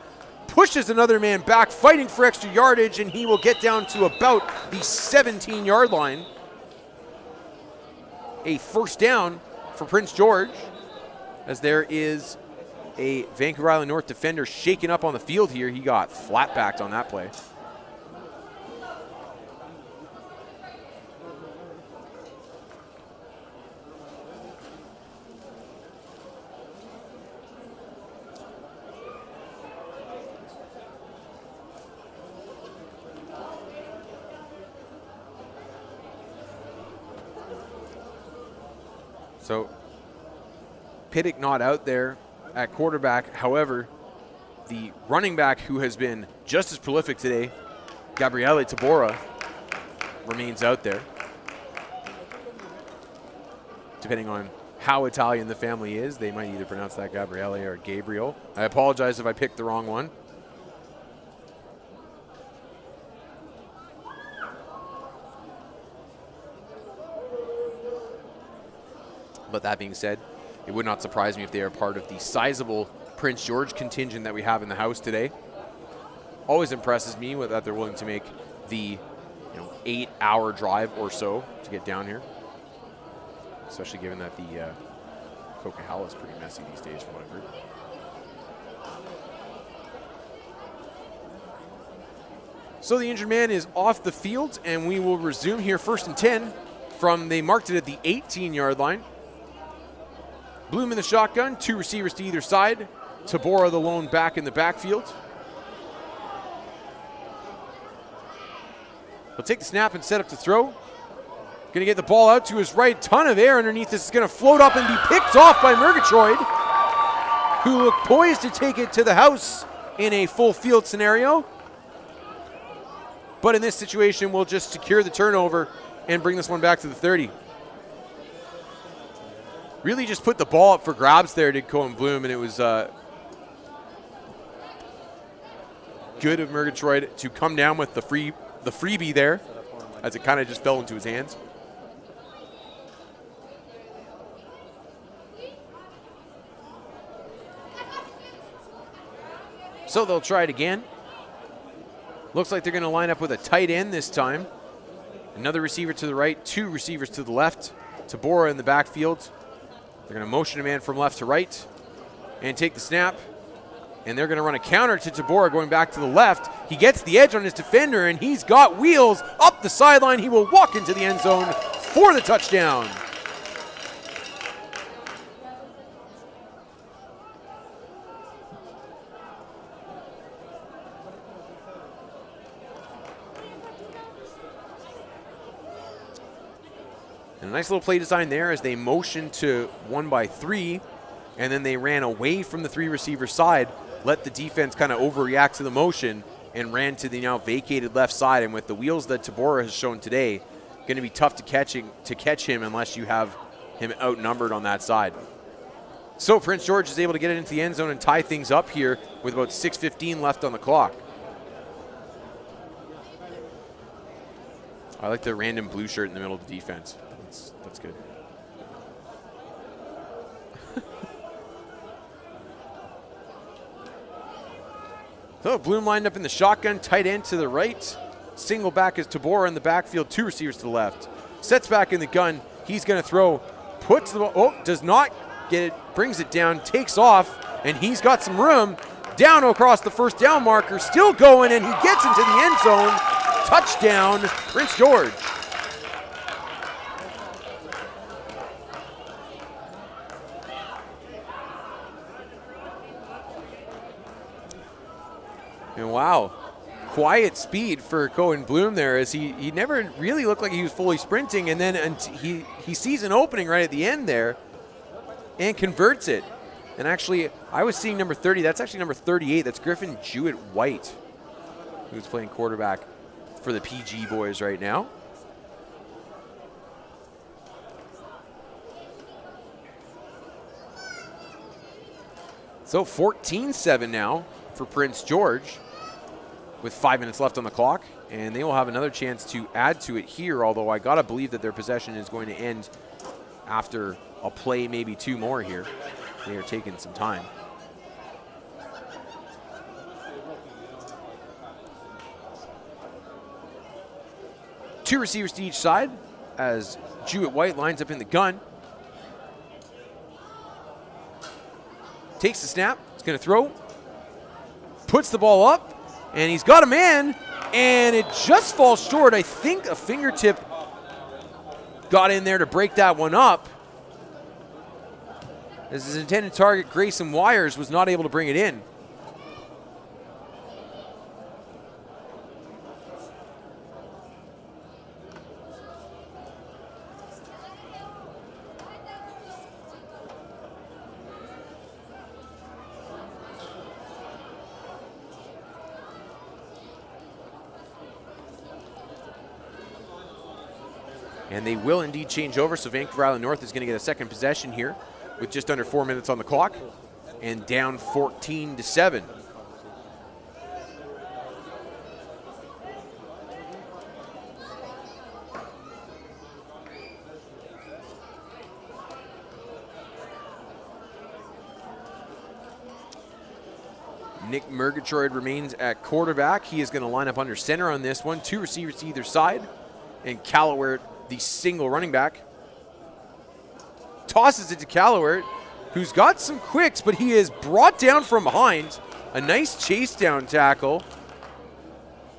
pushes another man back, fighting for extra yardage, and he will get down to about the 17-yard line. A 1st down for Prince George, as there is a Vancouver Island North defender shaken up on the field here. He got flat-backed on that play. So Pittick not out there at quarterback. However, the running back who has been just as prolific today, Gabriele Tabora, remains out there. Depending on how Italian the family is, they might either pronounce that Gabriele or Gabriel. I apologize if I picked the wrong one. But that being said, it would not surprise me if they are part of the sizable Prince George contingent that we have in the house today. Always impresses me that they're willing to make the 8-hour drive or so to get down here. Especially given that the Coquihalla is pretty messy these days from what I've heard. So the injured man is off the field, and we will resume here 1st and 10 from, they marked it at the 18-yard line. Bloom in the shotgun, 2 receivers to either side. Tabora the lone back in the backfield. He'll take the snap and set up to throw. Going to get the ball out to his right. Ton of air underneath this. Is going to float up and be picked off by Murgatroyd, who looked poised to take it to the house in a full field scenario. But in this situation, we'll just secure the turnover and bring this one back to the 30. Really just put the ball up for grabs there, did Cohen Bloom, and it was good of Murgatroyd to come down with the freebie there, as it kind of just fell into his hands. So they'll try it again. Looks like they're going to line up with a tight end this time. Another receiver to the right, 2 receivers to the left. Tabora in the backfield. They're going to motion a man from left to right and take the snap. And they're going to run a counter to Tabora going back to the left. He gets the edge on his defender, and he's got wheels up the sideline. He will walk into the end zone for the touchdown. And a nice little play design there as they motioned to 1 by 3, and then they ran away from the 3 receiver side, let the defense kind of overreact to the motion, and ran to the now vacated left side. And with the wheels that Tabora has shown today, going to be tough to catch him unless you have him outnumbered on that side. So Prince George is able to get it into the end zone and tie things up here with about 6:15 left on the clock. I like the random blue shirt in the middle of the defense. That's good. So Bloom lined up in the shotgun, tight end to the right. Single back is Tabora in the backfield, 2 receivers to the left. Sets back in the gun. He's going to throw, puts the ball, does not get it, brings it down, takes off, and he's got some room. Down across the first down marker, still going, and he gets into the end zone. Touchdown, Prince George. And wow, quiet speed for Cohen Bloom there, as he never really looked like he was fully sprinting, and then he sees an opening right at the end there and converts it. And actually, I was seeing number 30. That's actually number 38. That's Griffin Jewett-White, who's playing quarterback for the PG boys right now. So 14-7 now for Prince George, with 5 minutes left on the clock, and they will have another chance to add to it here, although I gotta believe that their possession is going to end after a play, maybe 2 more here. They are taking some time. Two receivers to each side as Jewett-White lines up in the gun. Takes the snap, he's gonna throw, puts the ball up, and he's got a man, and it just falls short. I think a fingertip got in there to break that one up, as his intended target, Grayson Wires, was not able to bring it in. And they will indeed change over, so Vancouver Island North is going to get a second possession here with just under 4 minutes on the clock and down 14-7. Nick Murgatroyd remains at quarterback. He is going to line up under center on this one. 2 receivers to either side, and Callaware, the single running back, tosses it to Callaware, who's got some quicks, but he is brought down from behind. A nice chase down tackle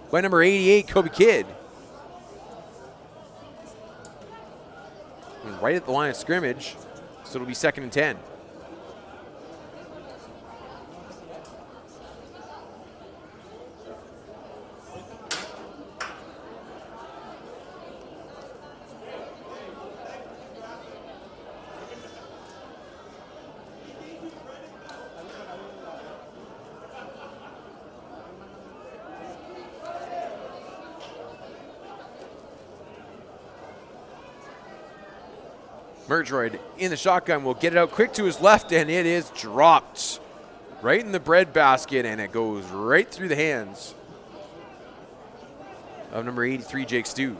by number 88, Kobe Kidd. And right at the line of scrimmage, so it'll be 2nd and 10. Murgatroyd in the shotgun will get it out quick to his left, and it is dropped right in the bread basket, and it goes right through the hands of number 83, Jake Stuve.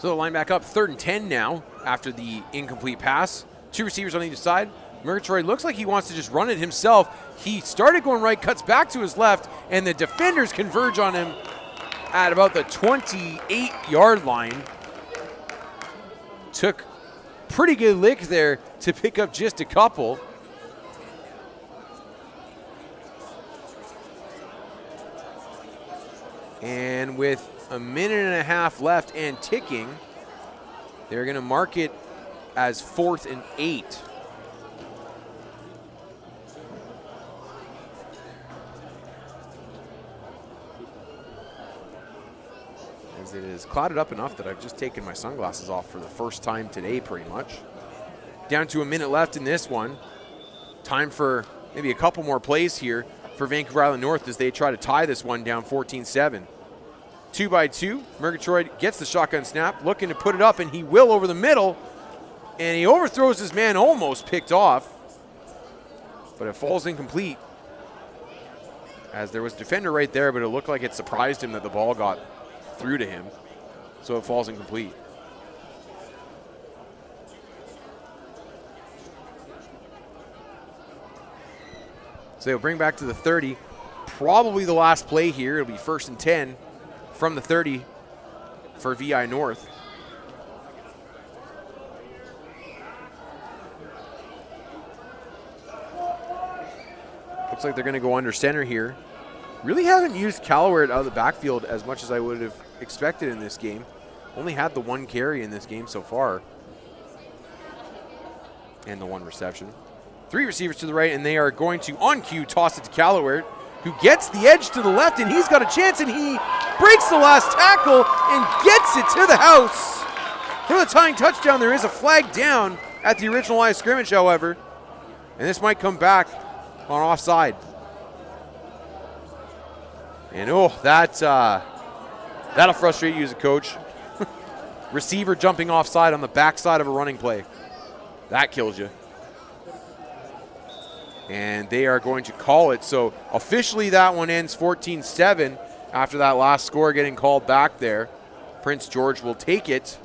So the line back up, 3rd and 10 now after the incomplete pass. 2 receivers on either side. Murgatroyd looks like he wants to just run it himself. He started going right, cuts back to his left, and the defenders converge on him at about the 28-yard line. Took pretty good lick there to pick up just a couple. And with a minute and a half left and ticking, they're going to mark it as 4th and 8. As it is clouded up enough that I've just taken my sunglasses off for the first time today, pretty much. Down to a minute left in this one. Time for maybe a couple more plays here for Vancouver Island North as they try to tie this one down 14-7. 2 by 2. Murgatroyd gets the shotgun snap, looking to put it up, and he will over the middle. And he overthrows his man, almost picked off. But it falls incomplete. As there was a defender right there, but it looked like it surprised him that the ball got through to him. So it falls incomplete. So they'll bring back to the 30. Probably the last play here. It'll be 1st and 10 from the 30 for VI North. Looks like they're going to go under center here. Really haven't used Callaware out of the backfield as much as I would have expected in this game. Only had the 1 carry in this game so far. And the 1 reception. 3 receivers to the right, and they are going to, on cue, toss it to Callaware, who gets the edge to the left, and he's got a chance, and he breaks the last tackle and gets it to the house. For the tying touchdown, there is a flag down at the original line of scrimmage, however. And this might come back on offside. And that'll frustrate you as a coach. Receiver jumping offside on the backside of a running play. That kills you. And they are going to call it. So officially that one ends 14-7 after that last score getting called back there. Prince George will take it.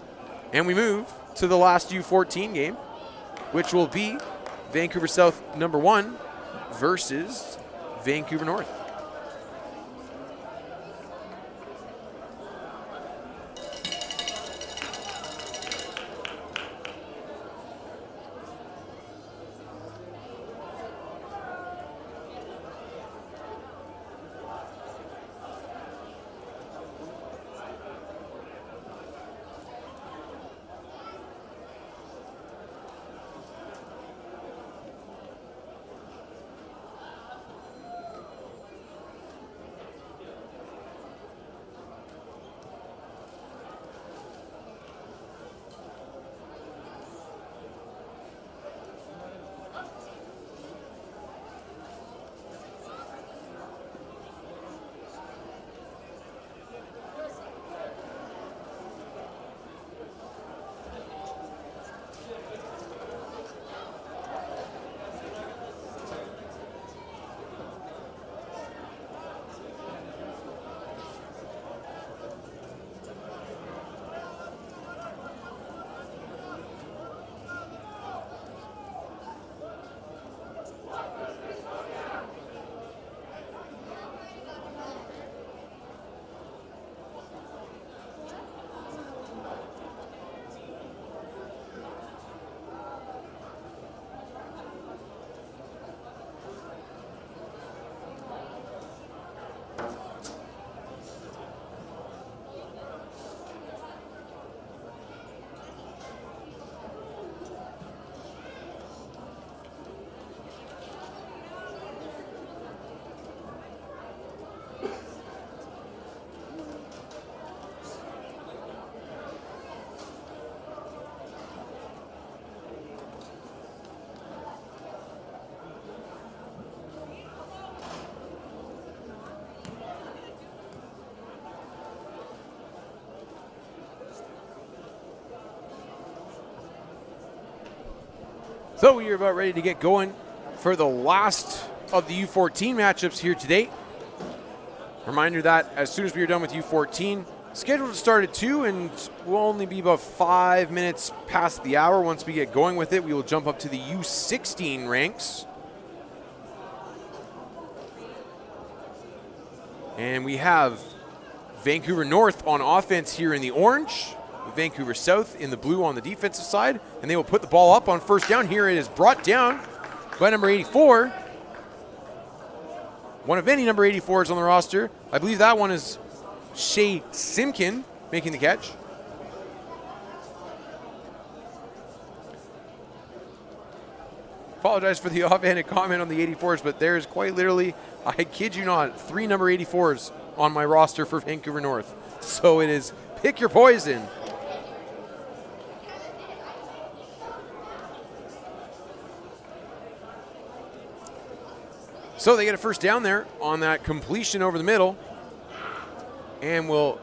And we move to the last U14 game, which will be Vancouver South #1 versus Vancouver North. So we are about ready to get going for the last of the U14 matchups here today. Reminder that as soon as we are done with U14, Scheduled to start at 2, and we'll only be about 5 minutes past the hour. Once we get going with it, we will jump up to the U16 ranks. And we have Vancouver North on offense here in the orange, Vancouver South in the blue on the defensive side, and they will put the ball up on first down. Here it is brought down by number 84. One of many number 84s on the roster. I believe that one is Shea Simkin making the catch. Apologize for the offhanded comment on the 84s, but there's quite literally, I kid you not, 3 number 84s on my roster for Vancouver North. So it is pick your poison. So they get a first down there on that completion over the middle. And we'll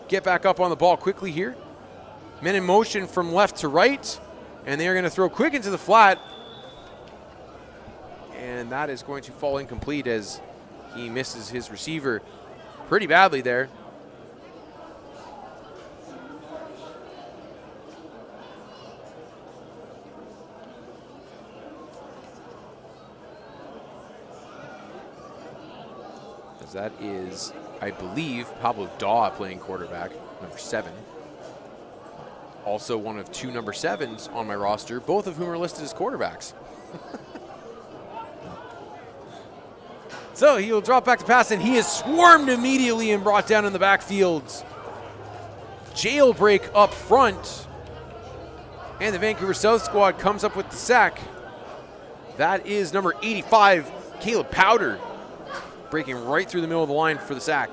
get back up on the ball quickly here. Men in motion from left to right. And they are going to throw quick into the flat. And that is going to fall incomplete as he misses his receiver pretty badly there. As that is, I believe, Pablo Daw playing quarterback, number 7. Also one of 2 number 7s on my roster, both of whom are listed as quarterbacks. So he will drop back to pass, and he is swarmed immediately and brought down in the backfield. Jailbreak up front. And the Vancouver South squad comes up with the sack. That is number 85, Caleb Powder, breaking right through the middle of the line for the sack.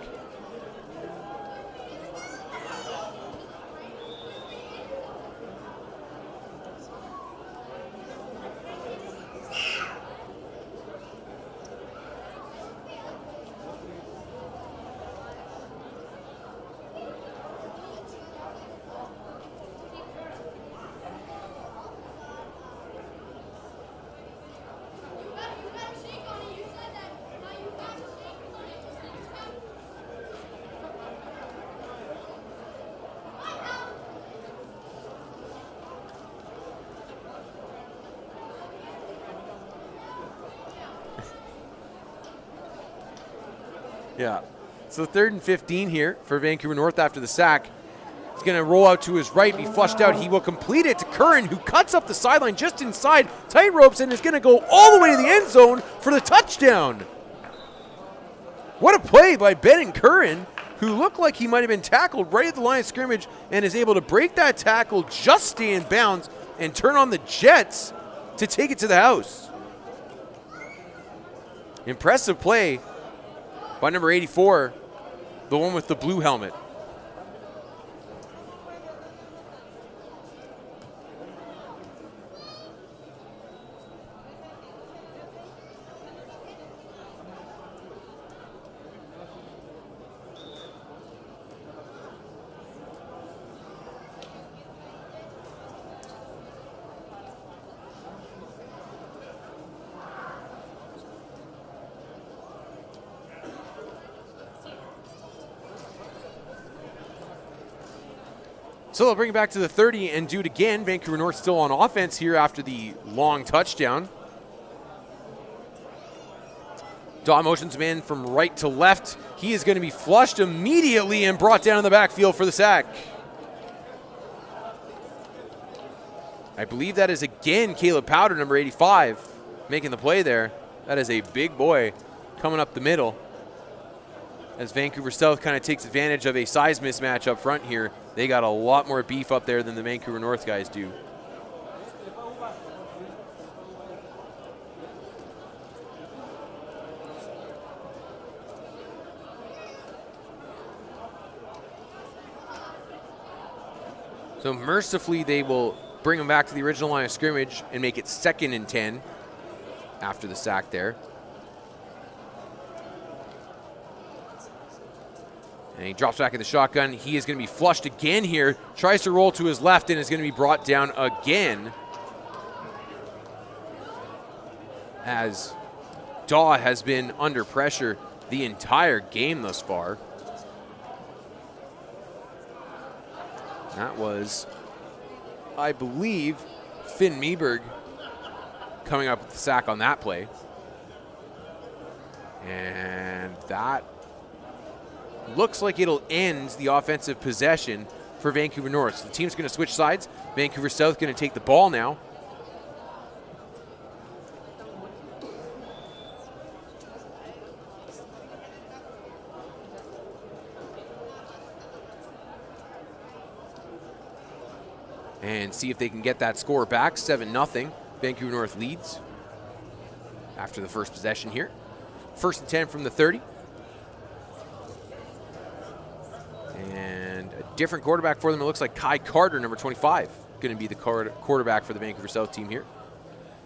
Yeah. So 3rd and 15 here for Vancouver North after the sack. He's going to roll out to his right, be flushed out. He will complete it to Curran, who cuts up the sideline just inside tight ropes and is going to go all the way to the end zone for the touchdown. What a play by Ben Curran, who looked like he might have been tackled right at the line of scrimmage and is able to break that tackle, just stay in bounds, and turn on the jets to take it to the house. Impressive play by number 84, the one with the blue helmet. So they'll bring it back to the 30 and do it again. Vancouver North still on offense here after the long touchdown. Daw motions man from right to left. He is going to be flushed immediately and brought down in the backfield for the sack. I believe that is again Caleb Powder, number 85, making the play there. That is a big boy coming up the middle, as Vancouver South kind of takes advantage of a size mismatch up front here. They got a lot more beef up there than the Vancouver North guys do. So mercifully, they will bring them back to the original line of scrimmage and make it 2nd and 10 after the sack there. And he drops back in the shotgun. He is going to be flushed again here. Tries to roll to his left and is going to be brought down again, as Daw has been under pressure the entire game thus far. That was, I believe, Finn Meberg coming up with the sack on that play. And that looks like it'll end the offensive possession for Vancouver North. So the team's going to switch sides. Vancouver South going to take the ball now. And see if they can get that score back. 7-0. Vancouver North leads after the first possession here. 1st and 10 from the 30. And a different quarterback for them. It looks like Kai Carter, number 25, going to be the quarterback for the Vancouver South team here.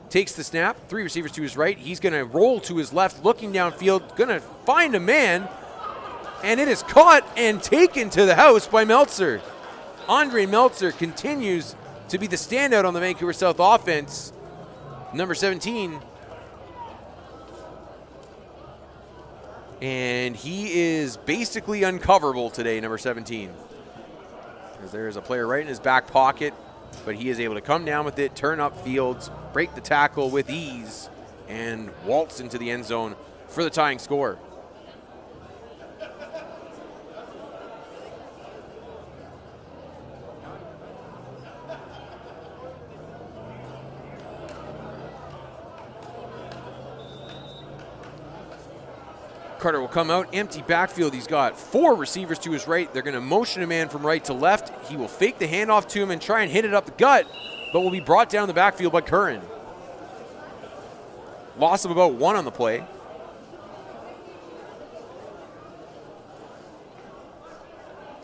Takes the snap. 3 receivers to his right. He's going to roll to his left, looking downfield, going to find a man. And it is caught and taken to the house by Meltzer. Andre Meltzer continues to be the standout on the Vancouver South offense. Number 17. And he is basically uncoverable today, number 17. Because there's a player right in his back pocket, but he is able to come down with it, turn up fields, break the tackle with ease, and waltz into the end zone for the tying score. Carter will come out, empty backfield. He's got 4 receivers to his right. They're going to motion a man from right to left. He will fake the handoff to him and try and hit it up the gut, but will be brought down the backfield by Curran. Loss of about 1 on the play.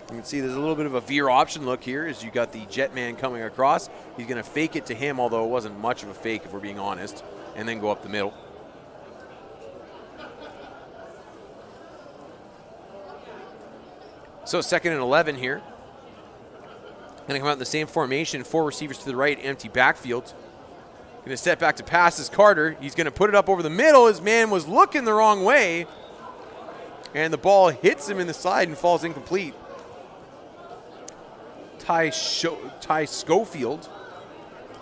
You can see there's a little bit of a veer option look here as you got the jet man coming across. He's going to fake it to him, although it wasn't much of a fake if we're being honest, and then go up the middle. So 2nd and 11 here. Going to come out in the same formation. 4 receivers to the right, empty backfield. Going to step back to pass is Carter. He's going to put it up over the middle. His man was looking the wrong way. And the ball hits him in the side and falls incomplete. Ty Schofield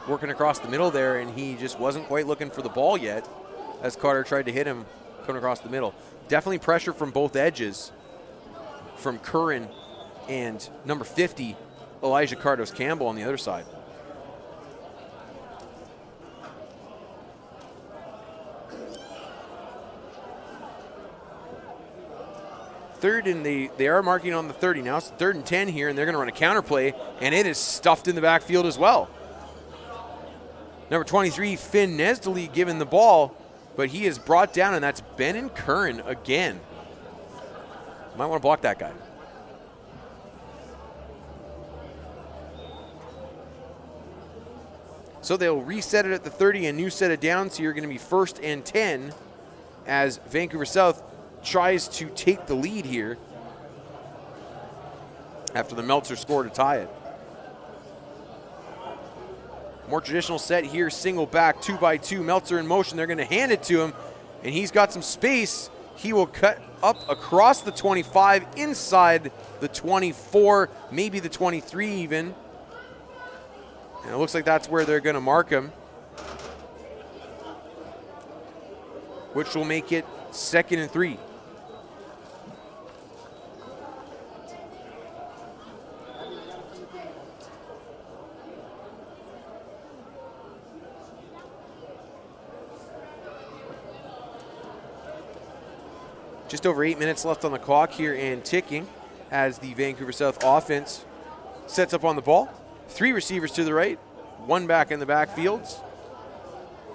working across the middle there, and he just wasn't quite looking for the ball yet as Carter tried to hit him coming across the middle. Definitely pressure from both edges, from Curran and number 50, Elijah Cardos Campbell on the other side. Third, and they are marking on the 30 now. So 3rd and 10 here, and they're going to run a counter play, and it is stuffed in the backfield as well. Number 23, Finn Nesdely given the ball, but he is brought down, and that's Benon Curran again. Might want to block that guy. So they'll reset it at the 30, a new set of downs. So you're going to be 1st and 10 as Vancouver South tries to take the lead here after the Meltzer score to tie it. More traditional set here, single back, 2x2. Meltzer in motion. They're going to hand it to him, and he's got some space. He will cut up across the 25, inside the 24, maybe the 23 even. And it looks like that's where they're going to mark him, which will make it 2nd and 3. Just over 8 minutes left on the clock here and ticking as the Vancouver South offense sets up on the ball. 3 receivers to the right, 1 back in the backfields.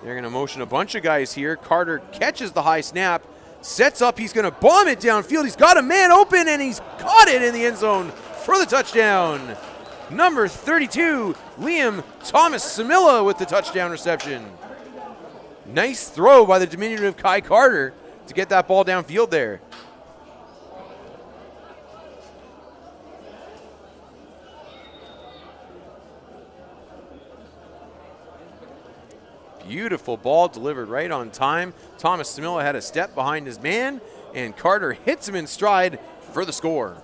They're going to motion a bunch of guys here. Carter catches the high snap, sets up. He's going to bomb it downfield. He's got a man open, and he's caught it in the end zone for the touchdown. Number 32, Liam Thomas Samilla with the touchdown reception. Nice throw by the diminutive Kai Carter to get that ball downfield there. Beautiful ball delivered right on time. Thomas Samilla had a step behind his man, and Carter hits him in stride for the score.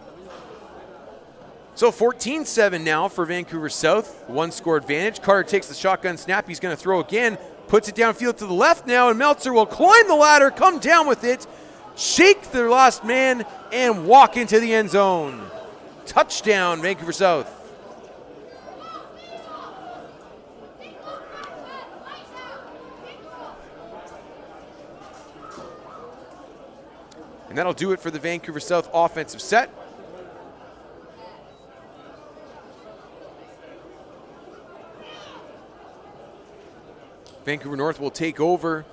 So 14-7 now for Vancouver South. One score advantage. Carter takes the shotgun snap. He's going to throw again. Puts it downfield to the left now, and Meltzer will climb the ladder, come down with it, shake their last man, and walk into the end zone. Touchdown, Vancouver South. And that'll do it for the Vancouver South offensive set. Vancouver North will take over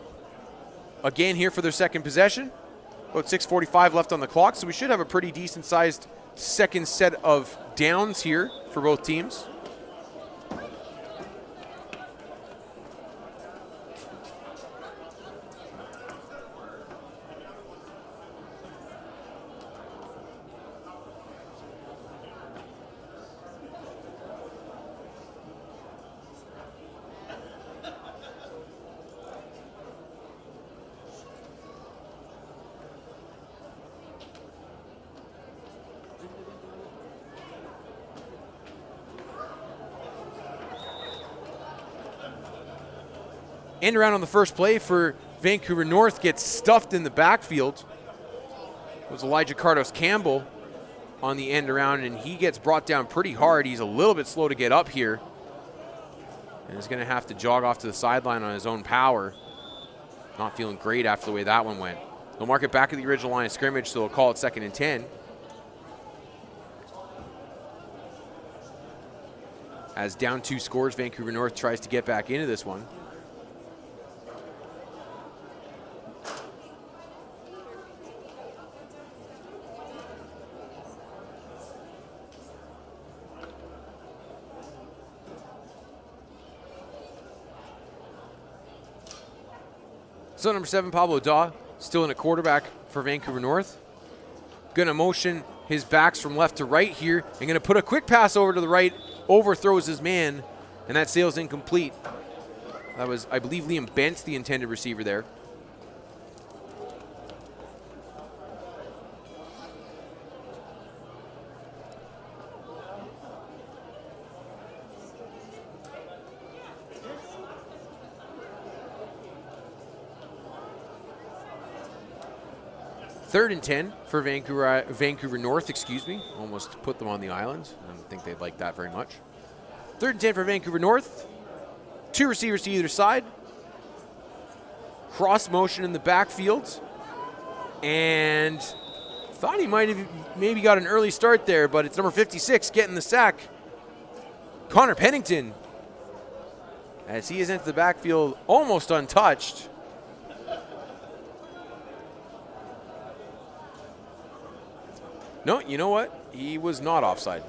again here for their second possession. About 6:45 left on the clock, so we should have a pretty decent-sized second set of downs here for both teams. End around on the first play for Vancouver North gets stuffed in the backfield. It was Elijah Cardos Campbell on the end around, and he gets brought down pretty hard. He's a little bit slow to get up here, and is going to have to jog off to the sideline on his own power. Not feeling great after the way that one went. They'll mark it back at the original line of scrimmage, so they'll call it 2nd and 10. As down 2 scores, Vancouver North tries to get back into this one. So number 7, Pablo Daw, still in a quarterback for Vancouver North. Gonna motion his backs from left to right here, and gonna put a quick pass over to the right, overthrows his man, and that sail's incomplete. That was, I believe, Liam Bentz, the intended receiver there. Third and 10 for Vancouver North, excuse me. Almost put them on the island. I don't think they'd like that very much. 3rd and 10 for Vancouver North. 2 receivers to either side. Cross motion in the backfield. And thought he might have maybe got an early start there, but it's number 56 getting the sack. Connor Pennington. As he is into the backfield almost untouched. No, you know what? He was not offside.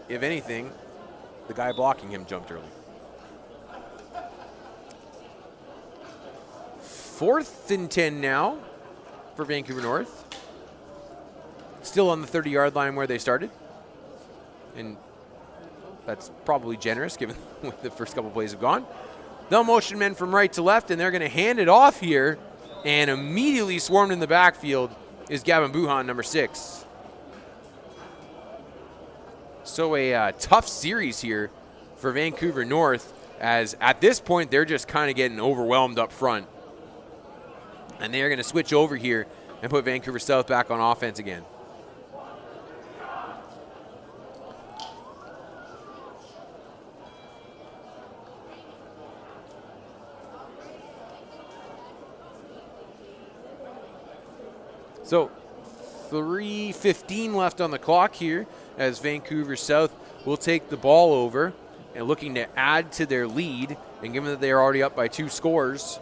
If anything, the guy blocking him jumped early. 4th and 10 now for Vancouver North. Still on the 30-yard line where they started. And that's probably generous given the first couple plays have gone. They'll motion men from right to left, and they're going to hand it off here. And immediately swarmed in the backfield is Gavin Buhan, number 6. So a tough series here for Vancouver North, as at this point they're just kind of getting overwhelmed up front. And they're going to switch over here and put Vancouver South back on offense again. So 3:15 left on the clock here, as Vancouver South will take the ball over and looking to add to their lead. And given that they are already up by 2 scores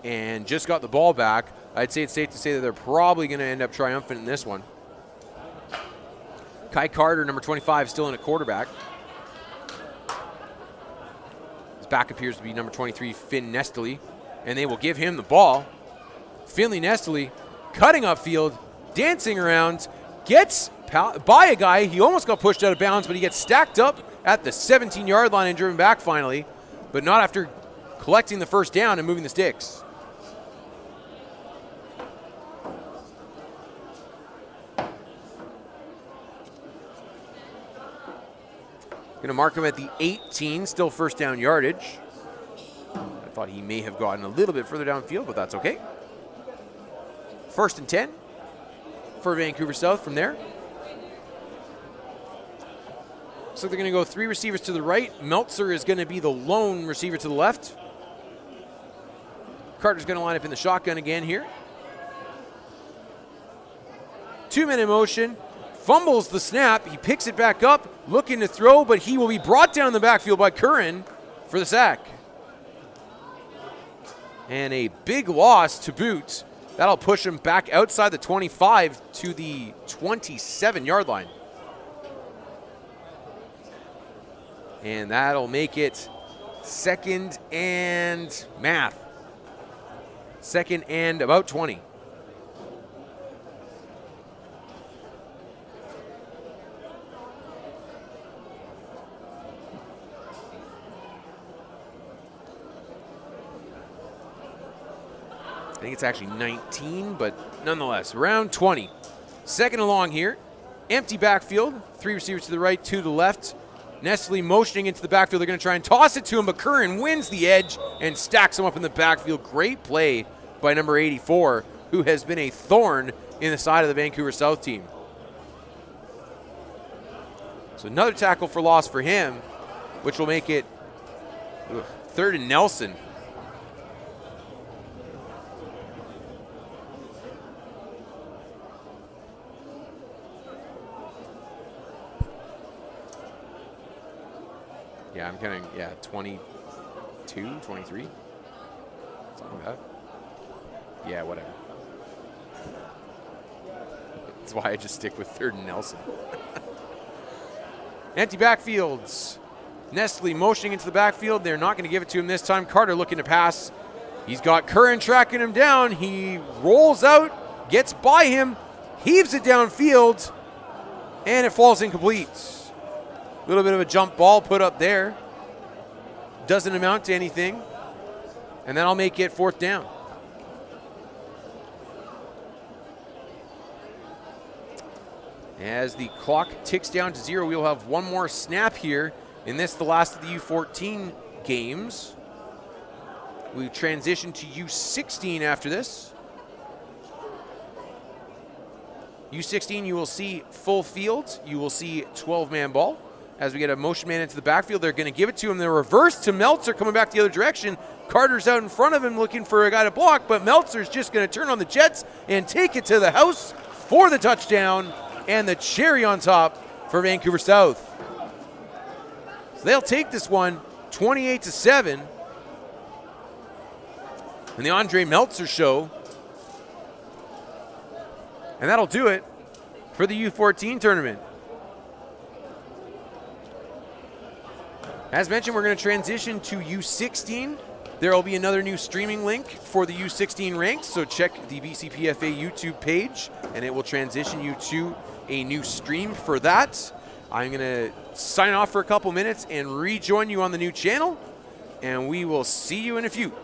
and just got the ball back, I'd say it's safe to say that they're probably going to end up triumphant in this one. Kai Carter, number 25, still in a quarterback. His back appears to be number 23, Finn Nestle, and they will give him the ball. Finley Nestle cutting upfield, dancing around, gets by a guy. He almost got pushed out of bounds, but he gets stacked up at the 17-yard line and driven back finally, but not after collecting the first down and moving the sticks. Going to mark him at the 18, still first down yardage. I thought he may have gotten a little bit further downfield, but that's okay. 1st and 10 for Vancouver South from there. So they're going to go 3 receivers to the right. Meltzer is going to be the lone receiver to the left. Carter's going to line up in the shotgun again here. 2-man in motion. Fumbles the snap. He picks it back up, looking to throw, but he will be brought down in the backfield by Curran for the sack. And a big loss to boot. That'll push him back outside the 25 to the 27-yard line. And that'll make it 2nd and math. 2nd and about 20. I think it's actually 19, but nonetheless, around 20. 2nd and long here. Empty backfield. 3 receivers to the right, 2 to the left. Nestle motioning into the backfield. They're going to try and toss it to him, but Curran wins the edge and stacks him up in the backfield. Great play by number 84, who has been a thorn in the side of the Vancouver South team. So another tackle for loss for him, which will make it 3rd and Nelson. Yeah, I'm kind of, 22, 23, something like that. Yeah, whatever. That's why I just stick with 3rd and Nelson. Empty backfields. Nestle motioning into the backfield. They're not going to give it to him this time. Carter looking to pass. He's got Curran tracking him down. He rolls out, gets by him, heaves it downfield, and it falls incomplete. A little bit of a jump ball put up there. Doesn't amount to anything. And then I'll make it 4th down. As the clock ticks down to 0, we'll have one more snap here. In this, the last of the U14 games. We transition to U16 after this. U16, you will see full field. You will see 12-man ball. As we get a motion man into the backfield, they're going to give it to him. They're reverse to Meltzer coming back the other direction. Carter's out in front of him looking for a guy to block, but Meltzer's just going to turn on the jets and take it to the house for the touchdown and the cherry on top for Vancouver South. So they'll take this one 28-7. And the Andre Meltzer show. And that'll do it for the U14 tournament. As mentioned, we're going to transition to U16. There will be another new streaming link for the U16 ranks, so check the BCPFA YouTube page, and it will transition you to a new stream for that. I'm going to sign off for a couple minutes and rejoin you on the new channel, and we will see you in a few.